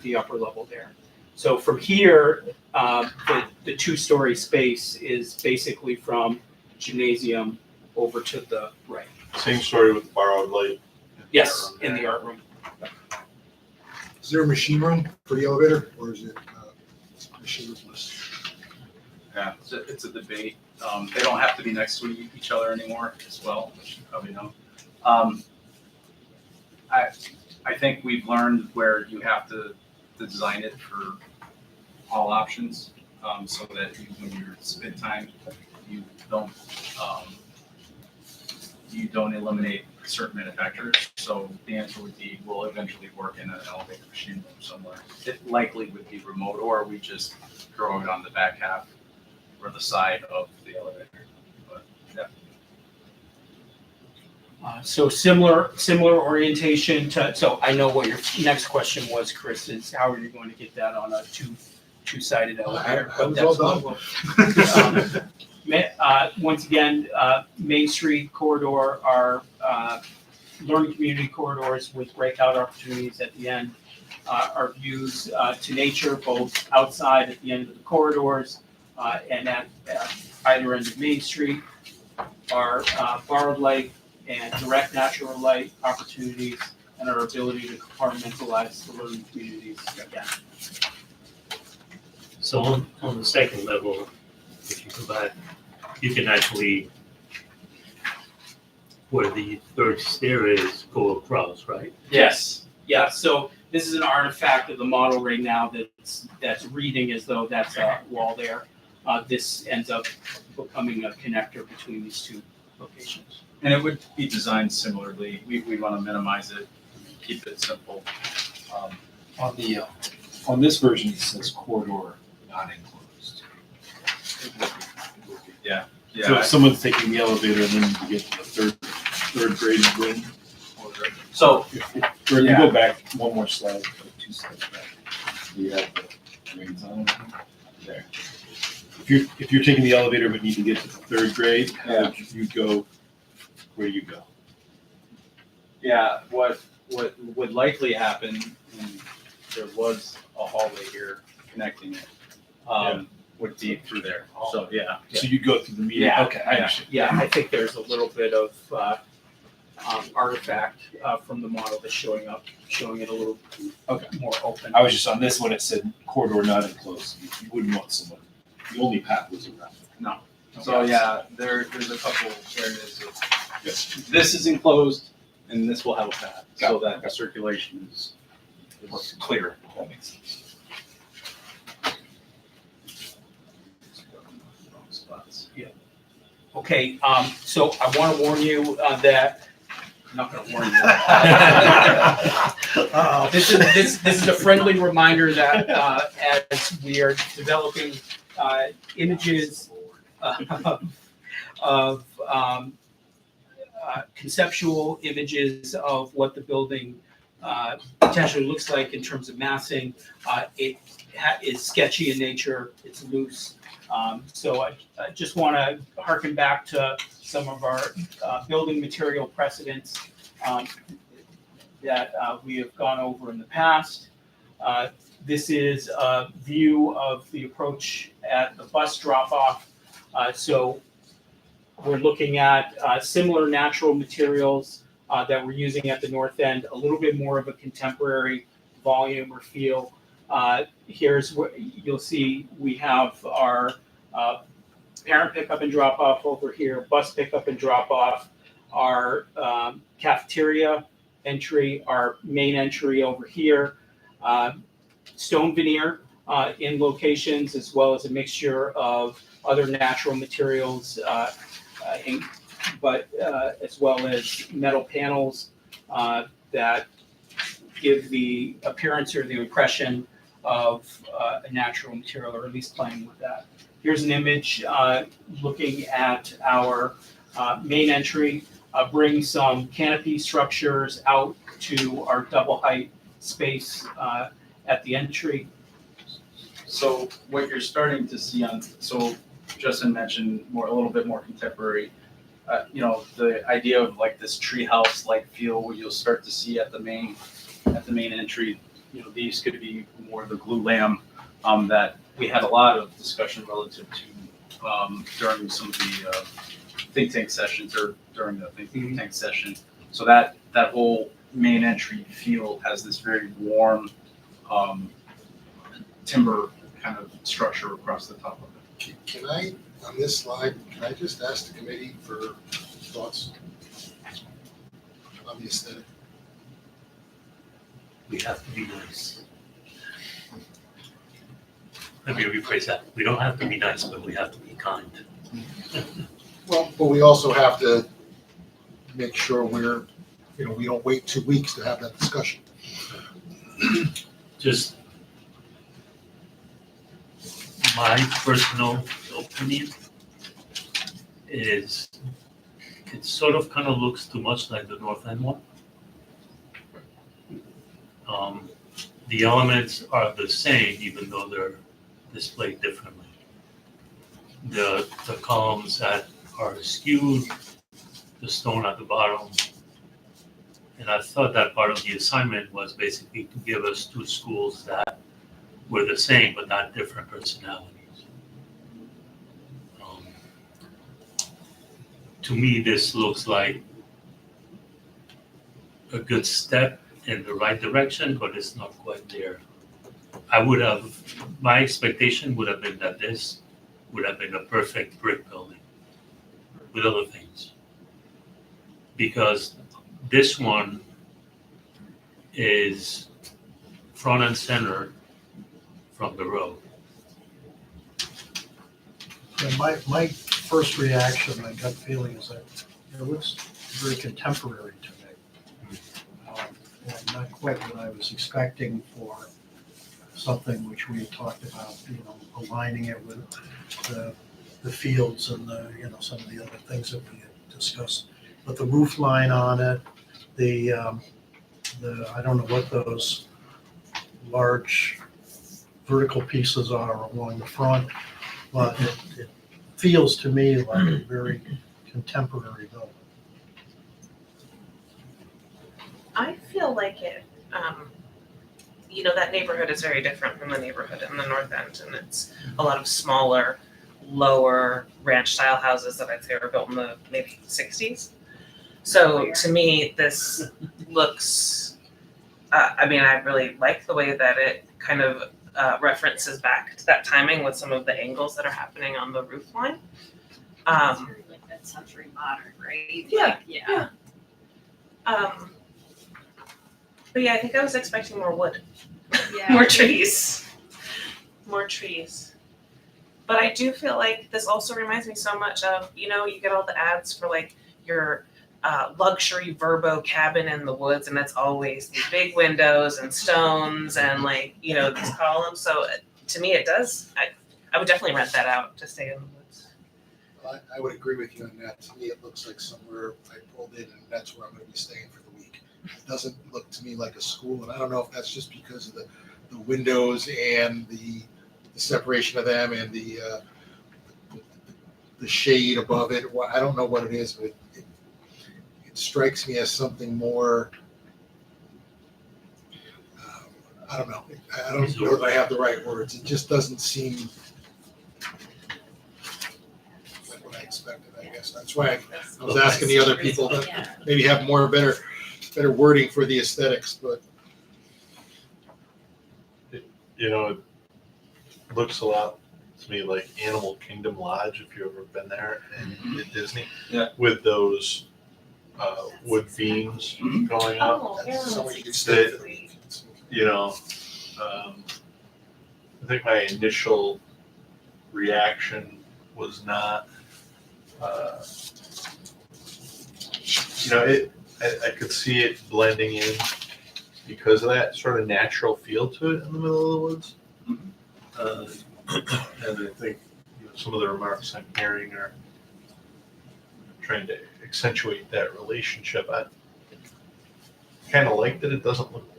H: the upper level there. So from here, the 2-story space is basically from gymnasium over to the right.
F: Same story with the borrowed light.
H: Yes, in the art room.
C: Is there a machine room for the elevator, or is it machineless?
A: Yeah, it's a debate. They don't have to be next to each other anymore as well, which you probably know. I think we've learned where you have to design it for all options, so that when you're spend time, you don't eliminate certain manufacturers. So the answer would be, we'll eventually work in an elevator machine room somewhere. It likely would be remote, or we just throw it on the back half or the side of the elevator. But yeah.
H: So similar orientation to, so I know what your next question was, Chris, is how are you going to get that on a two-sided elevator?
C: I was all done.
H: Once again, Main Street corridor are learning community corridors with breakout opportunities at the end. Our views to nature, both outside at the end of the corridors and at either end of Main Street. Our borrowed light and direct natural light opportunities, and our ability to compartmentalize the learning communities again.
I: So on the second level, if you go back, you can actually, where the third stair is, go across, right?
H: Yes. Yeah, so this is an artifact of the model right now that's reading as though that's a wall there. This ends up becoming a connector between these two locations.
A: And it would be designed similarly. We want to minimize it, keep it simple.
O: On this version, it says corridor not enclosed.
A: Yeah.
O: So if someone's taking the elevator and then you get to the third grade wing.
A: So
O: Or you go back one more slide, like 2 slides back. You have the grades on it. There. If you're taking the elevator but need to get to the third grade, you go where you go.
A: Yeah, what would likely happen, and there was a hallway here connecting it, would be through there. So, yeah.
O: So you go through the meeting.
H: Yeah,
O: Okay, I understand.
H: Yeah, I think there's a little bit of artifact from the model that's showing it a little more open.
O: I was just on this one, it said corridor not enclosed. You wouldn't want someone, the only path was around.
A: No. So, yeah, there's a couple areas of, this is enclosed, and this will help that, so that the circulation is
O: Clear, that makes sense.
H: Okay, so I want to warn you that, I'm not going to warn you. This is a friendly reminder that as we are developing images of conceptual images of what the building potentially looks like in terms of massing, it is sketchy in nature, it's loose. So I just want to harken back to some of our building material precedents that we have gone over in the past. This is a view of the approach at the bus drop-off. So we're looking at similar natural materials that we're using at the north end, a little bit more of a contemporary volume or feel. Here's what you'll see. We have our parent pickup and drop off over here, bus pickup and drop off, our cafeteria entry, our main entry over here, stone veneer in locations, as well as a mixture of other natural materials, but as well as metal panels that give the appearance or the impression of a natural material, or at least playing with that. Here's an image looking at our main entry, bring some canopy structures out to our double height space at the entry.
A: So what you're starting to see so Justin mentioned a little bit more contemporary. The idea of like this treehouse-like feel, what you'll start to see at the main entry. These could be more the glue lamb that we had a lot of discussion relative to during some of the think tank sessions, or during the think tank session. So that whole main entry feel has this very warm timber kind of structure across the top of it.
C: Can I, on this slide, can I just ask the committee for thoughts on the aesthetic?
I: We have to be nice. Let me rephrase that. We don't have to be nice, but we have to be kind.
C: Well, but we also have to make sure we don't wait 2 weeks to have that discussion.
I: Just my personal opinion is it sort of kind of looks too much like the North End one. The elements are the same, even though they're displayed differently. The columns that are skewed, the stone at the bottom. And I thought that part of the assignment was basically to give us two schools that were the same but not different personalities. To me, this looks like a good step in the right direction, but it's not quite there. My expectation would have been that this would have been a perfect brick building with other things. Because this one is front and center from the road.
B: Yeah, my first reaction, my gut feeling is that it looks very contemporary to me. And not quite what I was expecting for something which we had talked about, aligning it with the fields and some of the other things that we had discussed. But the roof line on it, I don't know what those large vertical pieces are along the front, but it feels to me like a very contemporary building.
D: I feel like it, that neighborhood is very different from the neighborhood in the North End, and it's a lot of smaller, lower ranch-style houses that I'd say were built in the maybe 60s. So to me, this looks, I really like the way that it kind of references back to that timing with some of the angles that are happening on the roof line.
M: It's very like that century modern, right?
D: Yeah,
M: Like, yeah.
D: But yeah, I think I was expecting more wood,
M: Yeah.
D: more trees. But I do feel like this also reminds me so much of, you get all the ads for like your luxury Verbo cabin in the woods, and it's always these big windows and stones and these columns. So to me, it does. I would definitely rent that out to stay in the woods.
C: I would agree with you on that. To me, it looks like somewhere I pulled in, and that's where I'm going to be staying for the week. It doesn't look to me like a school, and I don't know if that's just because of the windows and the separation of them and the shade above it. I don't know what it is, but it strikes me as something more. I don't know. I don't know if I have the right words. It just doesn't seem like what I expected, I guess. That's why I was asking the other people to maybe have better wording for the aesthetics, but.
F: It looks a lot to me like Animal Kingdom Lodge, if you've ever been there in Disney.
A: Yeah.
F: With those wood beams going up.
D: Oh, yeah.
C: So you could stay for the week.
F: I think my initial reaction was not, I could see it blending in because of that sort of natural feel to it in the middle of the woods. And I think some of the remarks I'm hearing are trying to accentuate that relationship. I kind of like that it doesn't look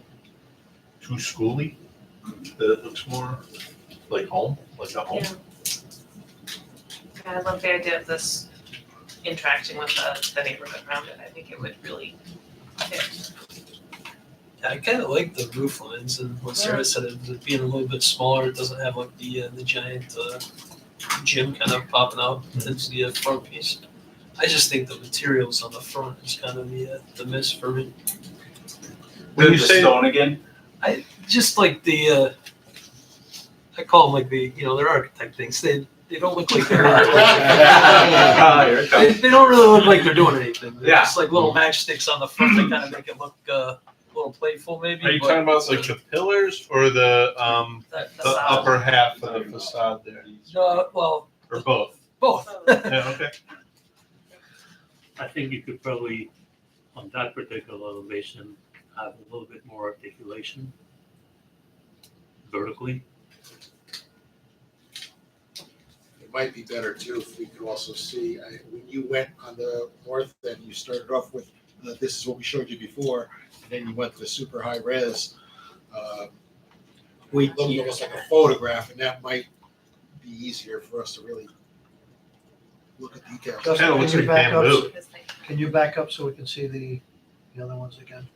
F: too schooly, that it looks more like home, like a home.
D: Yeah, I love the idea of this interacting with the neighborhood around it. I think it would really fit.
G: Yeah, I kind of like the roof lines and what Sarah said, it being a little bit smaller, it doesn't have like the giant gym kind of popping out into the front piece. I just think the materials on the front is kind of the miss for me.
A: When you say stone again,
G: Just like the, I call them like they're architect things. They don't look like they're. They don't really look like they're doing anything. They're just like little matchsticks on the front that kind of make it look a little playful, maybe.
F: Are you
G: but
F: talking about like the pillars or the
G: that-
F: the upper half of the facade there,
G: No, well,
F: or both?
G: both.
F: Yeah, okay.
I: I think you could probably, on that particular elevation, have a little bit more articulation vertically.
C: It might be better too if we could also see, when you went on the north end, you started off with, this is what we showed you before, and then you went to the super high res. We looked almost like a photograph, and that might be easier for us to really look at details.
B: Justin,
F: Kinda
B: can
F: looks
B: you
F: like
B: back up?
F: bamboo.
B: Can you back up so we can see the other ones again?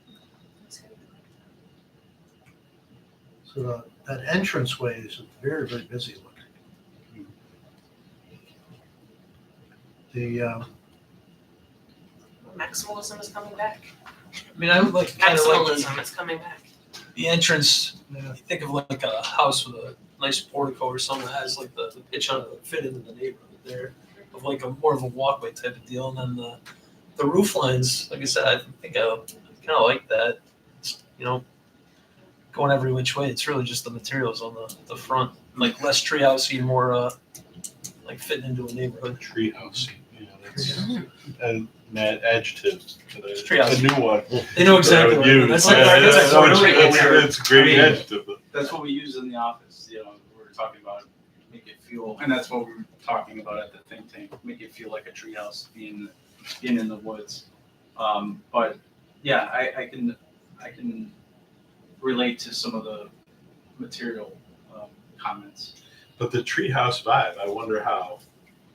B: So that entranceway is very, very busy looking. The,
D: Maximalism is coming back.
G: I mean, I would like kind of like
D: Maximalism is coming back.
G: the entrance. You think of like a house with a nice portico or something that has like the pitch on it that fit into the neighborhood there, of like a more of a walkway type of deal. And then the roof lines, like I said, I think I kind of like that. It's, going every which way. It's really just the materials on the front, like less treehousey, more like fitting into a neighborhood.
F: Treehouse. Yeah, that's an adjective to the
G: Treehouse.
F: new one.
G: They know exactly
F: I would
G: what I mean.
F: use.
G: That's like-
F: Yeah,
G: that's like
F: no,
G: what we're
F: it's-
G: doing.
F: it's a great
A: I mean,
F: adjective.
A: That's what we use in the office, we were talking about, make it feel, and that's what we were talking about at the think tank, make it feel like a treehouse being in the woods. But yeah, I can relate to some of the material comments.
F: But the treehouse vibe, I wonder how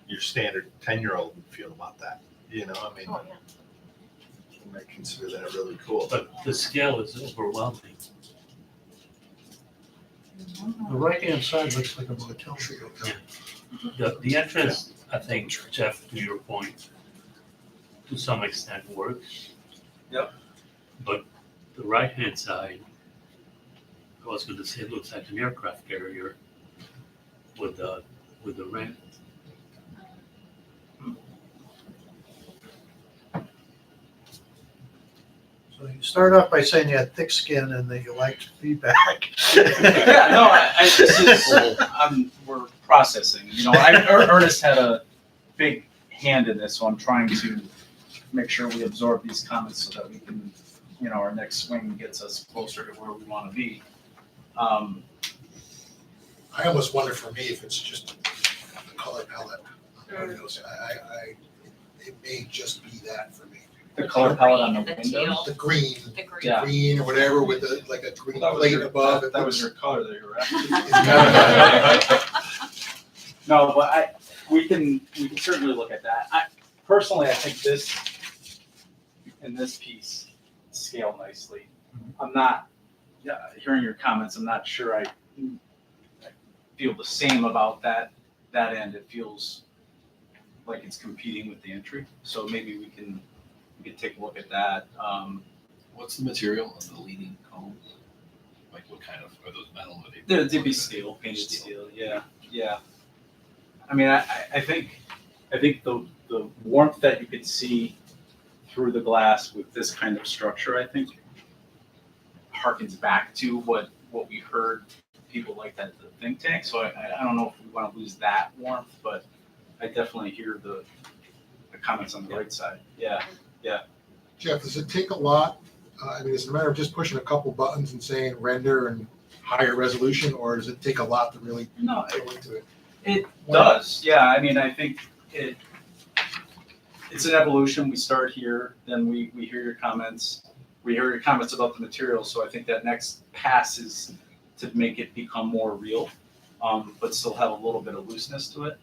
F: your standard 10-year-old would feel about that. I mean,
D: Oh, yeah.
F: I might consider that really cool.
I: But the scale is overwhelming.
B: the right-hand side looks like a motel.
I: The entrance, I think, Jeff, to your point, to some extent works.
A: Yep.
I: But the right-hand side, I was gonna say, it looks like an aircraft carrier with the ramp.
B: So you start off by saying you had thick skin and that you liked feedback.
A: Yeah, no, this is, we're processing, Ernest had a big hand in this, so I'm trying to make sure we absorb these comments so that we can, our next swing gets us closer to where we want to be.
C: I almost wonder for me if it's just a color palette. It may just be that for me.
A: The color palette on the
D: The
A: windows.
D: teal.
C: The green,
D: The green.
A: Yeah.
C: green or whatever with like a green
A: That was
C: plate
A: your,
C: above.
A: that was your color that you were
C: It's
A: after. No, but we can certainly look at that. Personally, I think this and this piece scale nicely. I'm not, hearing your comments, I'm not sure I feel the same about that end. It feels like it's competing with the entry. So maybe we can take a look at that.
O: What's the material of the leading columns? Like what kind of, are those metal? Are they?
A: They'd be steel, painted steel, yeah. I mean, I think the warmth that you could see through the glass with this kind of structure, I think harkens back to what we heard people like at the think tank. So I don't know if we want to lose that warmth, but I definitely hear the comments on the right side. Yeah.
C: Jeff, does it take a lot? Is it a matter of just pushing a couple buttons and saying render and higher resolution, or does it take a lot to really
A: No,
C: go into it?
A: it does. Yeah. I mean, I think it's an evolution. We start here, then we hear your comments. We hear your comments about the material. So I think that next pass is to make it become more real, but still have a little bit of looseness to it.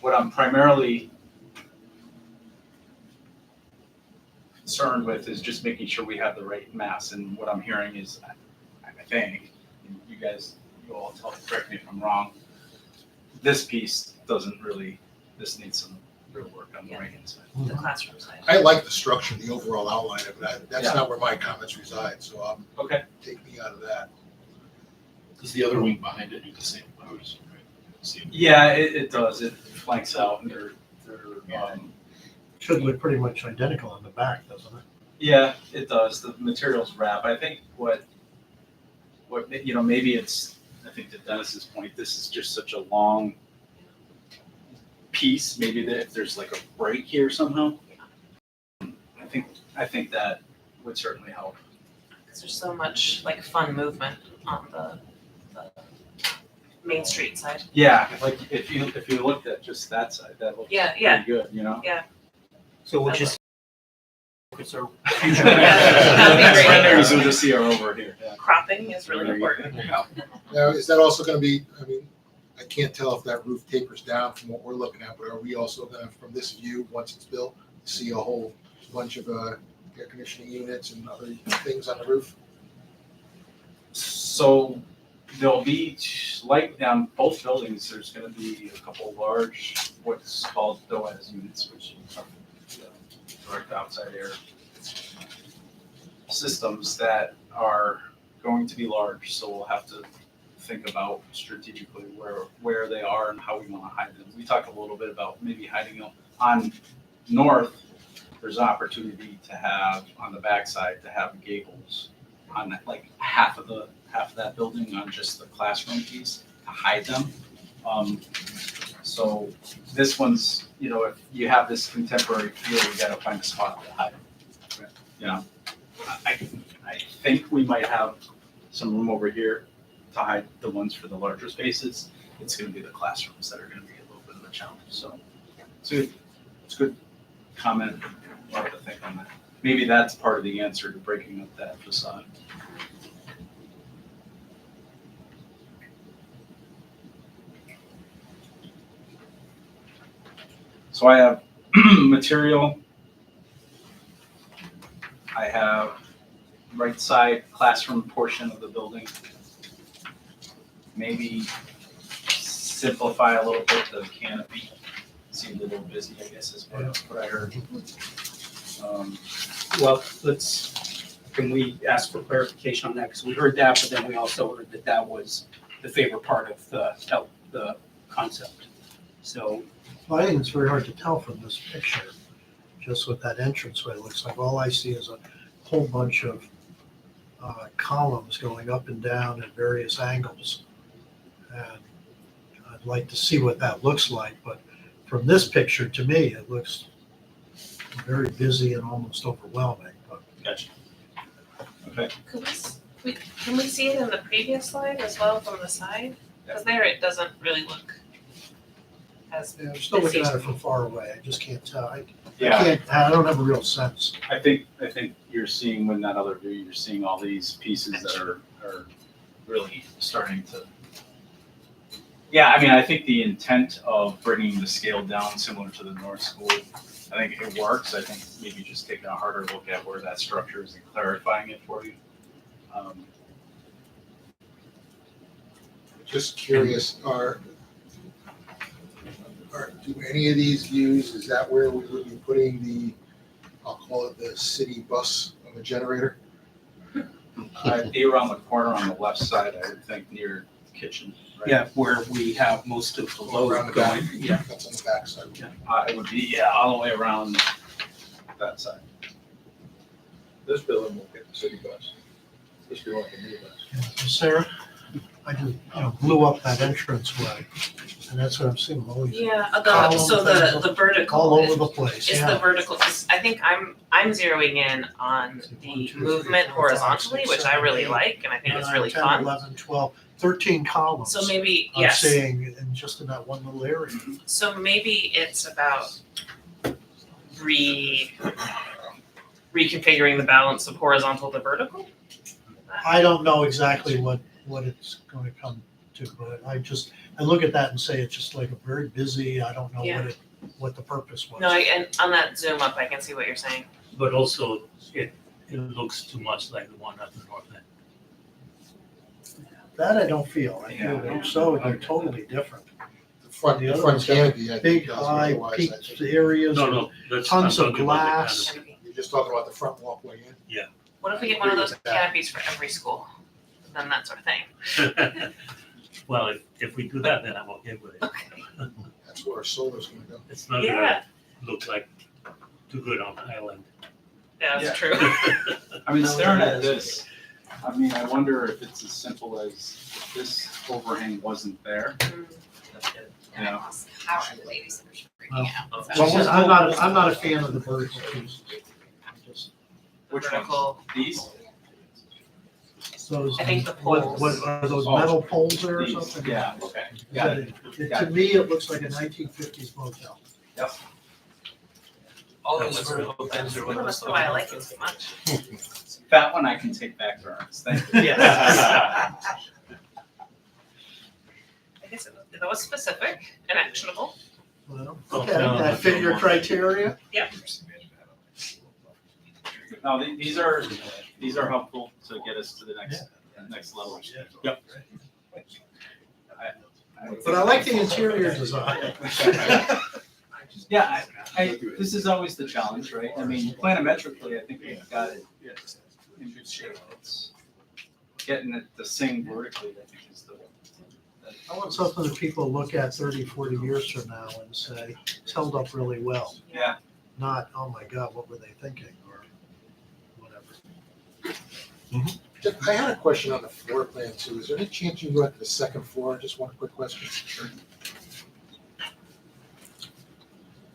A: What I'm primarily concerned with is just making sure we have the right mass. And what I'm hearing is, I think, you all correct me if I'm wrong, this piece doesn't really, this needs some real work on the
D: Yeah.
A: right hand side.
D: The classroom side.
C: I like the structure, the overall outline of it. That's
A: Yeah.
C: not where my comments reside, so
A: Okay.
C: take me out of that.
O: Does the other wing behind it do the same? I would assume, right? Same.
A: Yeah, it does. It flanks out and they're
B: Should look pretty much identical on the back, doesn't it?
A: yeah, it does. The materials wrap. I think what maybe it's, I think to Dennis's point, this is just such a long piece. Maybe that if there's like a break here somehow, I think that would certainly help.
D: Because there's so much like fun movement on the Main Street side.
A: Yeah, like if you looked at just that side, that looks
D: Yeah, yeah.
A: pretty good, you know?
D: Yeah.
H: So we'll just focus our future.
D: That'd be great.
A: Renderings will just see are over here. Yeah.
D: Cropping is really important.
C: Now, is that also gonna be, I mean, I can't tell if that roof tapers down from what we're looking at, but are we also gonna, from this view, once it's built, see a whole bunch of air conditioning units and other things on the roof?
A: So there'll be, like on both buildings, there's gonna be a couple large, what's called DOAS units, which are direct outside air systems that are going to be large, so we'll have to think about strategically where they are and how we wanna hide them. We talked a little bit about maybe hiding them on north. There's an opportunity to have, on the backside, to have gables on like half of that building on just the classroom piece to hide them. So this one's, if you have this contemporary feel, you gotta find a spot to hide them. You know, I think we might have some room over here to hide the ones for the larger spaces. It's gonna be the classrooms that are gonna be a little bit of a challenge, so. It's a good comment, a lot to think on that. Maybe that's part of the answer to breaking up that facade. So I have material. I have right side classroom portion of the building. Maybe simplify a little bit the canopy. Seemed a little busy, I guess, is what I heard.
H: Well, can we ask for clarification on that? Because we heard that, but then we also heard that was the favorite part of the concept. So,
B: Well, I think it's very hard to tell from this picture, just what that entranceway looks like. All I see is a whole bunch of columns going up and down at various angles. And I'd like to see what that looks like, but from this picture, to me, it looks very busy and almost overwhelming. But
A: Gotcha. Okay.
D: Can we see it in the previous slide as well from the side? Because there it doesn't really look as
B: yeah, I'm still looking at
D: busy.
B: it from far away. I just can't tell. I
A: Yeah,
B: don't have a real sense.
A: I think you're seeing in that other view, you're seeing all these pieces that are really starting to. Yeah, I mean, I think the intent of bringing the scale down similar to the North School, I think it works. I think maybe just taking a harder look at where that structure is and clarifying it for you.
C: Just curious, do any of these views, is that where we would be putting the, I'll call it the city bus of a generator?
A: I'd be around the corner on the left side, I would think, near the kitchen. Right?
H: yeah, where we have most of the
C: Around
H: load
C: the back.
H: going. Yeah.
C: That's on the back side.
A: It would be, all the way around that side.
N: This building will get the city bus. This will be like a mini bus.
B: So Sarah, I just blew up that entranceway, and that's what I'm seeing. All these
D: Yeah,
B: columns
D: so
B: and
D: the vertical.
B: all over the place.
D: Is
B: Yeah.
D: the vertical, 'cause I think I'm zeroing in on the movement horizontally, which I really like, and I think it's really
B: 10,
D: fun.
B: 11, 12, 13 columns.
D: So maybe,
B: I'm
D: yes,
B: seeing in just in that one little area.
D: so maybe it's about reconfiguring the balance of horizontal to vertical?
B: I don't know exactly what it's going to come to, but I look at that and say it's just like a very busy, I don't know
D: Yeah.
B: what the purpose was.
D: No, and on that zoom up, I can see what you're saying.
I: But also, it looks too much like the one at the north end.
B: That I don't feel. I feel
A: Yeah.
B: they're totally different.
C: front,
B: The
C: the
B: other
C: front
B: one's got
C: canopy, I think.
B: big,
C: does,
B: high,
C: otherwise, I
B: peaked
C: think-
B: areas,
I: No, no, that's.
B: tons
I: I'm
B: of
I: talking about the
B: glass.
I: canopy.
C: You're just talking about the front walkway in?
D: What if we get one of those canopies for every school? Then that's our thing.
I: Well, if we do that, then I'm okay with it.
C: That's where our solar's gonna go.
I: It's not
D: Yeah.
I: gonna look like too good on the island.
D: Yeah,
A: Yeah.
D: that's true.
A: I mean, staring at this, I mean, I wonder if it's as simple as if this overhang wasn't there. You know,
M: How are the babysitters freaking out?
B: Well, I'm not a fan of the vertical pieces.
A: which
D: Vertical.
A: ones? These?
B: Those,
D: I think the
B: what
D: poles.
B: are those
A: Oh,
B: metal poles there or
A: These,
B: something?
A: yeah, okay. Got it.
B: To me, it looks like a 1950s motel.
G: All those vertical things are what
D: That's why I like it so much.
A: That one I can take back to Ernest, thank you.
D: Yes. I guess it was specific and actionable.
B: Well, okay, that fit your criteria?
D: Yep.
A: No, these are helpful to get us to the next level. Yep.
B: But I like the interior design.
A: Yeah, this is always the challenge, right? I mean, planimetrically, I think we've got it in good shape. It's getting it to sing vertically, I think is the.
B: I want something that people look at 30, 40 years from now and say, it's held up really well.
A: Yeah.
B: Not, oh my God, what were they thinking, or whatever.
C: I had a question on the floor plan too. Is there any chance you can go up to the second floor? Just one quick question.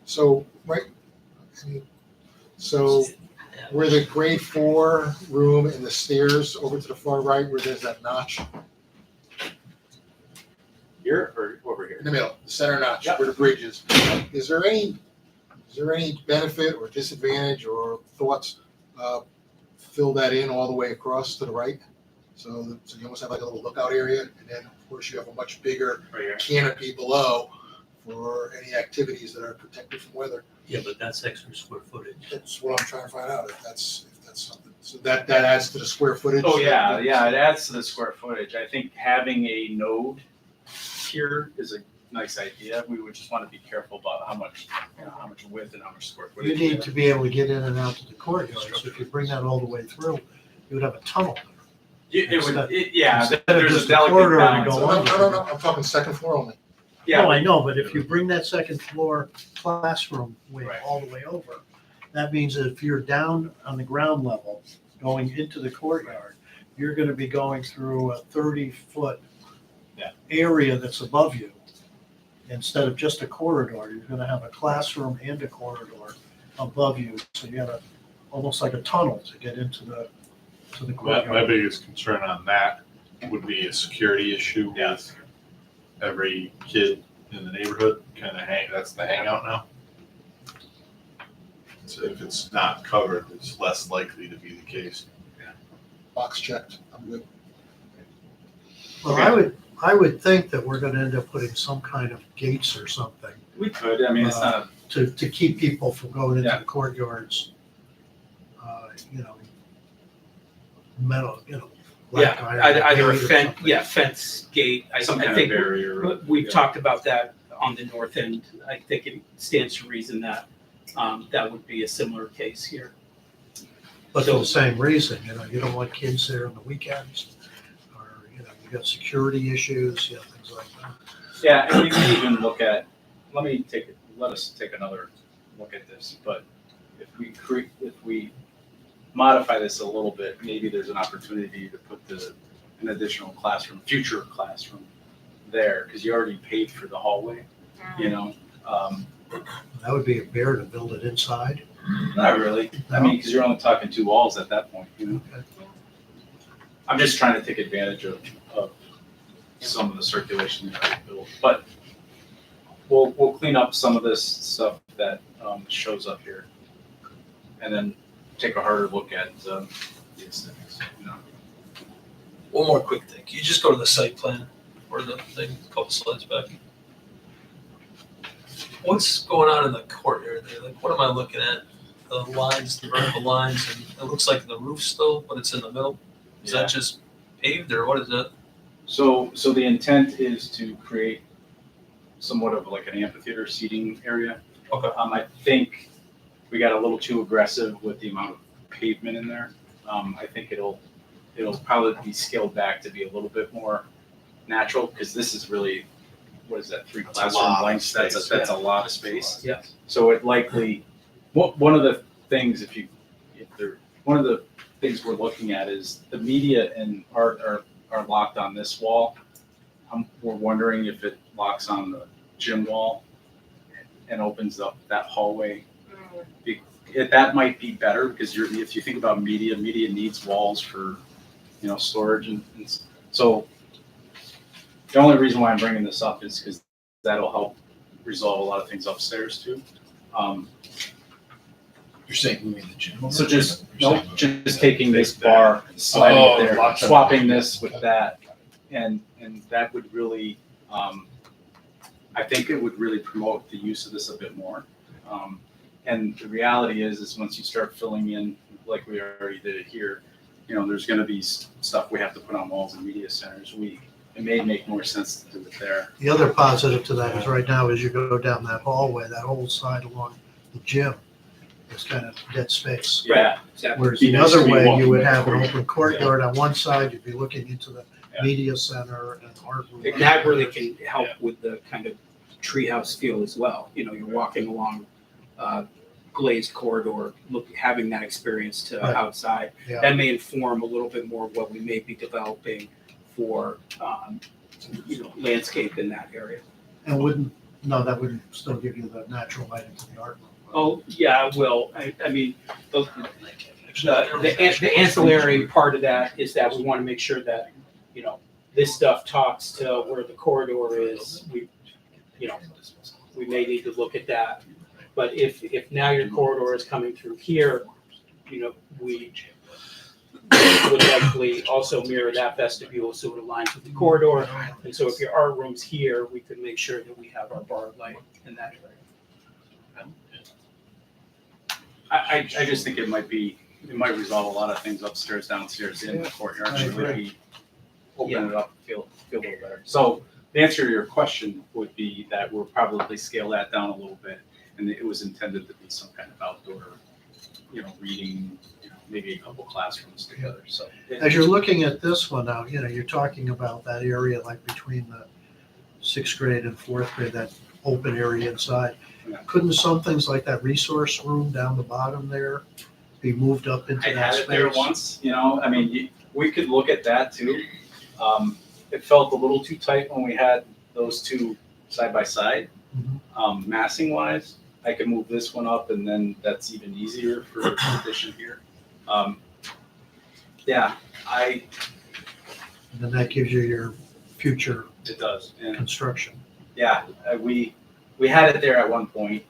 C: So, right, so where the grade 4 room and the stairs over to the far right where there's that notch
A: Here or over here?
C: in the middle, the center notch
A: Yep.
C: where the bridge is, is there any benefit or disadvantage or thoughts, fill that in all the way across to the right? So you almost have like a little lookout area, and then of course you have a much bigger
A: Right here.
C: canopy below for any activities that are protected from weather.
I: Yeah, but that's extra square footage.
C: That's what I'm trying to find out, if that's something. So that adds to the square footage?
A: Oh, yeah, it adds to the square footage. I think having a node here is a nice idea. We would just want to be careful about how much width and how much square
B: You
A: footage.
B: need to be able to get in and out to the courtyard, so if you bring that all the way through, you would have a tunnel.
A: Yeah,
B: Instead of
A: there's
B: just
A: a
B: a
A: delicate
B: corridor to
A: balance.
B: go
C: No, I'm talking second floor only.
A: Yeah.
B: No, I know, but if you bring that second floor classroom wing
A: Right.
B: all the way over, that means that if you're down on the ground level, going into the courtyard, you're gonna be going through a 30-foot area that's above you. Instead of just a corridor, you're gonna have a classroom and a corridor above you, so you have almost like a tunnel to get into the
F: My
B: courtyard.
F: biggest concern on that would be a security issue with every kid in the neighborhood kind of that's the hangout now. So if it's not covered, it's less likely to be the case.
C: Box checked, I'm good.
B: Well, I would think that we're gonna end up putting some kind of gates or something
A: We could, I mean, it's not,
B: to keep people from going into
A: Yeah.
B: the courtyards. Metal, black
H: Yeah,
B: iron
H: either a
B: gate or
H: fence,
B: something.
H: fence gate.
A: some
H: I
A: kind of
H: think
A: barrier.
H: we've
A: Yeah.
H: talked about that on the north end. I think it stands to reason that that would be a similar case here.
B: But for the same reason, you don't want kids there on the weekends, or, you got security issues, things like that.
A: Yeah, and we can even look at, let us take another look at this, but if we modify this a little bit, maybe there's an opportunity to put an additional future classroom there, because you already paid for the hallway,
B: That would be a bear to build it inside.
A: Not really, I mean, because you're only talking 2 walls at that point, I'm just trying to take advantage of some of the circulation that I built, but we'll clean up some of this stuff that shows up here, and then take a harder look at the aesthetics.
G: One more quick thing. Can you just go to the site plan or the thing, a couple slides back? What's going on in the courtyard there? Like, what am I looking at? The lines, the vertical lines, and it looks like the roof still, but it's in the middle. Is
A: Yeah.
G: that just paved or what is that?
A: So the intent is to create somewhat of like an amphitheater seating area.
G: Okay.
A: I think we got a little too aggressive with the amount of pavement in there. I think it'll probably be scaled back to be a little bit more natural, because this is really, what is that, 3
F: That's a
A: classroom
F: lot of
A: lengths? That's
F: space,
A: a lot of space.
G: Yeah.
A: So it likely, one of the things, one of the things we're looking at is the media and art are locked on this wall. We're wondering if it locks on the gym wall and opens up that hallway. That might be better, because if you think about media needs walls for, storage and so the only reason why I'm bringing this up is because that'll help resolve a lot of things upstairs too.
O: You're saying moving the gym?
A: So just taking this bar, sliding it there,
O: lots of-
A: swapping this with that, and that would really, I think it would really promote the use of this a bit more. And the reality is once you start filling in, like we already did it here, there's going to be stuff we have to put on walls in media centers. It may make more sense to do it there.
B: The other positive to that is right now, as you go down that hallway, that whole side along the gym is kind of dead space.
A: Yeah,
H: exactly.
B: Whereas
O: Be
B: the
O: nice
B: other
O: to be
B: way, you
O: walking
B: would
O: back
B: have an
O: for you.
B: open courtyard on one side, you'd be looking into the
A: Yeah.
B: media center and art room.
H: And that really can help with the kind of treehouse feel as well. You're walking along glazed corridor, having that experience to
B: Right.
H: outside.
B: Yeah.
H: That may inform a little bit more of what we may be developing for, landscape in that area.
B: And that wouldn't still give you the natural light into the art room.
H: Oh, yeah, it will. I mean, the ancillary part of that is that we want to make sure that, this stuff talks to where the corridor is. We may need to look at that. But if now your corridor is coming through here, we would likely also mirror that vestibule so it aligns with the corridor. And so if your art room's here, we could make sure that we have our bar light in that area.
A: I just think it might resolve a lot of things upstairs, downstairs, in the courtyard.
B: I
A: Should really
B: agree.
A: be open it up, feel a little better. So the answer to your question would be that we'll probably scale that down a little bit, and it was intended to be some kind of outdoor, reading, maybe a couple classrooms together. So
B: As you're looking at this one now, you're talking about that area like between the 6th grade and 4th grade, that open area inside.
A: Yeah.
B: Couldn't some things like that resource room down the bottom there be moved up into
A: I
B: that
A: had
B: space?
A: it there once, we could look at that too. It felt a little too tight when we had those two side by side. Massing wise, I could move this one up, and then that's even easier for addition here.
B: And then that gives you your future
A: It does, and
B: construction.
A: we had it there at one point.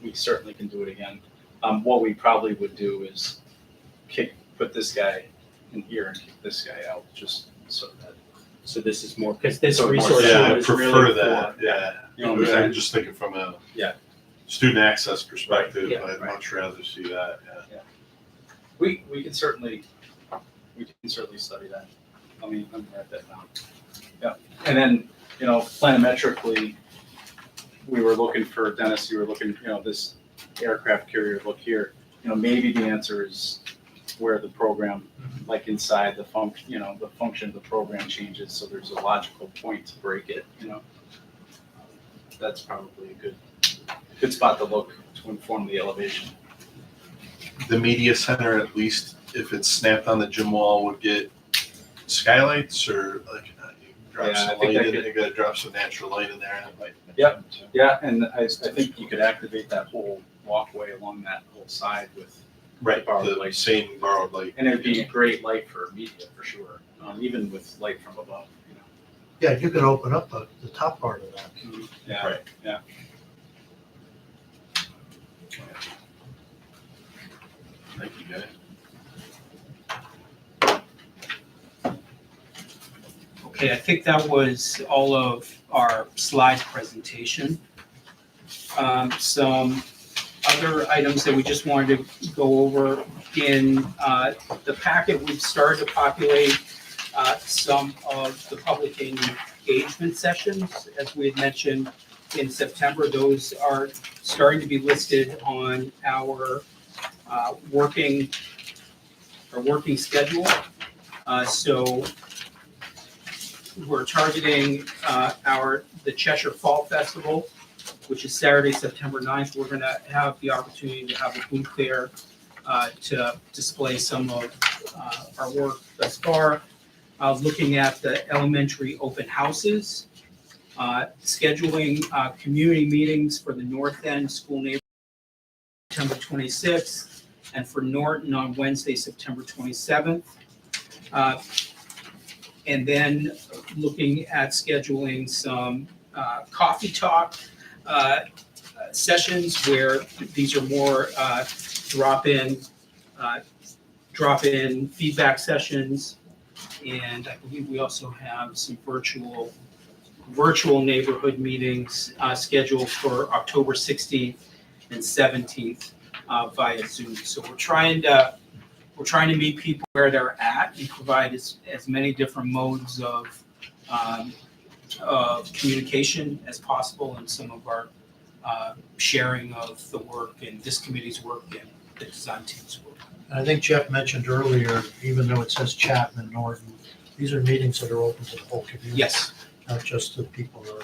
A: We certainly can do it again. What we probably would do is put this guy in here and kick this guy out, just so that.
H: So this is more, because this
A: So more-
H: resource
F: Yeah,
H: room
F: I
H: is
F: prefer
H: really
F: that,
H: for.
F: yeah.
A: You know what I'm saying?
F: I'm just thinking from a
A: Yeah.
F: student access perspective,
H: Yeah.
F: I'd much rather see that, yeah.
A: We can certainly study that. Let me write that down. Yeah, and then, planimetrically, we were looking for, Dennis, you were looking, this aircraft carrier look here. Maybe the answer is where the program, like inside the function of the program changes, so there's a logical point to break it, That's probably a good spot to look to inform the elevation.
F: The media center, at least if it's snapped on the gym wall, would get skylights or like drop
A: Yeah, I
F: some
A: think
F: light
A: that
F: in.
A: could-
F: You gotta drop some natural light in there. And it might-
A: Yep. Yeah, and I think you could activate that whole walkway along that whole side with,
F: Right,
A: borrowed
F: the
A: light.
F: same borrowed light.
A: and it'd be a great light for media for sure, even with light from above.
B: Yeah, you can open up the top part of that.
A: Yeah.
F: Right.
A: Yeah.
F: Thank you, guys.
H: Okay, I think that was all of our slide presentation. Some other items that we just wanted to go over in the packet, we've started to populate some of the public engagement sessions. As we had mentioned, in September. Those are starting to be listed on our working schedule. So we're targeting the Cheshire Fall Festival, which is Saturday, September 9th. We're going to have the opportunity to have a booth there to display some of our work thus far. Looking at the elementary open houses, scheduling community meetings for the North End School Neighborhood September 26th, and for Norton on Wednesday, September 27th. And then looking at scheduling some coffee talk sessions where these are more drop-in feedback sessions. And I believe we also have some virtual neighborhood meetings scheduled for October 16th and 17th via Zoom. So we're trying to meet people where they're at and provide as many different modes of communication as possible, and some of our sharing of the work and this committee's work and the design team's work.
B: I think Jeff mentioned earlier, even though it says Chapman and Norton, these are meetings that are open to the whole community.
H: Yes.
B: Not just the people that are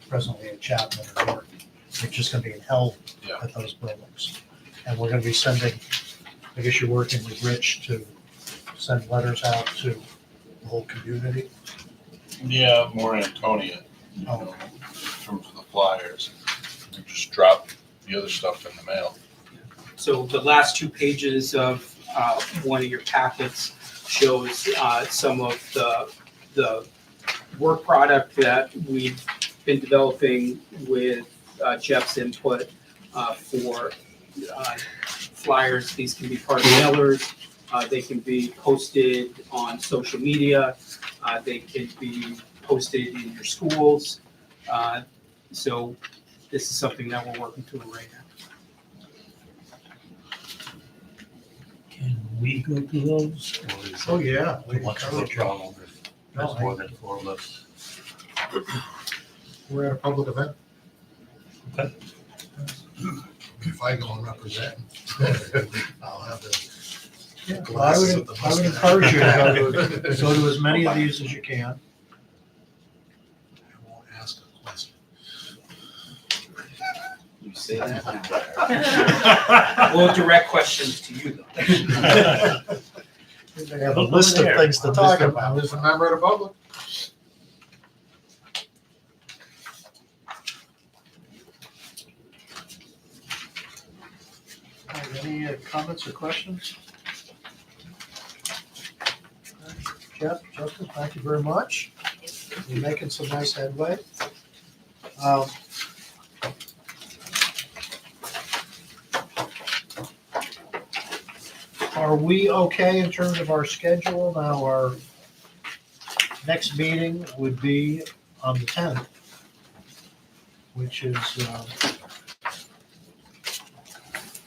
B: presently at Chapman or Norton. They're just going to be held at those buildings. And we're going to be sending, I guess you're working with Rich to send letters out to the whole community.
F: Yeah, more Antonia, you know, in terms of the flyers. We just drop the other stuff in the mail.
H: So the last 2 pages of one of your packets shows some of the work product that we've been developing with Jeff's input for flyers. These can be part of mailers. They can be posted on social media. They can be posted in your schools. So this is something that we're working through right now.
I: Can we go to those? Or is
B: Oh,
I: it
B: yeah.
I: too much of a problem if there's
B: No,
I: more than 4 of us?
C: We're at a public event.
I: Okay.
C: If I go and represent, I'll have the.
B: Yeah, well, I would encourage you to go to as many of these as you can.
C: I won't ask a question.
A: You say that now.
H: We'll direct questions to you though.
B: They have a list of things to talk
C: I'm
B: about.
C: just a member of the public.
B: All right, any comments or questions? Jeff, Justin, thank you very much. You're making some nice headway. Are we okay in terms of our schedule? Now, our next meeting would be on the 10th, which is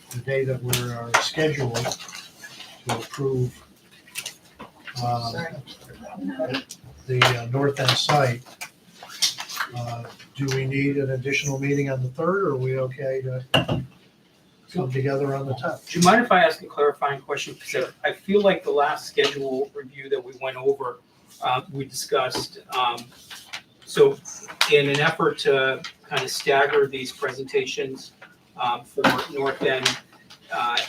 B: the day that we're scheduled to approve the North End site. Do we need an additional meeting on the 3rd, or are we okay to come together on the 10th?
H: Do you mind if I ask a clarifying question? Because I feel like the last schedule review that we went over, we discussed. So in an effort to kind of stagger these presentations for North End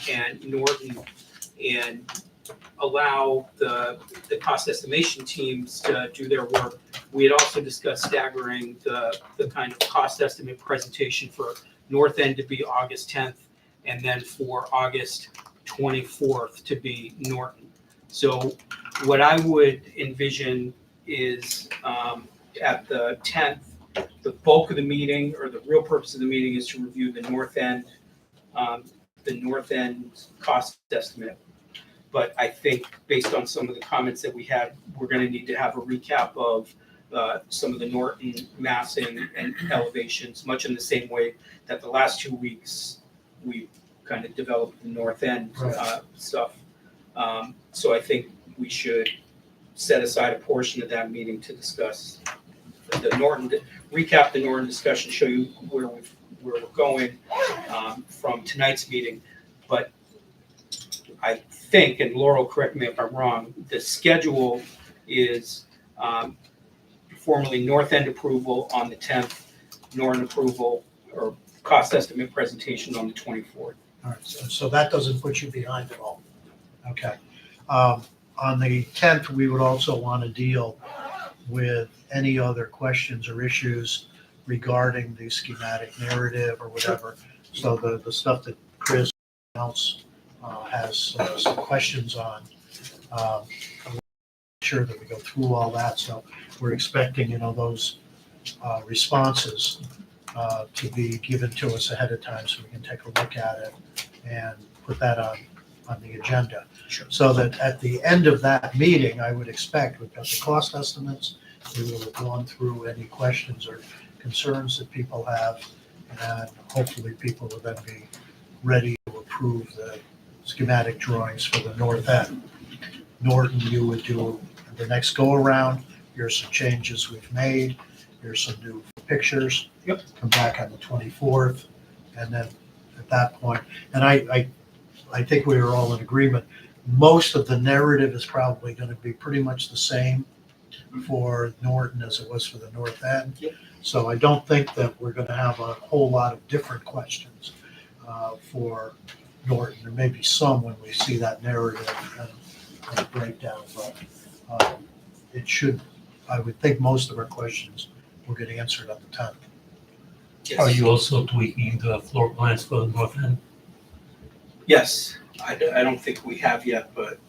H: and Norton, and allow the cost estimation teams to do their work, we had also discussed staggering the kind of cost estimate presentation for North End to be August 10th, and then for August 24th to be Norton. So what I would envision is at the 10th, the bulk of the meeting, or the real purpose of the meeting, is to review the North End cost estimate. But I think based on some of the comments that we had, we're going to need to have a recap of some of the Norton massing and elevations, much in the same way that the last 2 weeks we kind of developed the North End stuff. So I think we should set aside a portion of that meeting to discuss the Norton, recap the Norton discussion, show you where we're going from tonight's meeting. But I think, and Laurel, correct me if I'm wrong, the schedule is formally North End approval on the 10th, Norton approval or cost estimate presentation on the 24th.
B: All right, so that doesn't put you behind at all. Okay. On the 10th, we would also want to deal with any other questions or issues regarding the schematic narrative or whatever. So the stuff that Chris else has some questions on, I'm sure that we go through all that. So we're expecting, those responses to be given to us ahead of time so we can take a look at it and put that on the agenda.
H: Sure.
B: So that at the end of that meeting, I would expect we've got the cost estimates. We will have gone through any questions or concerns that people have, and hopefully people will then be ready to approve the schematic drawings for the north end. Norton, you would do the next go around. Here's some changes we've made. Here's some new pictures.
H: Yep.
B: Come back on the 24th, and then at that point, and I think we were all in agreement. Most of the narrative is probably going to be pretty much the same for Norton as it was for the north end.
H: Yep.
B: So I don't think that we're going to have a whole lot of different questions for Norton. There may be some when we see that narrative and breakdown, but it should, I would think most of our questions will get answered on the 10th.
H: Yes.
I: Are you also tweaking the floor plans for the north end?
H: Yes, I don't think we have yet, but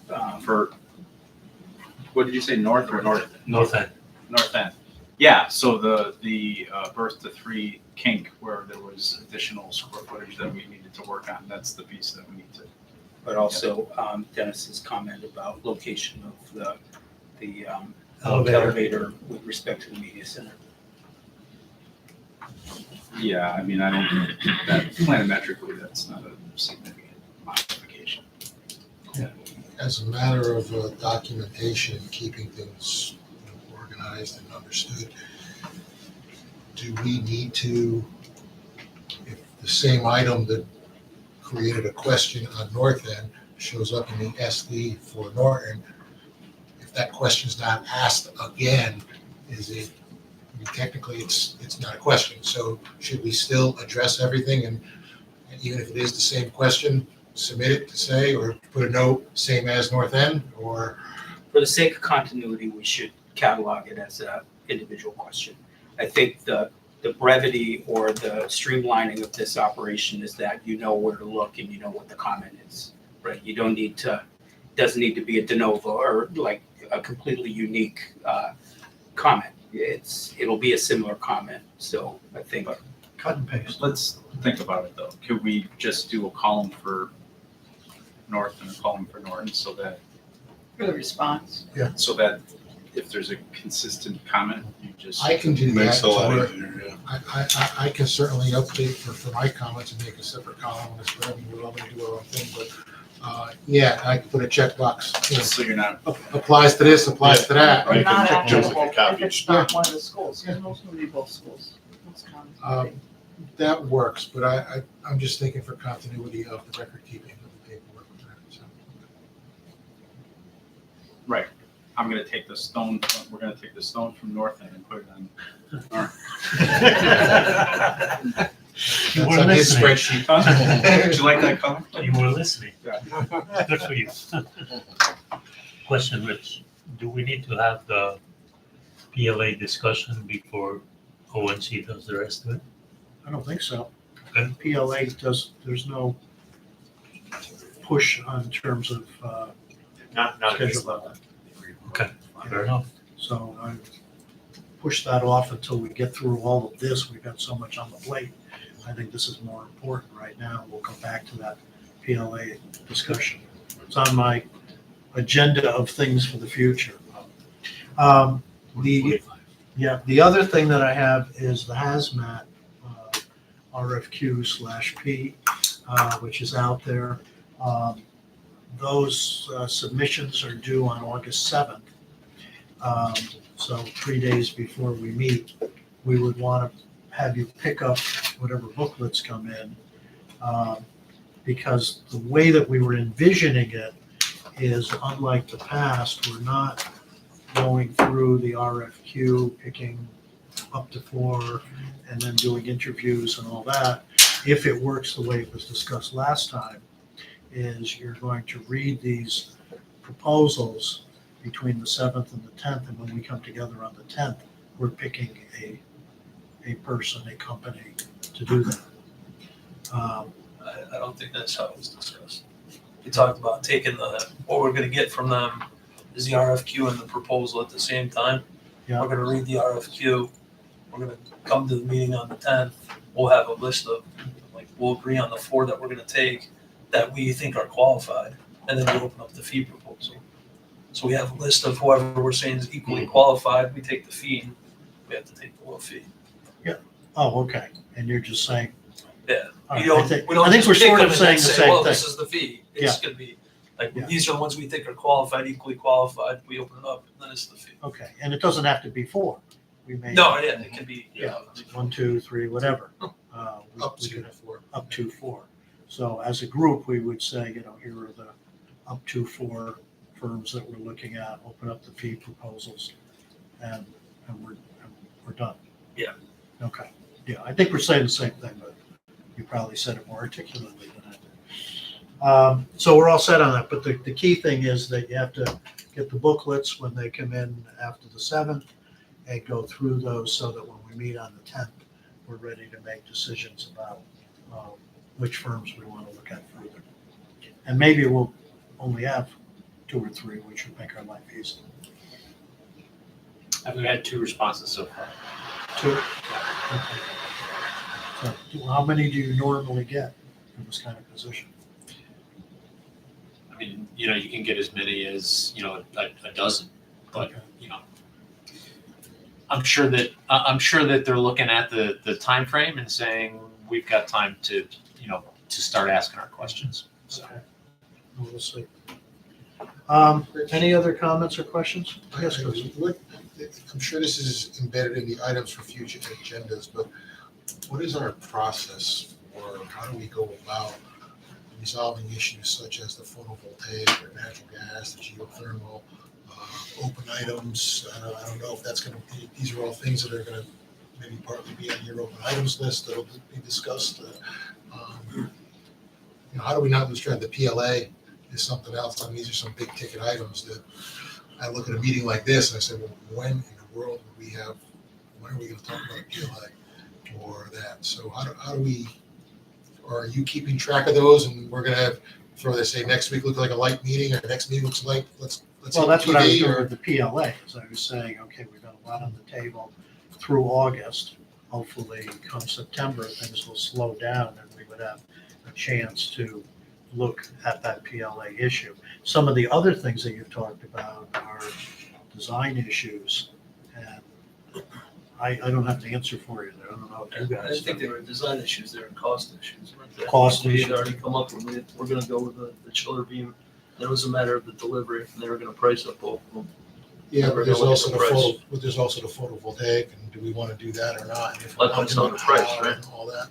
A: For, what did you say, north or north?
I: North end.
A: North end. Yeah, so the birth to three kink where there was additional square footage that we needed to work on, that's the piece that we need to.
H: but also Dennis's comment about location of the elevator with respect to the media center.
A: Yeah, I mean, I don't, that planimetrically, that's not a significant modification.
C: As a matter of documentation, keeping things organized and understood, do we need to, if the same item that created a question on North End shows up in the SD for Norton, if that question's not asked again, is it, I mean, technically it's not a question, so should we still address everything and even if it is the same question, submit it to say, or put a note, same as North End, or?
H: For the sake of continuity, we should catalog it as a individual question. I think the brevity or the streamlining of this operation is that you know where to look and you know what the comment is, right? You don't need to, doesn't need to be a de novo or like a completely unique comment. It'll be a similar comment, so I think.
B: Cut and paste.
A: Let's think about it though. Could we just do a column for north and a column for Norton so that
L: For the response.
A: if there's a consistent comment, you just.
C: I can do that.
F: Makes it a lot
C: to where
F: easier, yeah.
C: I can certainly update for my comments and make a separate column on this, but I mean, we're all gonna do our own thing, but, yeah, I can put a checkbox,
A: So you're not.
C: applies to this, applies to that.
F: Right.
L: Or not
F: can just
L: applicable
F: like a copy.
L: if it's not one of the schools, because most will be both schools. Most common.
C: That works, but I'm just thinking for continuity of the record keeping of the paperwork. So.
A: Right. I'm gonna take the stone, we're gonna take the stone from North End and put it on.
I: You
C: That's
I: were
C: on his
I: listening.
C: spreadsheet.
A: Did you like that color?
I: You were listening.
A: Yeah.
I: Good for you. Question, Rich. Do we need to have the PLA discussion before ONC does the rest of it?
B: I don't think so.
I: Okay.
B: PLA there's no push on terms of
K: Not at this
B: schedule.
K: level.
I: Okay, fair enough.
B: So I push that off until we get through all of this. We've got so much on the plate. I think this is more important right now. We'll come back to that PLA discussion. It's on my agenda of things for the future. The other thing that I have is the hazmat RFQ/P, which is out there. Those submissions are due on August 7th. So 3 days before we meet, we would want to have you pick up whatever booklets come in. Because the way that we were envisioning it is unlike the past, we're not going through the RFQ, picking up to 4, and then doing interviews and all that. If it works the way it was discussed last time, is you're going to read these proposals between the 7th and the 10th, and when we come together on the 10th, we're picking a person, a company to do that.
G: I don't think that's how it was discussed. We talked about taking what we're gonna get from them is the RFQ and the proposal at the same time.
B: Yeah.
G: We're gonna read the RFQ, we're gonna come to the meeting on the 10th, we'll have a list of, we'll agree on the 4 that we're gonna take that we think are qualified, and then we open up the fee proposal. So we have a list of whoever we're saying is equally qualified, we take the fee, and we have to take the low fee.
B: Oh, okay, and you're just saying.
G: Yeah.
B: All
G: We
B: right,
G: don't,
B: I think
G: we don't
B: we're
G: just pick
B: sort
G: them
B: of
G: and
B: saying
G: then
B: the
G: say,
B: same
G: well,
B: thing.
G: this is the fee. It's gonna be, these are the ones we think are qualified, equally qualified, we open it up, and then it's the fee.
B: Okay, and it doesn't have to be 4. We may.
G: No, yeah, it can be,
B: Yeah, 1, 2, 3, whatever.
C: Up to 4.
B: Up to 4. So as a group, we would say, here are the up to 4 firms that we're looking at, open up the fee proposals, and we're done.
G: Yeah.
B: Okay, yeah, I think we're saying the same thing, but you probably said it more articulately than I did. So we're all set on that, but the key thing is that you have to get the booklets when they come in after the 7th and go through those so that when we meet on the 10th, we're ready to make decisions about which firms we want to look at further. And maybe we'll only have 2 or 3, which would make our life easy.
J: I've had 2 responses so far.
B: 2? Okay. So how many do you normally get in this kind of position?
J: I mean, you can get as many as, a dozen, but, I'm sure that they're looking at the time frame and saying, we've got time to start asking our questions. So.
B: Okay. We'll see. Any other comments or questions? Yes, Chris.
C: I'm sure this is embedded in the items for future agendas, but what is our process, or how do we go about resolving issues such as the photovoltaic or natural gas, the geothermal, open items? I don't know if that's going to be, these are all things that are going to maybe partly be on your open items list that'll be discussed. How do we not lose track? The PLA is something else. I mean, these are some big ticket items that I look at a meeting like this and I say, well, when in the world would we have, when are we going to talk about PLA or that? So how do we, or are you keeping track of those? And we're going to have, throw they say next week looks like a light meeting, or next meeting looks like, let's
B: Well, that's what I was
C: TV,
B: doing
C: or
B: with the PLA, is I was saying, okay, we've got a lot on the table through August. Hopefully, come September, things will slow down and we would have a chance to look at that PLA issue. Some of the other things that you've talked about are design issues, and I don't have to answer for you there. I don't know if you
G: I
B: guys.
G: didn't think they were design issues, they were cost issues. weren't they?
B: Cost
G: We
B: issues.
G: had already come up with, we're gonna go with the chiller beam. Then it was a matter of the delivery, and they were gonna price up both of them.
C: yeah,
G: Never
C: but there's
G: know what
C: also
G: the
C: the
G: price.
C: but there's also the photovoltaic, and do we want to do that or not? And if
G: Like
C: not,
G: what's on the price, right?
C: and all that.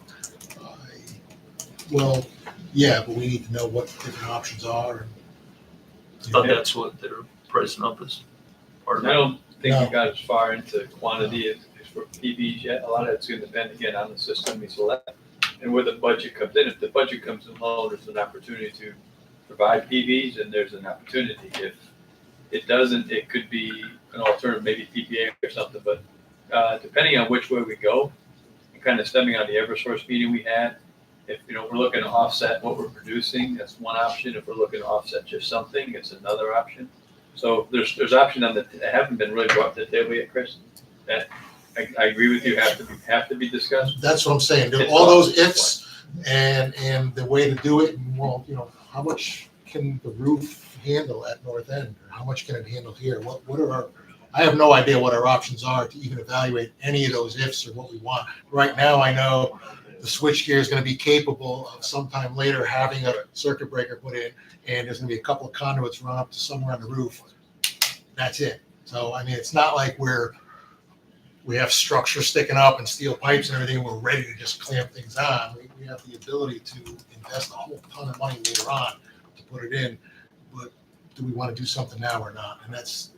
C: Well, yeah, but we need to know what different options are. And,
G: I thought that's what they were pricing up as part of
N: I
G: it.
N: don't think
C: No.
N: we got as far into quantity as for PVs yet. A lot of it's gonna depend again on the system we select and where the budget comes in. If the budget comes in low, there's an opportunity to provide PVs, and there's an opportunity. If it doesn't, it could be an alternative, maybe PPA or something, but depending on which way we go, and kind of stemming on the Eversource meeting we had, if, we're looking to offset what we're producing, that's one option. If we're looking to offset just something, it's another option. So there's options on that haven't been really brought to the table yet, Chris, that I agree with you, have to be discussed.
C: that's what I'm saying.
N: It's
C: All those
N: all-
C: ifs and the way to do it. And well, how much can the roof handle at North End? Or how much can it handle here? What are our? I have no idea what our options are to even evaluate any of those ifs or what we want. Right now, I know the switchgear is going to be capable of sometime later having a circuit breaker put in, and there's going to be a couple of conduits run up to somewhere on the roof. That's it. So, I mean, it's not like we have structure sticking up and steel pipes and everything, we're ready to just clamp things on. We have the ability to invest a whole ton of money later on to put it in, but do we want to do something now or not? And that's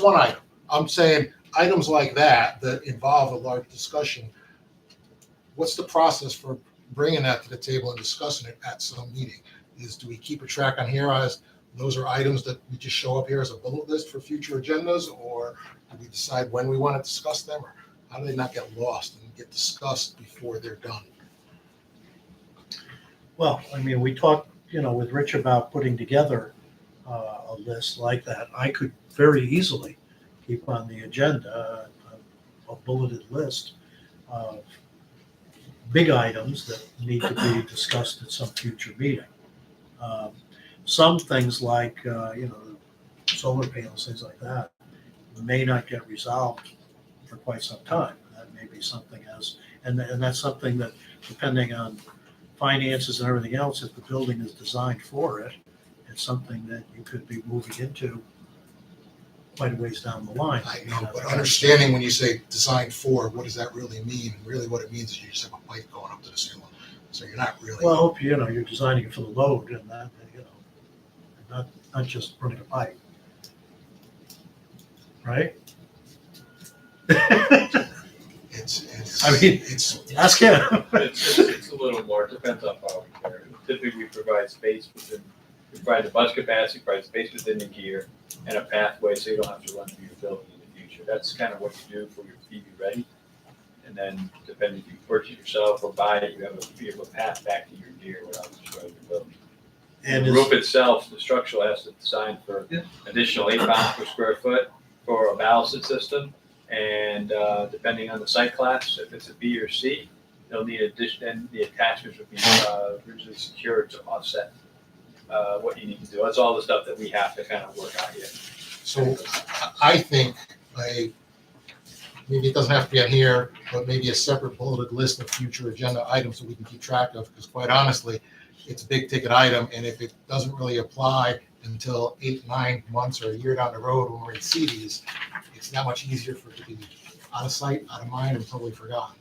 C: one item. I'm saying items like that involve a large discussion. What's the process for bringing that to the table and discussing it at some meeting? Do we keep a track on here as those are items that we just show up here as a bullet list for future agendas, or do we decide when we want to discuss them, or how do they not get lost and get discussed before they're done?
B: Well, I mean, we talked, with Rich about putting together a list like that. I could very easily keep on the agenda a bulleted list of big items that need to be discussed at some future meeting. Some things like, solar panels, things like that, may not get resolved for quite some time. That may be something and that's something that, depending on finances and everything else, if the building is designed for it, it's something that you could be moving into quite a ways down the line.
C: I know, but understanding when you say designed for, what does that really mean? And really what it means is you just have a pipe going up to the ceiling. So you're not really.
B: Well, I hope, you're designing it for the load and that, not just running a pipe. Right? Ask him.
N: It's a little more, it depends on how we care. Typically, we provide space we provide the bus capacity, provide space within the gear, and a pathway so you don't have to run through your building in the future. That's kind of what you do for your PV ready. And then, depending if you purchase it yourself or buy it, you have a path back to your gear without destroying your building.
B: And
N: the roof itself, the structural has to design for additional 8 pounds per square foot for a ballast system. And depending on the site class, if it's a B or C, they'll need and the attachments would be originally secured to offset what you need to do. That's all the stuff that we have to kind of work out here.
C: So I think maybe it doesn't have to be on here, but maybe a separate bulleted list of future agenda items that we can keep track of, because quite honestly, it's a big ticket item, and if it doesn't really apply until 8-9 months or a year down the road when we're in CDs, it's not much easier for it to be out of sight, out of mind, and totally forgotten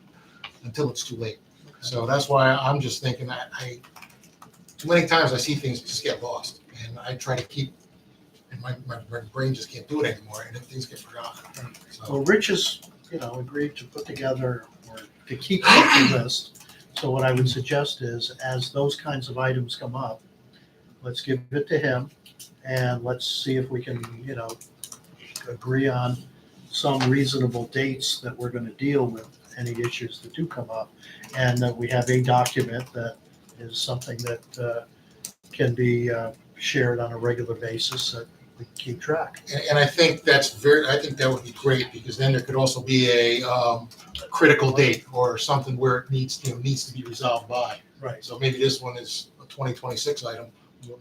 C: until it's too late. So that's why I'm just thinking that too many times I see things just get lost, and I try to keep, and my brain just can't do it anymore, and then things get forgotten.
B: Well, Rich has, agreed to put together or to keep such a list. So what I would suggest is, as those kinds of items come up, let's give it to him, and let's see if we can, agree on some reasonable dates that we're going to deal with any issues that do come up, and that we have a document that is something that can be shared on a regular basis that we can keep track.
C: And I think I think that would be great, because then there could also be a critical date or something where it needs to be resolved by.
B: Right.
C: So maybe this one is a 2026 item.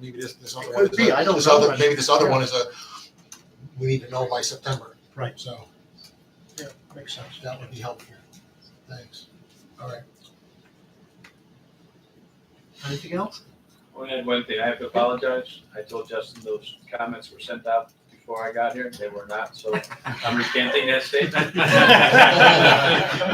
C: Maybe this other
B: It
C: one
B: could be. I don't
C: is
B: know.
C: maybe this other
B: Yeah.
C: one is we need to know by September.
B: Right.
C: So
B: Yeah, makes sense.
C: that would be helpful. Thanks. All right.
B: Anything else?
N: Well, and one thing, I have to apologize. I told Justin those comments were sent out before I got here. They were not, so I'm recanting that statement.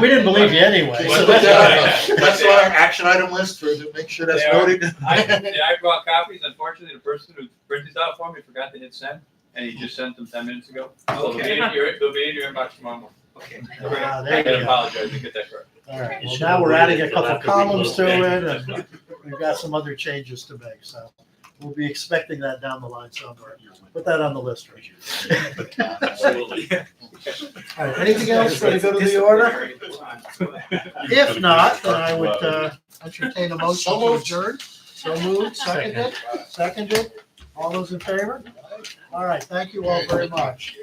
B: We didn't believe you anyway. So
C: That's our action item list to make sure that's noted.
N: I brought copies. Unfortunately, the person who printed out for me forgot to hit send, and he just sent them 10 minutes ago. So
H: Okay.
N: they'll be in your inbox tomorrow morning.
H: Okay.
B: there
N: I
B: you
N: can
B: go.
N: apologize to get that correct.
B: All right,
I: You
B: well,
I: should
B: now
I: have
B: we're adding a
I: waited
B: couple
I: till
B: of
I: after we
B: columns to
I: close.
B: it, and we've got some other changes to make, so we'll be expecting that down the line somewhere. Put that on the list, Richard.
I: Absolutely.
B: All right, anything else for the good of the order? If not, then I would entertain a motion to adjourn. So moved, seconded. All those in favor? All right, thank you all very much.